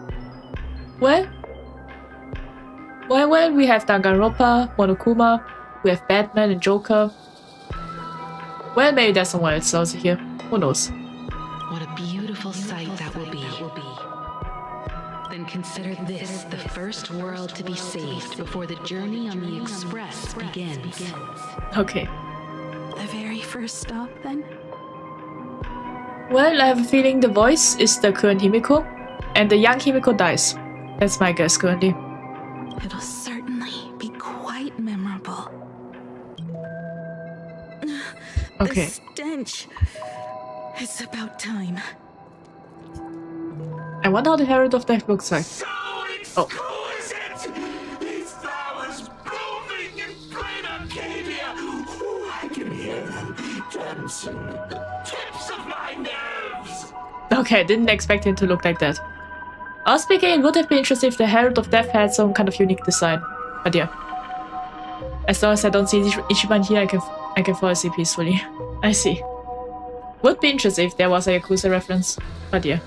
Well, we have Danganronpa, Monokuma, we have Batman and Joker. Well, maybe there's someone else also here. Who knows? What a beautiful sight that will be. Then consider this the first world to be saved before the journey on the Express begins. Okay. The very first stop, then? Well, I have a feeling the voice is the current Himiko, and the young Himiko dies. That's my guess currently. It'll certainly be quite memorable. Okay. The stench. It's about time. I wonder how the Herald of Death looks like. Exquisite! These flowers blooming in plain Arcadia! Ooh, I can hear them dancing at the tips of my nerves! Okay, didn't expect him to look like that. I was speaking, it would have been interesting if the Herald of Death had some kind of unique design. But yeah. As long as I don't see Ichiban here, I can fall asleep peacefully. I see. Would be interesting if there was a Yakuza reference. But yeah.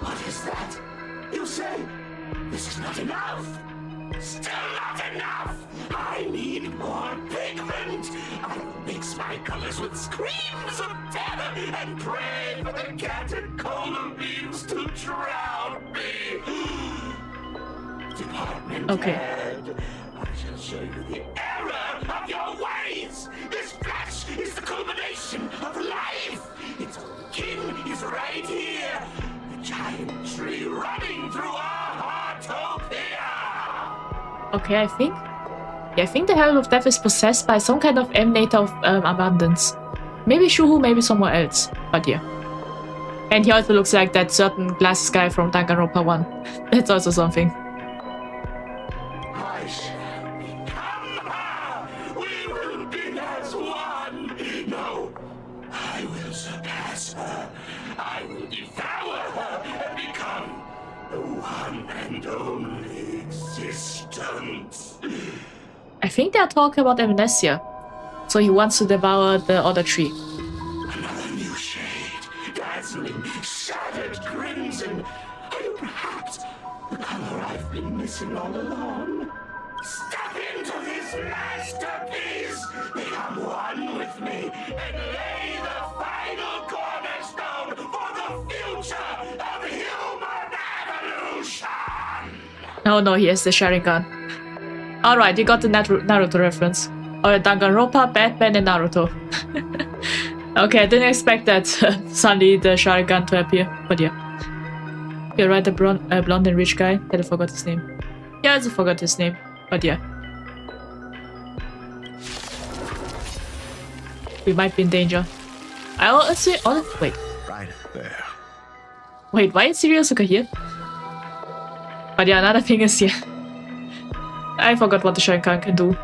What is that? You say this is not enough? Still not enough! I need more pigment! I will mix my colors with screams of terror and pray for the catercolor beams to drown me! Department Okay. head, I shall show you the error of your ways! This flash Okay, I think. Yeah, I think the Herald of Death is possessed by some kind of emanator of abundance. Maybe Shuhu, maybe somewhere else. But yeah. And he also looks like that certain glasses guy from Danganronpa 1. That's also something. I shall become her. We will be as one. No, I will surpass her. I will devour her and become the one and only existence. I think they are talking about amnesia. So he wants to devour the other tree. Another new shade, dazzling, shattered crimson. And perhaps the color I've been missing all along. Step into this masterpiece. Become one with me and lay the final cornerstone for the future of human evolution. Oh no, he has the Sharingan. Alright, you got the Naruto reference. Or Danganronpa, Batman, and Naruto. Okay, I didn't expect that suddenly the Sharingan to appear, but yeah. You're right, the blonde and rich guy. I forgot his name. Yeah, I also forgot his name, but yeah. We might be in danger. I honestly... wait. Right there. Wait, why is Shiriosuka here? But yeah, another thing is, yeah. I forgot what the Sharingan can do.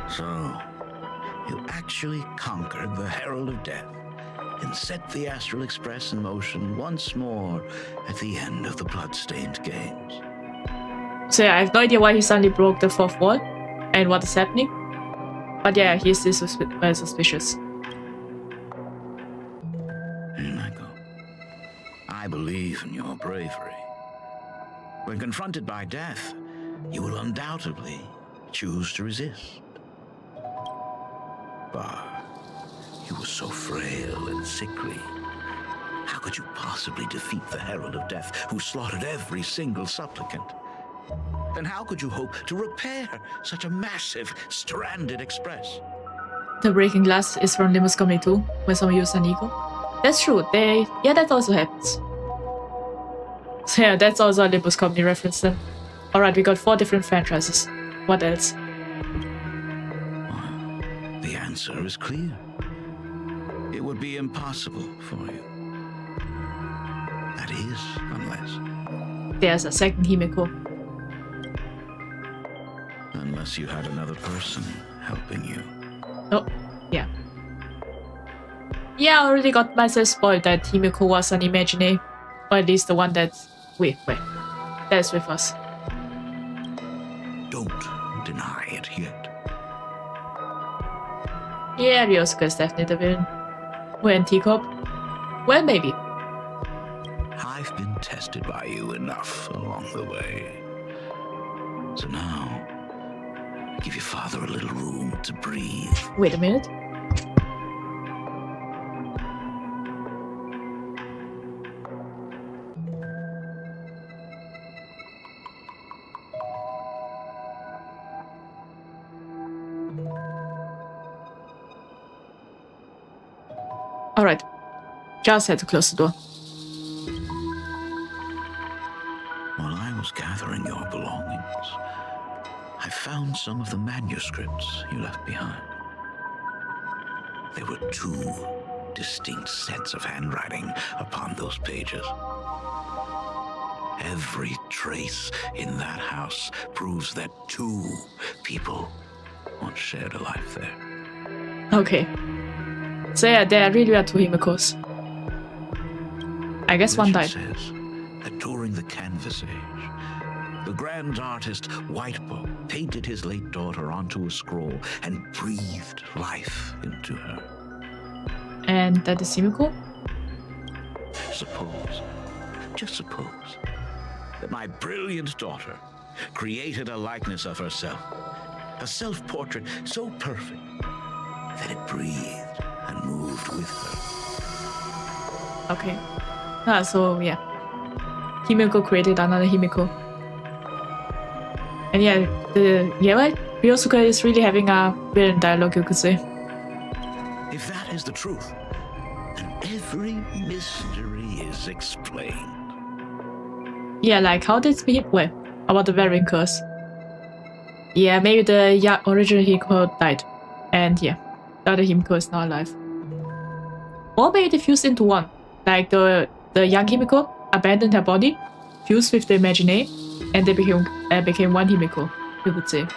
So, you actually conquered the Herald of Death and set the Astral Express in motion once more at the end of the Bloodstained Games. So yeah, I have no idea why he suddenly broke the fourth wall and what is happening. But yeah, he's still suspicious. Hinako, I believe in your bravery. When confronted by death, you will undoubtedly choose to resist. But you were so frail and sickly. How could you possibly defeat the Herald of Death, who slaughtered every single supplicant? Then how could you hope to repair such a massive, stranded express? The breaking glass is from Limbus Comedy 2, when someone used an ego. That's true, yeah, that also happens. So yeah, that's also a Limbus Comedy reference then. Alright, we got 4 different franchises. What else? The answer is clear. It would be impossible for you. That is, unless... There's a second Himeko. Unless you had another person helping you. Oh, yeah. Yeah, I already got myself spoiled that Himeko was an Imagine. Or at least the one that... Wait. That's with us. Don't deny it yet. Yeah, Ryosuke is definitely the villain. Or Antique-Hop. Well, maybe. I've been tested by you enough along the way. So now, give your father a little room to breathe. Wait a minute. Alright. Just had to close the door. While I was gathering your belongings, I found some of the manuscripts you left behind. There were 2 distinct sets of handwriting upon those pages. Every trace in that house proves that 2 people once shared a life there. Okay. So yeah, there really are 2 Himekos. I guess one died. Says that during the Canvas Age, the grand artist Whitebow painted his late daughter onto a scroll and breathed life into her. And that is Himeko? Suppose, just suppose, that my brilliant daughter created a likeness of herself, a self-portrait so perfect that it breathed and moved with her. Okay. So yeah. Himeko created another Himeko. And yeah, Ryosuke is really having a villain dialogue, you could say. If that is the truth, then every mystery is explained. Yeah, like how did we wait about the Wearing Curse? Yeah, maybe the original Himiko died. And yeah, the other Himiko is now alive. Or maybe they fused into one. Like the young Himiko abandoned her body, fused with the Imaginary, and they became one Himiko, you could say.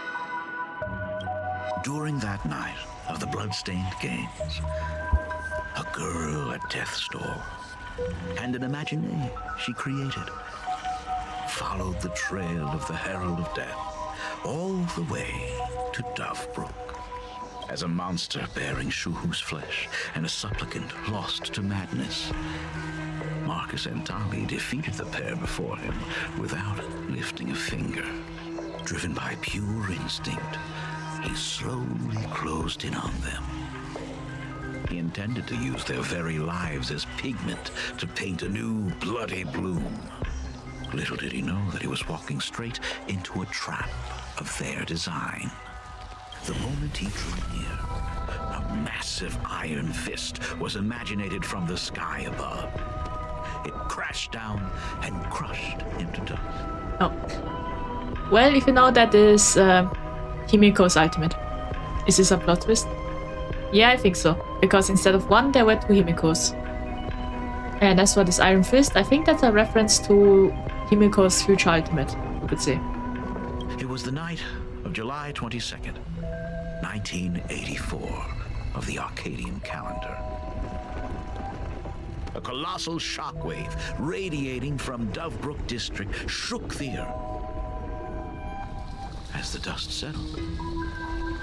During that night of the blood-stained games, a girl at death's door and an Imaginary she created followed the trail of the Herald of Death all the way to Dovebrook. As a monster bearing Shuhu's flesh and a supplicant lost to madness, Marcus and Tali defeated the pair before him without lifting a finger. Driven by pure instinct, he slowly closed in on them. He intended to use their very lives as pigment to paint a new bloody bloom. Little did he know that he was walking straight into a trap of their design. The moment he drew near, a massive iron fist was imaginated from the sky above. It crashed down and crushed into dust. Oh. Well, if you know that is Himiko's ultimate. Is this a plot twist? Yeah, I think so. Because instead of one, there were two Himikos. And as for this Iron Fist, I think that's a reference to Himiko's future ultimate, you could say. It was the night of July 22nd, 1984, of the Arcadian calendar. A colossal shockwave radiating from Dovebrook district shook the earth. As the dust settled,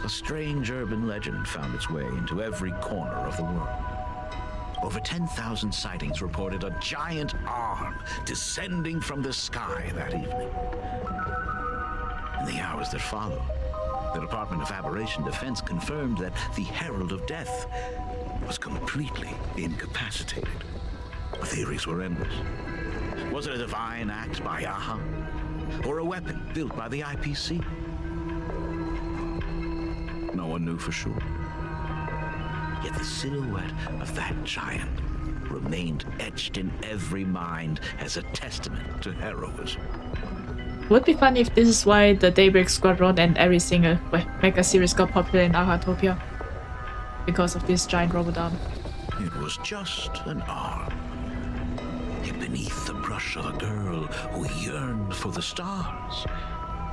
a strange urban legend found its way into every corner of the world. Over 10,000 sightings reported a giant arm descending from the sky that evening. In the hours that followed, the Department of Aberration Defense confirmed that the Herald of Death was completely incapacitated. The theories were endless. Was it a divine act by Aha? Or a weapon built by the IPC? No one knew for sure. Yet the silhouette of that giant remained etched in every mind as a testament to heroism. Would be funny if this is why the Daybreak Squadron and every single mecha series got popular in Ahatopia. Because of this giant robot arm. It was just an arm. Yet beneath the brush of a girl who yearned for the stars,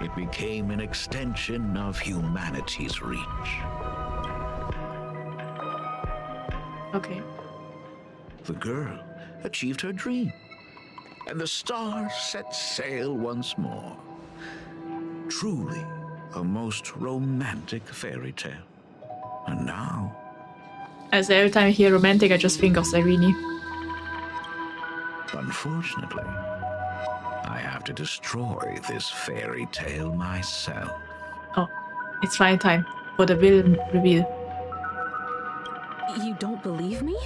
it became an extension of humanity's reach. Okay. The girl achieved her dream, and the stars set sail once more. Truly a most romantic fairy tale. And now... As every time I hear romantic, I just think of Irene. Unfortunately, I have to destroy this fairy tale myself. Oh, it's fine time for the villain reveal. You don't believe me?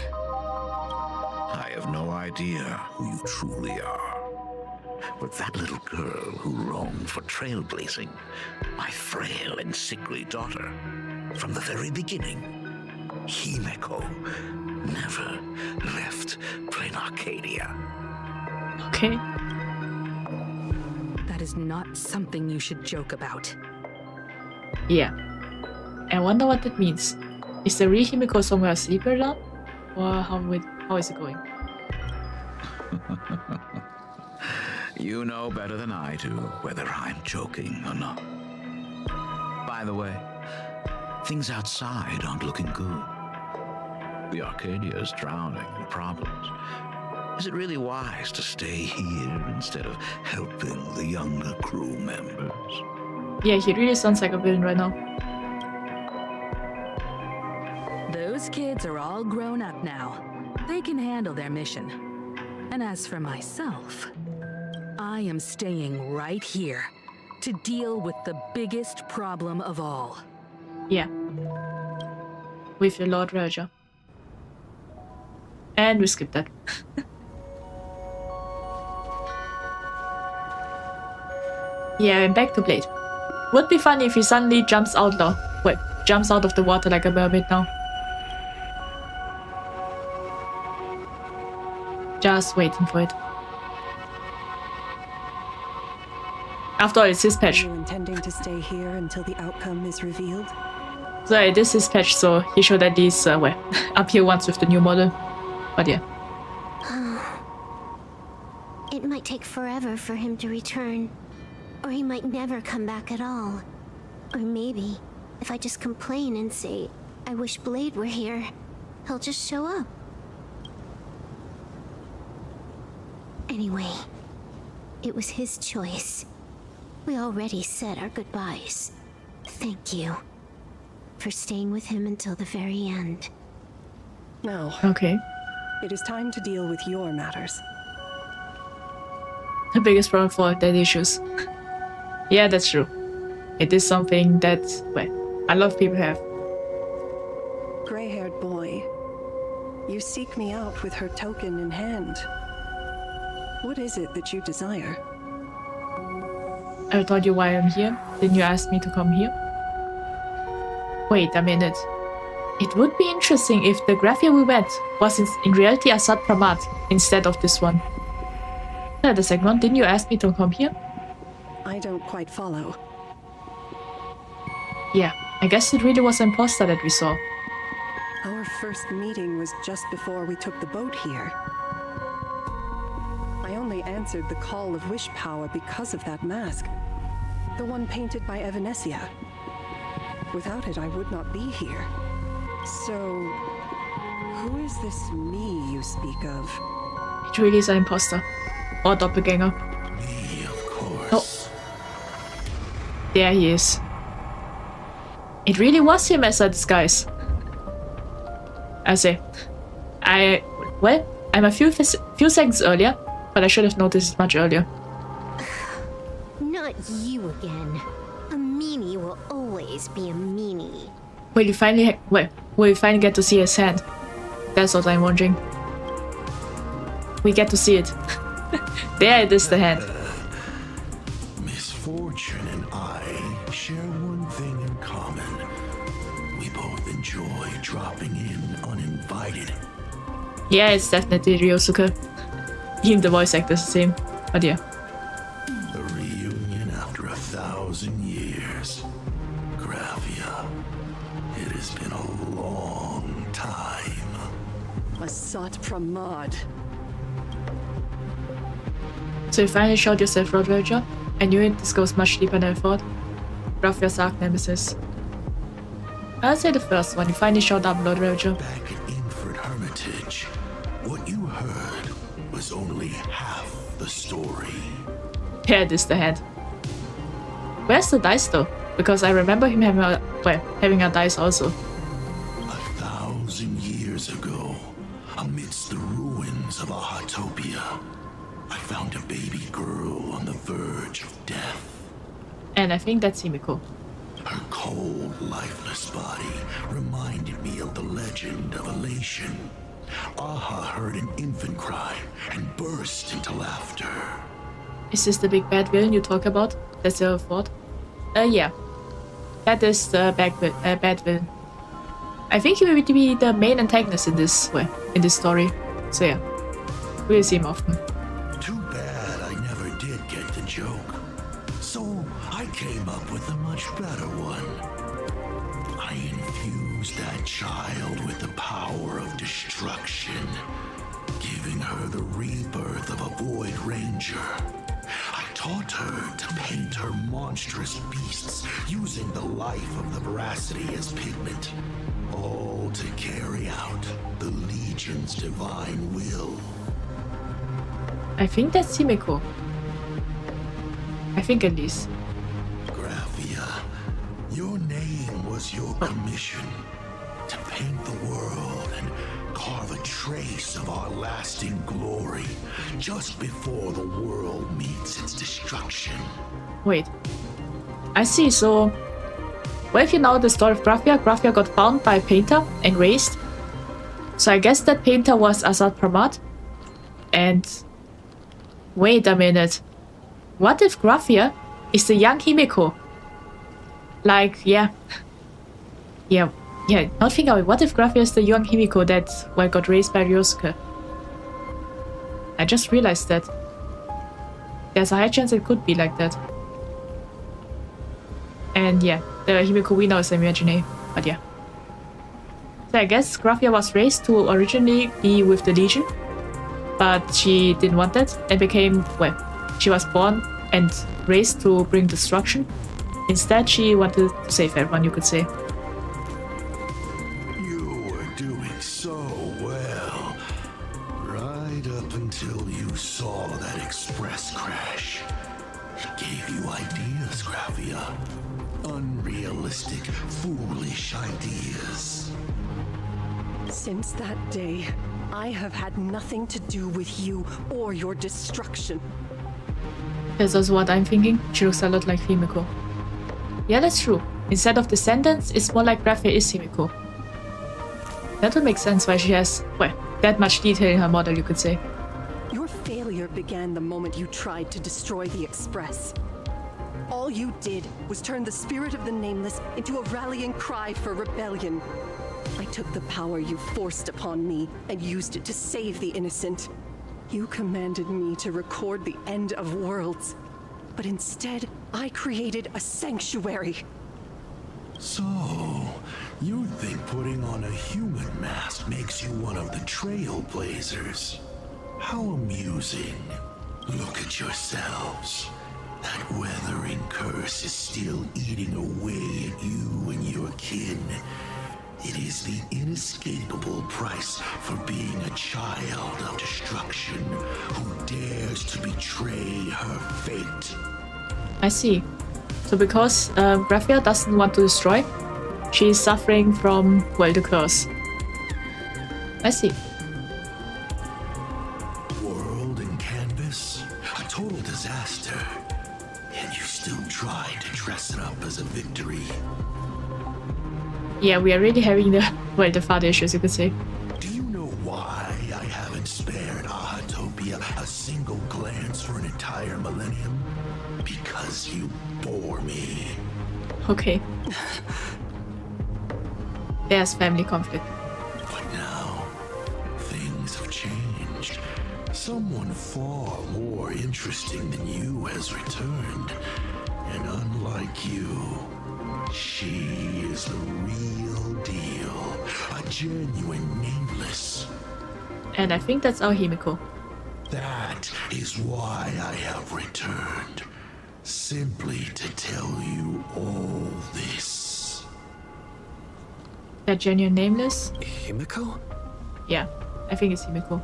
I have no idea who you truly are. But that little girl who roamed for trailblazing, my frail and sickly daughter, from the very beginning, Himiko, never left plain Arcadia. Okay. That is not something you should joke about. Yeah. I wonder what that means. Is the real Himiko somewhere asleep right now? Or how is it going? You know better than I do whether I'm joking or not. By the way, things outside aren't looking good. The Arcadia is drowning in problems. Is it really wise to stay here instead of helping the younger crew members? Yeah, he really sounds like a villain right now. Those kids are all grown up now. They can handle their mission. And as for myself, I am staying right here to deal with the biggest problem of all. Yeah. With your Lord Roger. And we skip that. Yeah, and back to Blade. Would be funny if he suddenly jumps out of the water like a mermaid now. Just waiting for it. After all, it's his patch. Are you intending to stay here until the outcome is revealed? So it is his patch, so he should at least, well, appear once with the new model. But yeah. It might take forever for him to return. Or he might never come back at all. Or maybe, if I just complain and say, I wish Blade were here, he'll just show up. Anyway, it was his choice. We already said our goodbyes. Thank you for staying with him until the very end. Now, Okay. it is time to deal with your matters. The biggest problem for daddy issues. Yeah, that's true. It is something that, well, a lot of people have. Gray-haired boy, you seek me out with her token in hand. What is it that you desire? I told you why I'm here. Didn't you ask me to come here? Wait a minute. It would be interesting if the Graphia we met was in reality Assad Pramat instead of this one. The second one, didn't you ask me to come here? I don't quite follow. Yeah, I guess it really was an imposter that we saw. Our first meeting was just before we took the boat here. I only answered the call of wish power because of that mask. The one painted by Evanesia. Without it, I would not be here. So, who is this me you speak of? It really is an imposter. Or doppelganger. Me, of course. Oh. There he is. It really was him as a disguise. I say. Well, I'm a few seconds earlier, but I should have noticed it much earlier. Not you again. A meanie will always be a meanie. Will you finally get to see his hand? That's what I'm wondering. We get to see it. There it is, the hand. Misfortune and I share one thing in common. We both enjoy dropping in uninvited. Yeah, it's definitely Ryosuke. Even the voice actor is the same. But yeah. A reunion after 1,000 years. Graphia. It has been a long time. Assad Pramad. So you finally showed yourself, Road Ranger? I knew it, this goes much deeper than I thought. Graphia's arch nemesis. I'll say the first one, you finally showed up, Lord Ranger. Back at Inford Hermitage, what you heard was only half the story. Yeah, it is the hand. Where's the dice though? Because I remember him having a dice also. 1,000 years ago, amidst the ruins of a Autopia, I found a baby girl on the verge of death. And I think that's Himiko. Her cold, lifeless body reminded me of the legend of Elation. Aha heard an infant cry and burst into laughter. Is this the big bad villain you talk about? That's your thought? Yeah. That is the bad villain. I think he will be the main antagonist in this story. So yeah. We'll see him often. Too bad I never did get the joke. So I came up with a much better one. I infused that child with the power of destruction, giving her the rebirth of a Void Ranger. I taught her to paint her monstrous beasts using the life of the veracity as pigment, all to carry out the Legion's divine will. I think that's Himiko. I think at least. Graphia, your name was your commission to paint the world and carve a trace of our lasting glory just before the world meets its destruction. Wait. I see, so... Well, if you know the story of Graphia, Graphia got found by a painter and raised. So I guess that painter was Assad Pramad. And... Wait a minute. What if Graphia is the young Himiko? Like, yeah. Not think of it. What if Graphia is the young Himiko that got raised by Ryosuke? I just realized that. There's a high chance it could be like that. And yeah, the Himiko we know is imaginary, but yeah. So I guess Graphia was raised to originally be with the Legion, but she didn't want that and became, well, she was born and raised to bring destruction. Instead, she wanted to save everyone, you could say. You were doing so well. Right up until you saw that express crash. It gave you ideas, Graphia. Unrealistic, foolish ideas. Since that day, I have had nothing to do with you or your destruction. That's also what I'm thinking. She looks a lot like Himiko. Yeah, that's true. Instead of descendants, it's more like Graphia is Himiko. That would make sense why she has, well, that much detail in her model, you could say. Your failure began the moment you tried to destroy the Express. All you did was turn the spirit of the Nameless into a rallying cry for rebellion. I took the power you forced upon me and used it to save the innocent. You commanded me to record the end of worlds, but instead, I created a sanctuary. So, you think putting on a human mask makes you one of the trailblazers? How amusing. Look at yourselves. That weathering curse is still eating away at you and your kin. It is the inescapable price for being a child of destruction who dares to betray her fate. I see. So because Graphia doesn't want to destroy, she is suffering from, well, the curse. I see. World and canvas, a total disaster. And you still try to dress it up as a victory. Yeah, we are really having the, well, the father issues, you could say. Do you know why I haven't spared Ahatopia a single glance for an entire millennium? Because you bore me. Okay. There's family conflict. But now, things have changed. Someone far more interesting than you has returned. And unlike you, she is the real deal. A genuine Nameless. And I think that's our Himiko. That is why I have returned. Simply to tell you all this. That genuine Nameless? Himiko? Yeah, I think it's Himiko.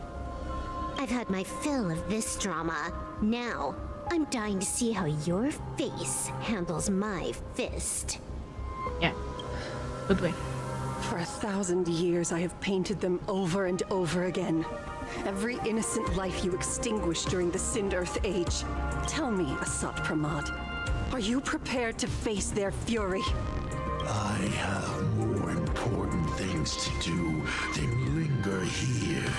I've had my fill of this drama. Now, I'm dying to see how your face handles my fist. Yeah, good way. For 1,000 years, I have painted them over and over again. Every innocent life you extinguished during the Sind-Earth Age. Tell me, Asat Pramad, are you prepared to face their fury? I have more important things to do than linger here.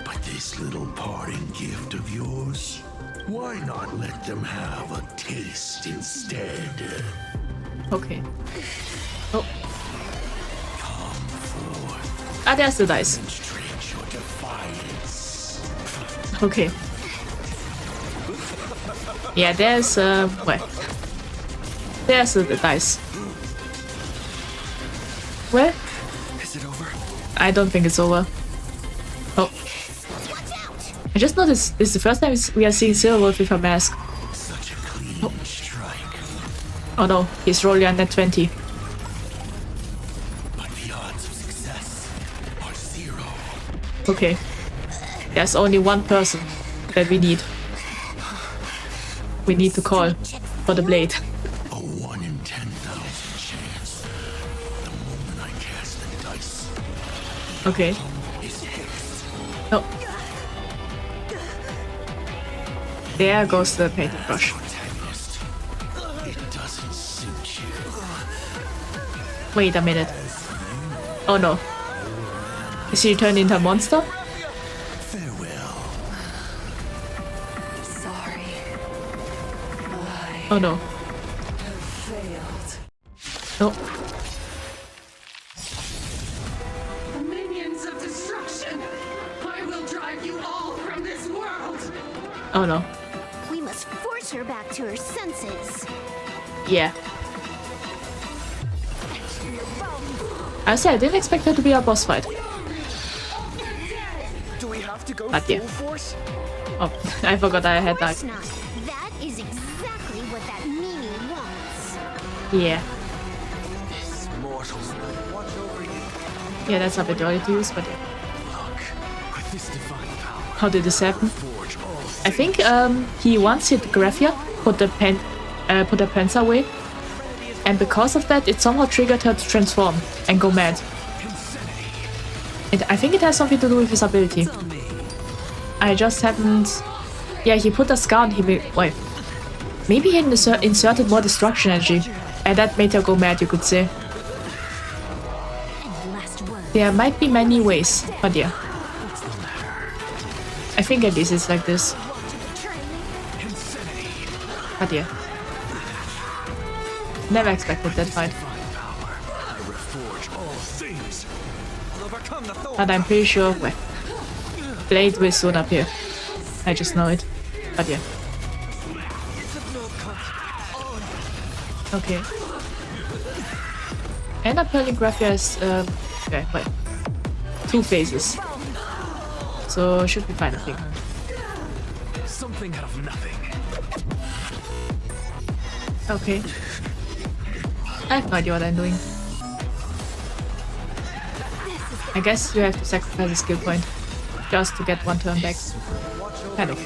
But this little parting gift of yours, why not let them have a taste instead? Okay. Oh. Come forth. Ah, there's the dice. Demonstrate your defiance. Okay. Yeah, there's well, there's the dice. Where? Is it over? I don't think it's over. Oh. I just noticed this is the first time we are seeing Silverwolf with a mask. Such a clean strike. Oh no, he's rolling on net 20. But the odds of success are 0. Okay. There's only one person that we need. We need to call for the blade. A 1 in 10,000 chance. The moment I cast the dice. Okay. Oh. There goes the painting brush. It doesn't suit you. Wait a minute. Oh no. Is he turned into a monster? Farewell. Sorry. Oh no. Failed. No. Minions of destruction! I will drive you all from this world! Oh no. We must force her back to her senses. Yeah. I say I didn't expect it to be a boss fight. Do we have to go But yeah. full force? Oh, I forgot I had that. That is exactly what that meanie wants. Yeah. Mortals will watch over you. Yeah, that's a bit early to use, but yeah. With this divine power, How did this happen? forge all I think he once hit Graphia, put the Panzer away, and because of that, it somehow triggered her to transform and go mad. And I think it has something to do with his ability. I just haven't. Yeah, he put a scar on him. Wait, maybe he inserted more destruction energy, and that made her go mad. You could say. There might be many ways, but yeah. I think at least it's like this. But yeah. Never expected that fight. And I'm pretty sure well, Blade will soon appear. I just know it. But yeah. Okay. And apparently Graphia has okay, wait. 2 phases. So should be fine, I think. something out of nothing. Okay. I have no idea what I'm doing. I guess you have to sacrifice a skill point just to get 1 turn back. Kind of.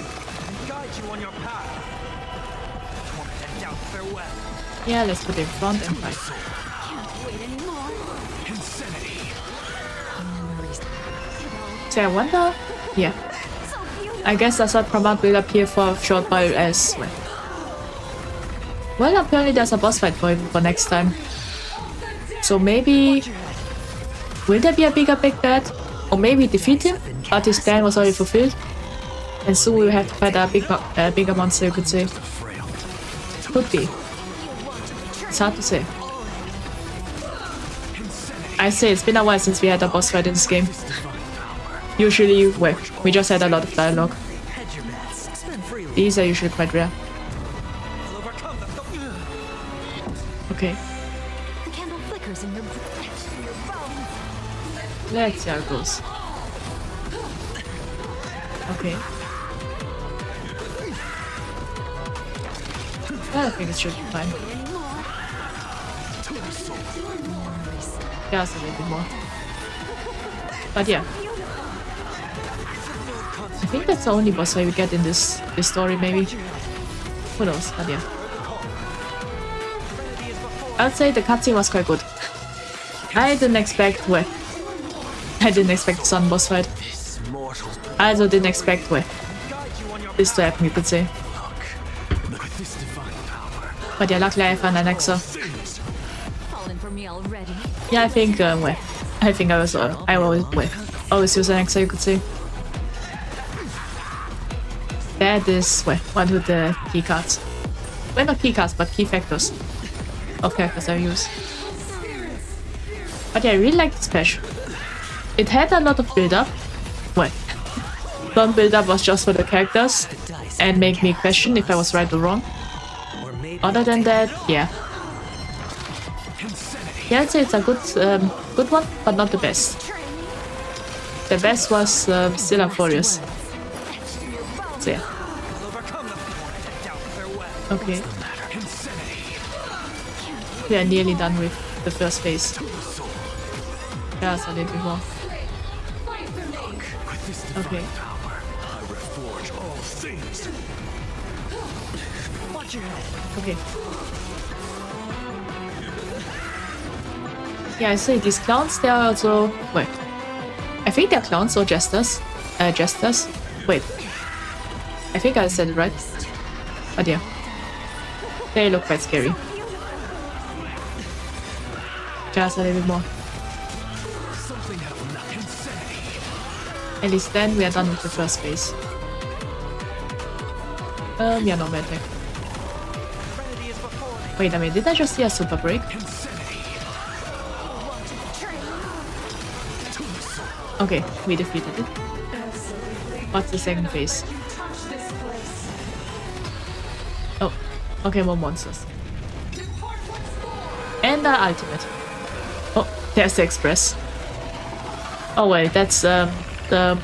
Yeah, let's put it in front and fight. So I wonder... Yeah. I guess the third command will appear for a short while as well. Well, apparently there's a boss fight for next time. So maybe... Will there be a bigger big bad? Or maybe defeat him, but his plan was already fulfilled? And soon we'll have to fight a bigger monster, you could say. Could be. It's hard to say. I say it's been a while since we had a boss fight in this game. Usually, well, we just had a lot of dialogue. These are usually quite rare. Okay. Let's see how it goes. Okay. Well, I think it should be fine. Just a little bit more. But yeah. I think that's the only boss fight we get in this story, maybe. Who knows, but yeah. I'd say the cutscene was quite good. I didn't expect well. I didn't expect the sun boss fight. I also didn't expect well, this to happen, you could say. But yeah, luckily I found an Exo. Yeah, I think well, I think I always use an Exo, you could say. That is well, one with the key cards. Well, not key cards, but key factors of characters I use. But yeah, I really like the special. It had a lot of build-up. Well, some build-up was just for the characters and make me question if I was right or wrong. Other than that, yeah. Yeah, I'd say it's a good one, but not the best. The best was still Amphorius. So yeah. Okay. We are nearly done with the first phase. Just a little bit more. Okay. Okay. Yeah, I say these clowns, they are also... Wait. I think they're clowns or jesters. Jesters. Wait. I think I said it right. But yeah. They look quite scary. Just a little bit more. At least then we are done with the first phase. Yeah, no attack. Wait a minute, did I just see a super break? Okay, we defeated it. What's the second phase? Oh, okay, more monsters. And the ultimate. Oh, There's the Express. Oh wait, that's the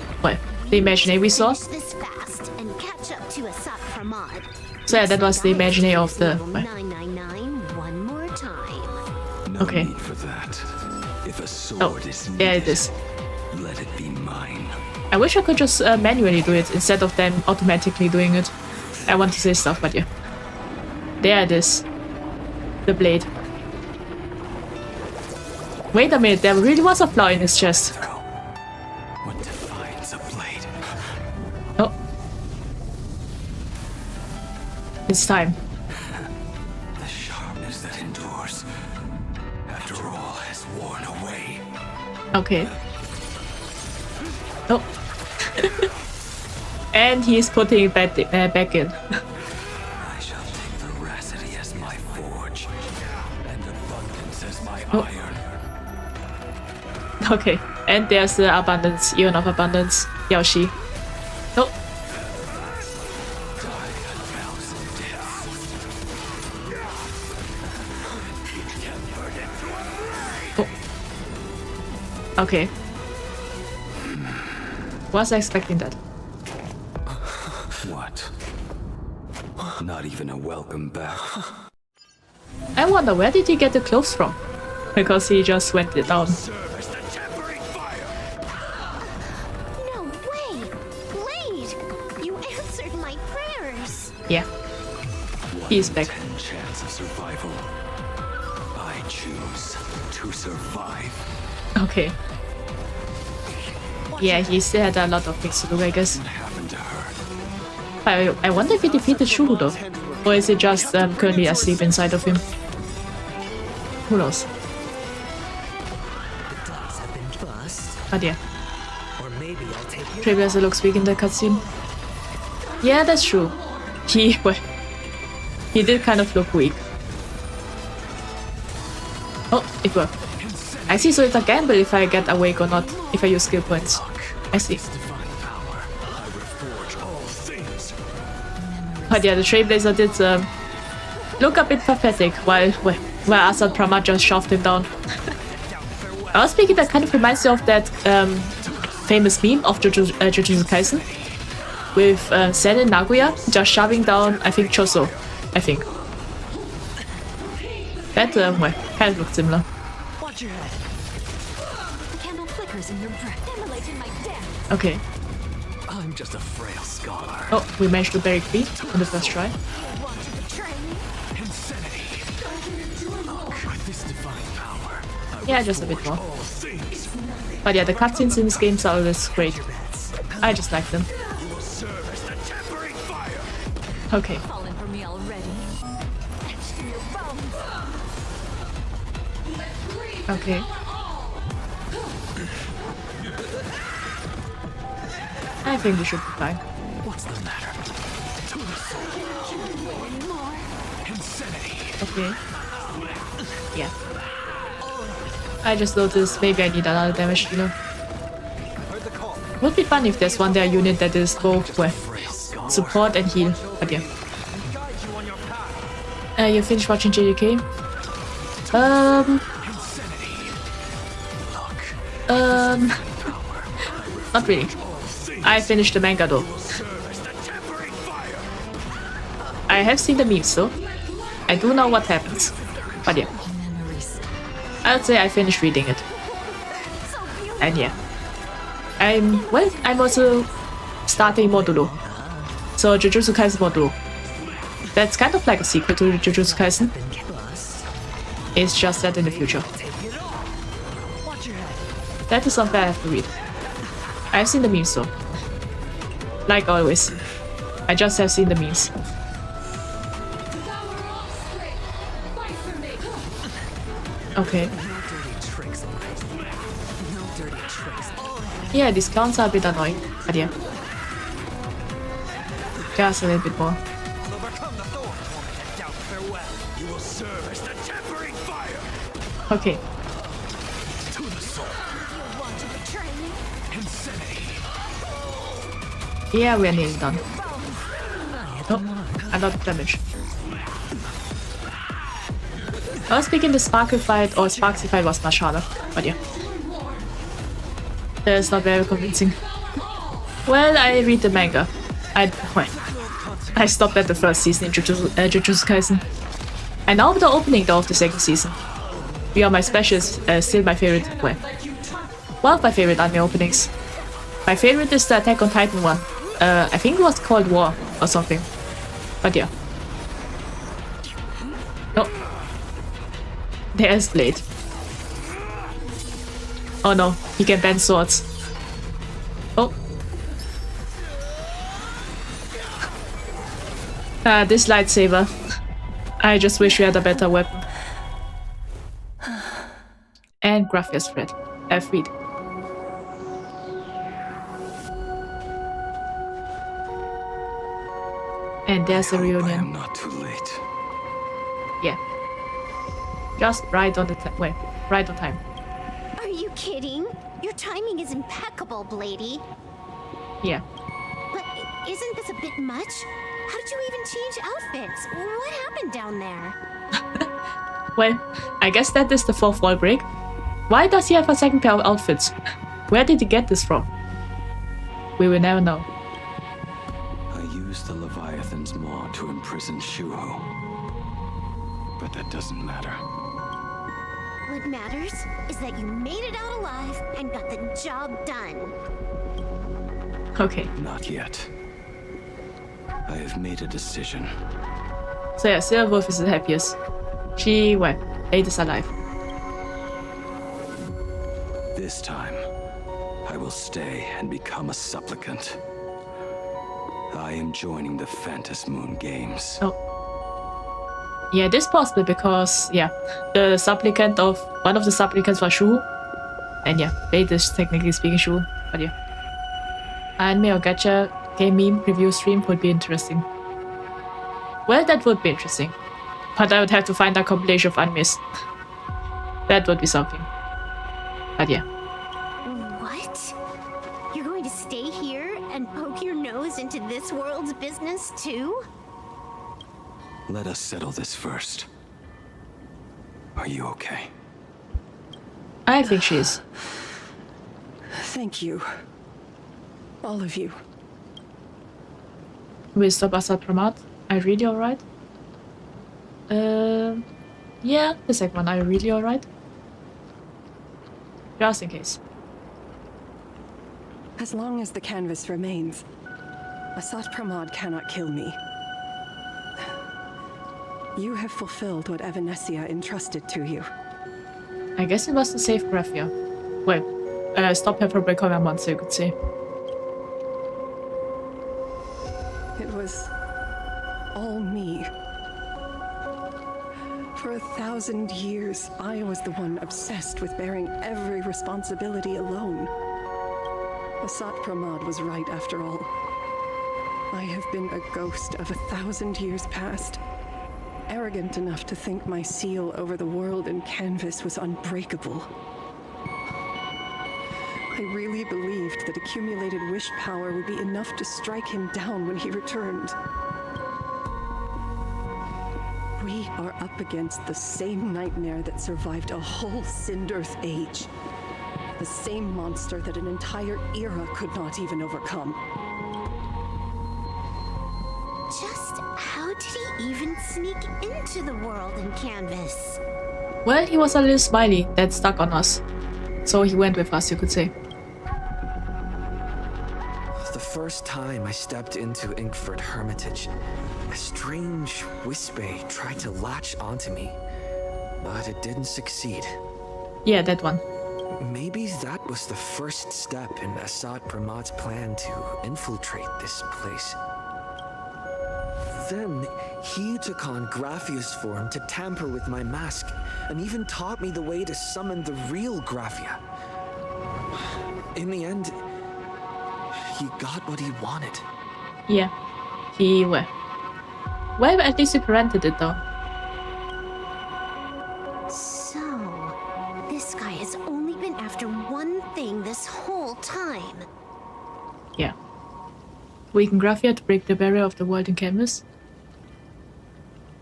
Imaginary we saw. This fast and catch up to a Sakramad. So yeah, that was the Imaginary of the. 999 one more time. Okay. Need for that. If a sword is needed, yeah, it is. let it be mine. I wish I could just manually do it instead of them automatically doing it. I want to say stuff, but yeah. There it is. The blade. Wait a minute, there really was a flaw in his chest. What defines a blade? Oh. It's time. The sharpness that endures, after all, has worn away. Okay. Oh. And he's putting it back in. I shall take veracity as my forge, and abundance as my Oh. iron. Okay. And there's the abundance, Eon of Abundance, Yaoshi. Oh. Oh. Okay. Was I expecting that? What? Not even a welcome back. I wonder, where did he get the clothes from? Because he just went it down. No way! Blade! You answered my prayers! Yeah. He's back. 10 chance of survival. I choose to survive. Okay. Yeah, he still had a lot of things to do, I guess. I wonder if he defeated Shuru though. Or is it just currently asleep inside of him? Who knows? But yeah. Trailblazer looks weak in the cutscene. Yeah, that's true. He did kind of look weak. Oh, it worked. I see, so it's a gamble if I get awake or not, if I use skill points. I see. But yeah, the Trailblazer did look a bit pathetic while Asad Prama just shoved him down. I was thinking that kind of reminds me of that famous meme of Jujutsu Kaisen with Zen and Nagoya just shoving down, I think, Choso. I think. That kind of looked similar. Watch your head. The candle flickers in your breath, emulating my death. Okay. I'm just a frail scholar. Oh, we managed to bury Kree on the first try. Yeah, just a bit more. But yeah, the cutscenes in these games are always great. I just like them. Okay. Okay. I think we should be fine. What's the matter? Okay. Yeah. I just noticed maybe I need another damage dealer. Would be fun if there's one there unit that is both support and heal. But yeah. You finished watching JJK? Not really. I finished the manga though. I have seen the memes though. I do know what happens. But yeah. I would say I finished reading it. And yeah. I'm also starting Modulo. So Jujutsu Kaisen Modulo. That's kind of like a sequel to Jujutsu Kaisen. It's just that in the future. That is something I have to read. I've seen the memes though. Like always. I just have seen the memes. Okay. Yeah, these clowns are a bit annoying, but yeah. Just a little bit more. Okay. Yeah, we are nearly done. Oh, a lot of damage. I was thinking the Sparkle fight or Sparksy fight was much harder, but yeah. That is not very convincing. Well, I read the manga. I stopped at the first season in Jujutsu Kaisen. And now the opening though of the second season. Beyond My Specials, still my favorite. Well, one of my favorite anime openings. My favorite is the Attack on Titan one. I think it was called War or something. But yeah. No. There's Blade. Oh no, he can bend swords. Oh. This lightsaber. I just wish we had a better weapon. And Graphia's thread. F-read. And there's the reunion. I am not too late. Yeah. Just right on the wait, right on time. Are you kidding? Your timing is impeccable, Blady. Yeah. But isn't this a bit much? How did you even change outfits? What happened down there? Well, I guess that is the fourth wall break. Why does he have a second pair of outfits? Where did he get this from? We will never know. I used the Leviathan's maw to imprison Shuho. But that doesn't matter. What matters is that you made it out alive and got the job done. Okay. Not yet. I have made a decision. So yeah, Silverwolf is the happiest. She, well, Blade is alive. This time, I will stay and become a supplicant. I am joining the Phantom Moon Games. Oh. Yeah, this is possible because, yeah, the supplicant of, one of the supplicants was Shuho. And yeah, Blade is technically speaking Shuho, but yeah. Anime or gacha game meme review stream would be interesting. Well, that would be interesting. But I would have to find a compilation of animes. That would be something. But yeah. What? You're going to stay here and poke your nose into this world's business too? Let us settle this first. Are you okay? I think she is. Thank you. All of you. Will stop Assad Pramad. Are you really alright? Yeah, the second one. Are you really alright? Just in case. As long as the canvas remains, Asat Pramad cannot kill me. You have fulfilled what Evanescia entrusted to you. I guess it was to save Graphia. Well, stop her from becoming a monster, you could say. It was all me. For 1,000 years, I was the one obsessed with bearing every responsibility alone. Asat Pramad was right after all. I have been a ghost of 1,000 years past. Arrogant enough to think my seal over the world and canvas was unbreakable. I really believed that accumulated wish power would be enough to strike him down when he returned. We are up against the same nightmare that survived a whole Sindearth age. The same monster that an entire era could not even overcome. Just how did he even sneak into the world in canvas? Well, he was a little smiley that stuck on us. So he went with us, you could say. The first time I stepped into Inkford Hermitage, a strange whisper tried to latch onto me, but it didn't succeed. Yeah, that one. Maybe that was the first step in Asad Pramad's plan to infiltrate this place. Then, he took on Graphia's form to tamper with my mask, and even taught me the way to summon the real Graphia. In the end, he got what he wanted. Yeah, he well. Well, at least he prevented it though. So, this guy has only been after one thing this whole time. Yeah. Weaken Graphia to break the barrier of the world in canvas.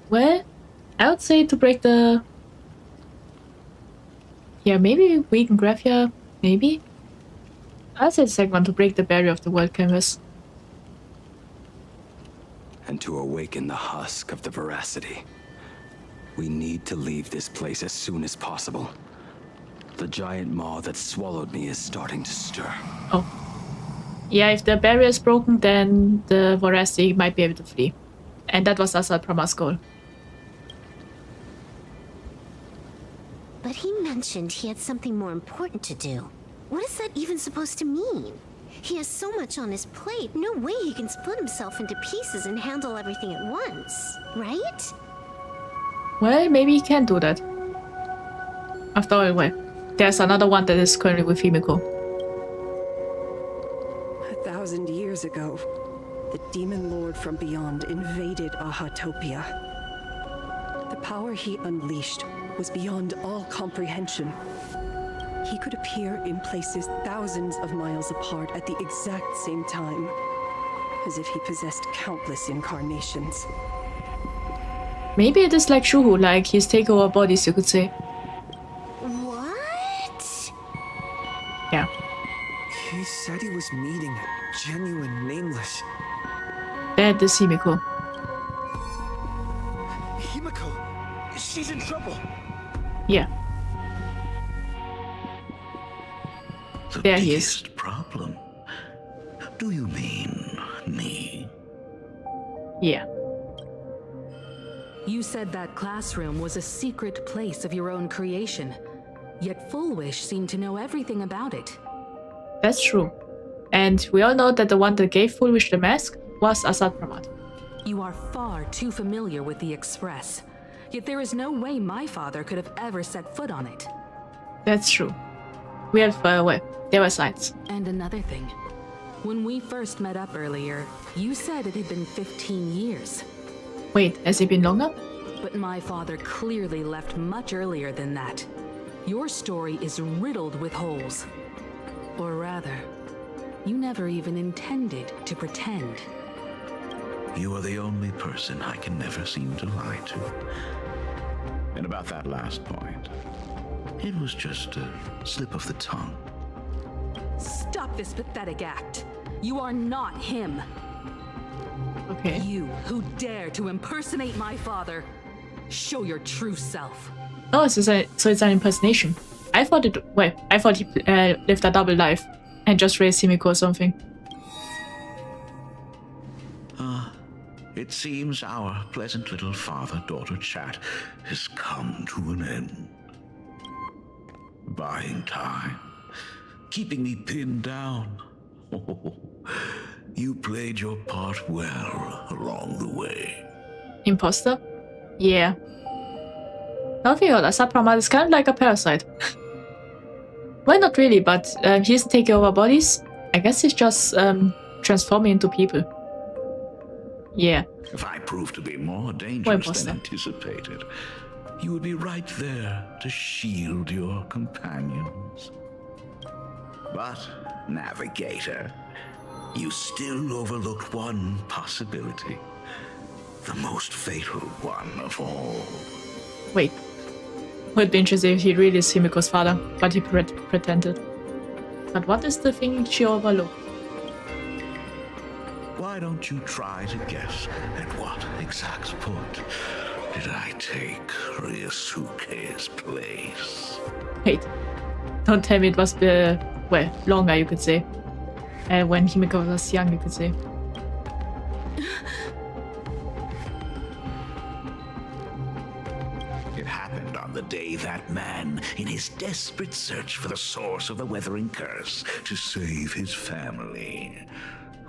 Well, I would say to break the Yeah, maybe weaken Graphia. Maybe. I'll say the second one to break the barrier of the world canvas. And to awaken the husk of the veracity. We need to leave this place as soon as possible. The giant maw that swallowed me is starting to stir. Oh. Yeah, if the barrier is broken, then the veracity might be able to flee. And that was Asad Prama's goal. But he mentioned he had something more important to do. What is that even supposed to mean? He has so much on his plate, no way he can split himself into pieces and handle everything at once, right? Well, maybe he can do that. After all, well, there's another one that is currently with Himiko. 1,000 years ago, the demon lord from beyond invaded Ahatopia. The power he unleashed was beyond all comprehension. He could appear in places thousands of miles apart at the exact same time, as if he possessed countless incarnations. Maybe it is like Shuhu, like he's taken over bodies, you could say. What? Yeah. He said he was meeting a genuine nameless. That is Himiko. Himiko! She's in trouble! Yeah. The there he biggest is. Problem? Do you mean me? Yeah. You said that classroom was a secret place of your own creation, yet Full Wish seemed to know everything about it. That's true. And we all know that the one that gave Full Wish the mask was Asad Pramat. You are far too familiar with the Express, yet there is no way my father could have ever set foot on it. That's true. We have, well, there were signs. And another thing. When we first met up earlier, you said it had been 15 years. Wait, has it been longer? But my father clearly left much earlier than that. Your story is riddled with holes. Or rather, you never even intended to pretend. You are the only person I can never seem to lie to. And about that last point, it was just a slip of the tongue. Stop this pathetic act. You are not him. Okay. You who dare to impersonate my father. Show your true self. Oh, so it's an impersonation. I thought he lived a double life and just raised Himiko or something. It seems our pleasant little father-daughter chat has come to an end. Buying time. Keeping me pinned down. Oh, you played your part well along the way. Imposter? Yeah. Now we heard Asad Pramat is kind of like a parasite. Well, not really, but he isn't taking over bodies. I guess he's just transforming into people. Yeah. If I prove to be more dangerous than anticipated, you would be right there to shield your companions. But, Navigator, you still overlooked one possibility. The most fatal one of all. Wait. Would be interesting if he really is Himiko's father, but he pretended. But what is the thing she overlooked? Why don't you try to guess at what exact point did I take Ryusuke's place? Wait. Don't tell me it was well, longer, you could say. When Himiko was young, you could say. It happened on the day that man, in his desperate search for the source of the Weathering Curse to save his family,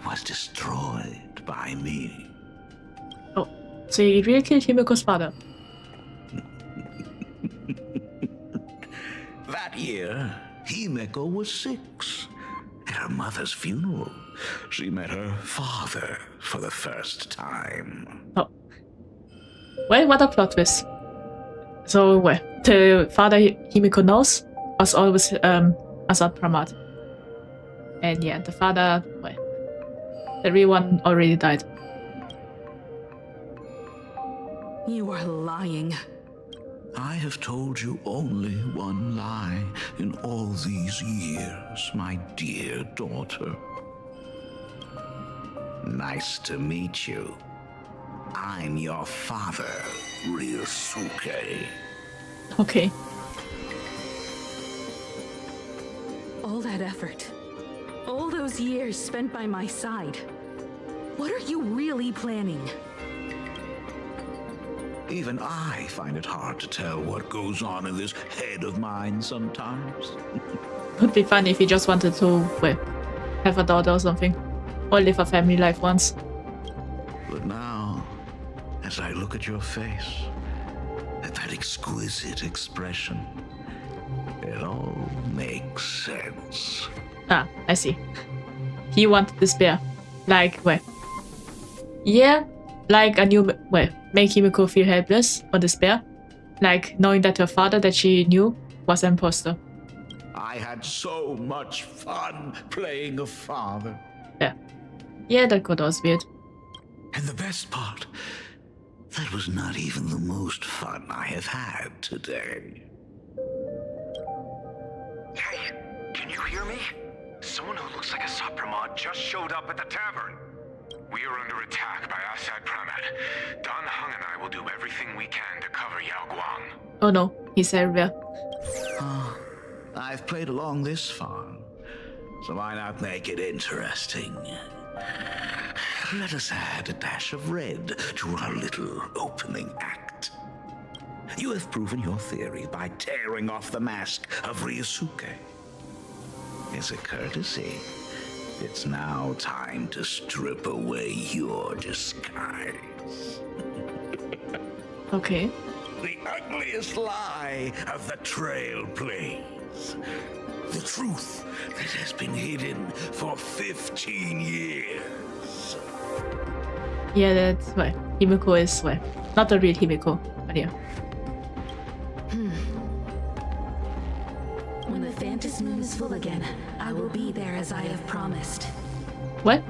was destroyed by me. Oh, so he really killed Himiko's father? That year, Himiko was 6. At her mother's funeral, she met her father for the first time. Oh. Well, what a plot twist. So, well, the father Himiko knows was always Asad Pramat. And yeah, the father, well, the real one already died. You are lying. I have told you only one lie in all these years, my dear daughter. Nice to meet you. I'm your father, Ryosuke. Okay. All that effort, all those years spent by my side. What are you really planning? Even I find it hard to tell what goes on in this head of mine sometimes. Would be fun if he just wanted to, well, have a daughter or something. Or live a family life once. But now, as I look at your face, at that exquisite expression, it all makes sense. Ah, I see. He wanted despair. Like, well. Yeah, like a new, well, make Himiko feel helpless or despair. Like knowing that her father that she knew was an imposter. I had so much fun playing a father. Yeah. Yeah, that got us weird. And the best part, that was not even the most fun I have had today. Hey, can you hear me? Someone who looks like a Sapramod just showed up at the tavern. We are under attack by Asad Pramet. Dan Heng and I will do everything we can to cover Yao Guang. Oh no, he's everywhere. Oh, I've played along this far, so why not make it interesting? Let us add a dash of red to our little opening act. You have proven your theory by tearing off the mask of Ryosuke. As a courtesy, it's now time to strip away your disguise. Okay. The ugliest lie of the Trail Plains. The truth that has been hidden for 15 years. Yeah, that's why. Himiko is, well, not the real Himiko, but yeah. When the Phantom Moon is full again, I will be there as I have promised. What?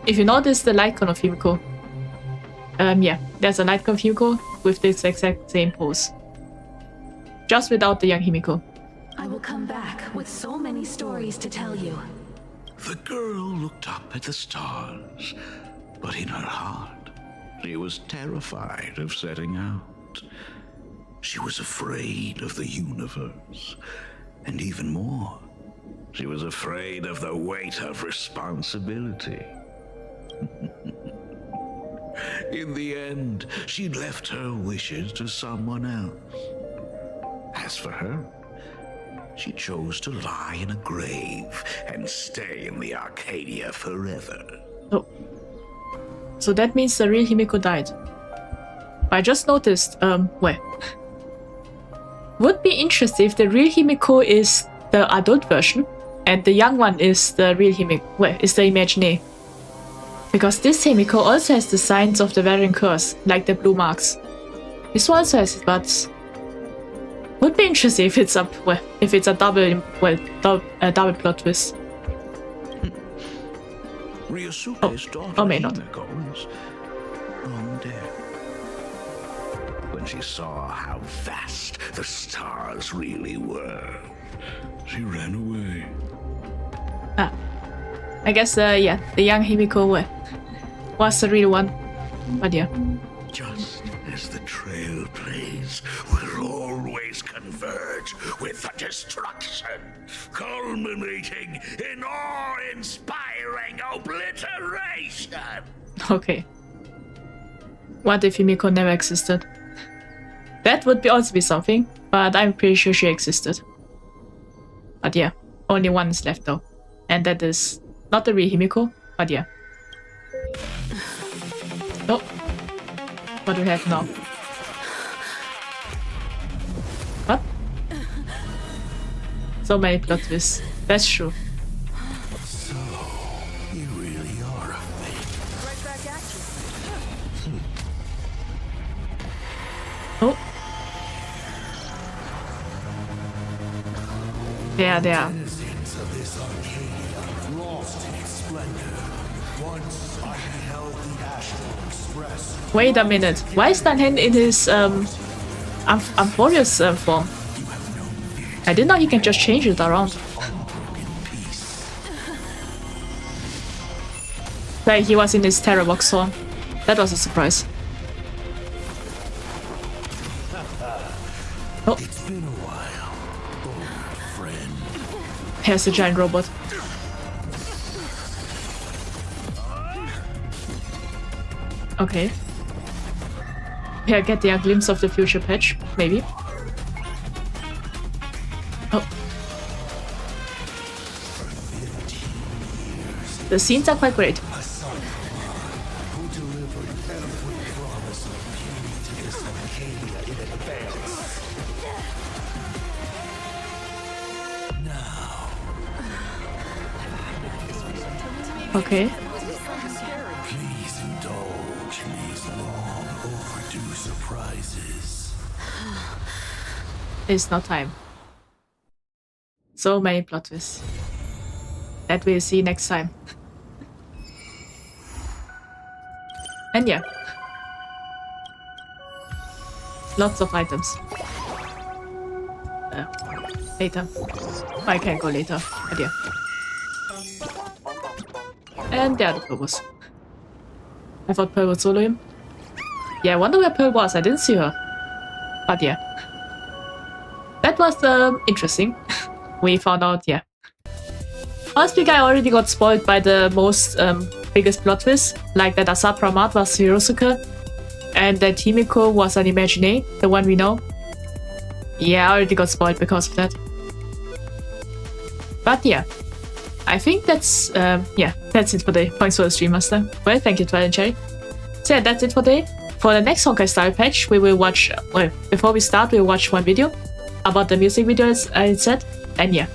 If you notice the Litecoin of Himiko, yeah, there's a Litecoin of Himiko with this exact same pose. Just without the young Himiko. I will come back with so many stories to tell you. The girl looked up at the stars, but in her heart, she was terrified of setting out. She was afraid of the universe, and even more, she was afraid of the weight of responsibility. In the end, she left her wishes to someone else. As for her, she chose to lie in a grave and stay in the Arcadia forever. Oh. So that means the real Himiko died. I just noticed, well. Would be interesting if the real Himiko is the adult version and the young one is the real Himiko, well, is the Imaginary. Because this Himiko also has the signs of the Varian Curse, like the blue marks. This one also has it, but would be interesting if it's a, well, if it's a double, well, double plot twist. Ryosuke's daughter may not. Himiko is long dead. When she saw how vast the stars really were, she ran away. Ah. I guess, yeah, the young Himiko was the real one. But yeah. Just as the trail plays will always converge with the destruction, culminating in awe-inspiring obliteration. Okay. What if Himiko never existed? That would also be something, but I'm pretty sure she existed. But yeah, only one is left though. And that is not the real Himiko, but yeah. Oh. What do we have now? What? So many plot twists. That's true. So, you really are a fake. Right back at you. Oh. There. Denizens of this Arcadia, lost in its splendor. Once I beheld the Astral Express. Wait a minute. Why is that hand in his Amphoreus form. I didn't know he can just change it around. Like he was in his Terror Box form. That was a surprise. Oh. It's been a while, old friend. Here's the giant robot. Okay. Yeah, get a glimpse of the future patch, maybe. Oh. The scenes are quite great. Okay. Please indulge these long overdue surprises. It's not time. So many plot twists. That we'll see next time. And yeah. Lots of items. Later. I can go later. But yeah. And there are the Pearls. I thought Pearl would solo him. Yeah, I wonder where Pearl was. I didn't see her. But yeah. That was interesting. We found out, yeah. Honestly, I already got spoiled by the most biggest plot twist. Like that Asad Ramat was Hirosuke. And that Himiko was an Imagine, the one we know. Yeah, I already got spoiled because of that. But yeah. I think that's, yeah, that's it for today. Thanks for the stream, Master. Well, thank you, Twilight and Cherry. So yeah, that's it for today. For the next Honkai style patch, we will watch, well, before we start, we'll watch one video about the music video as I said, and yeah.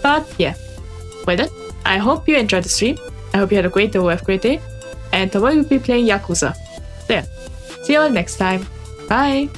But yeah, well then, I hope you enjoyed the stream. I hope you had a great day or have a great day. And tomorrow we'll be playing Yakuza. So yeah, see you all next time. Bye!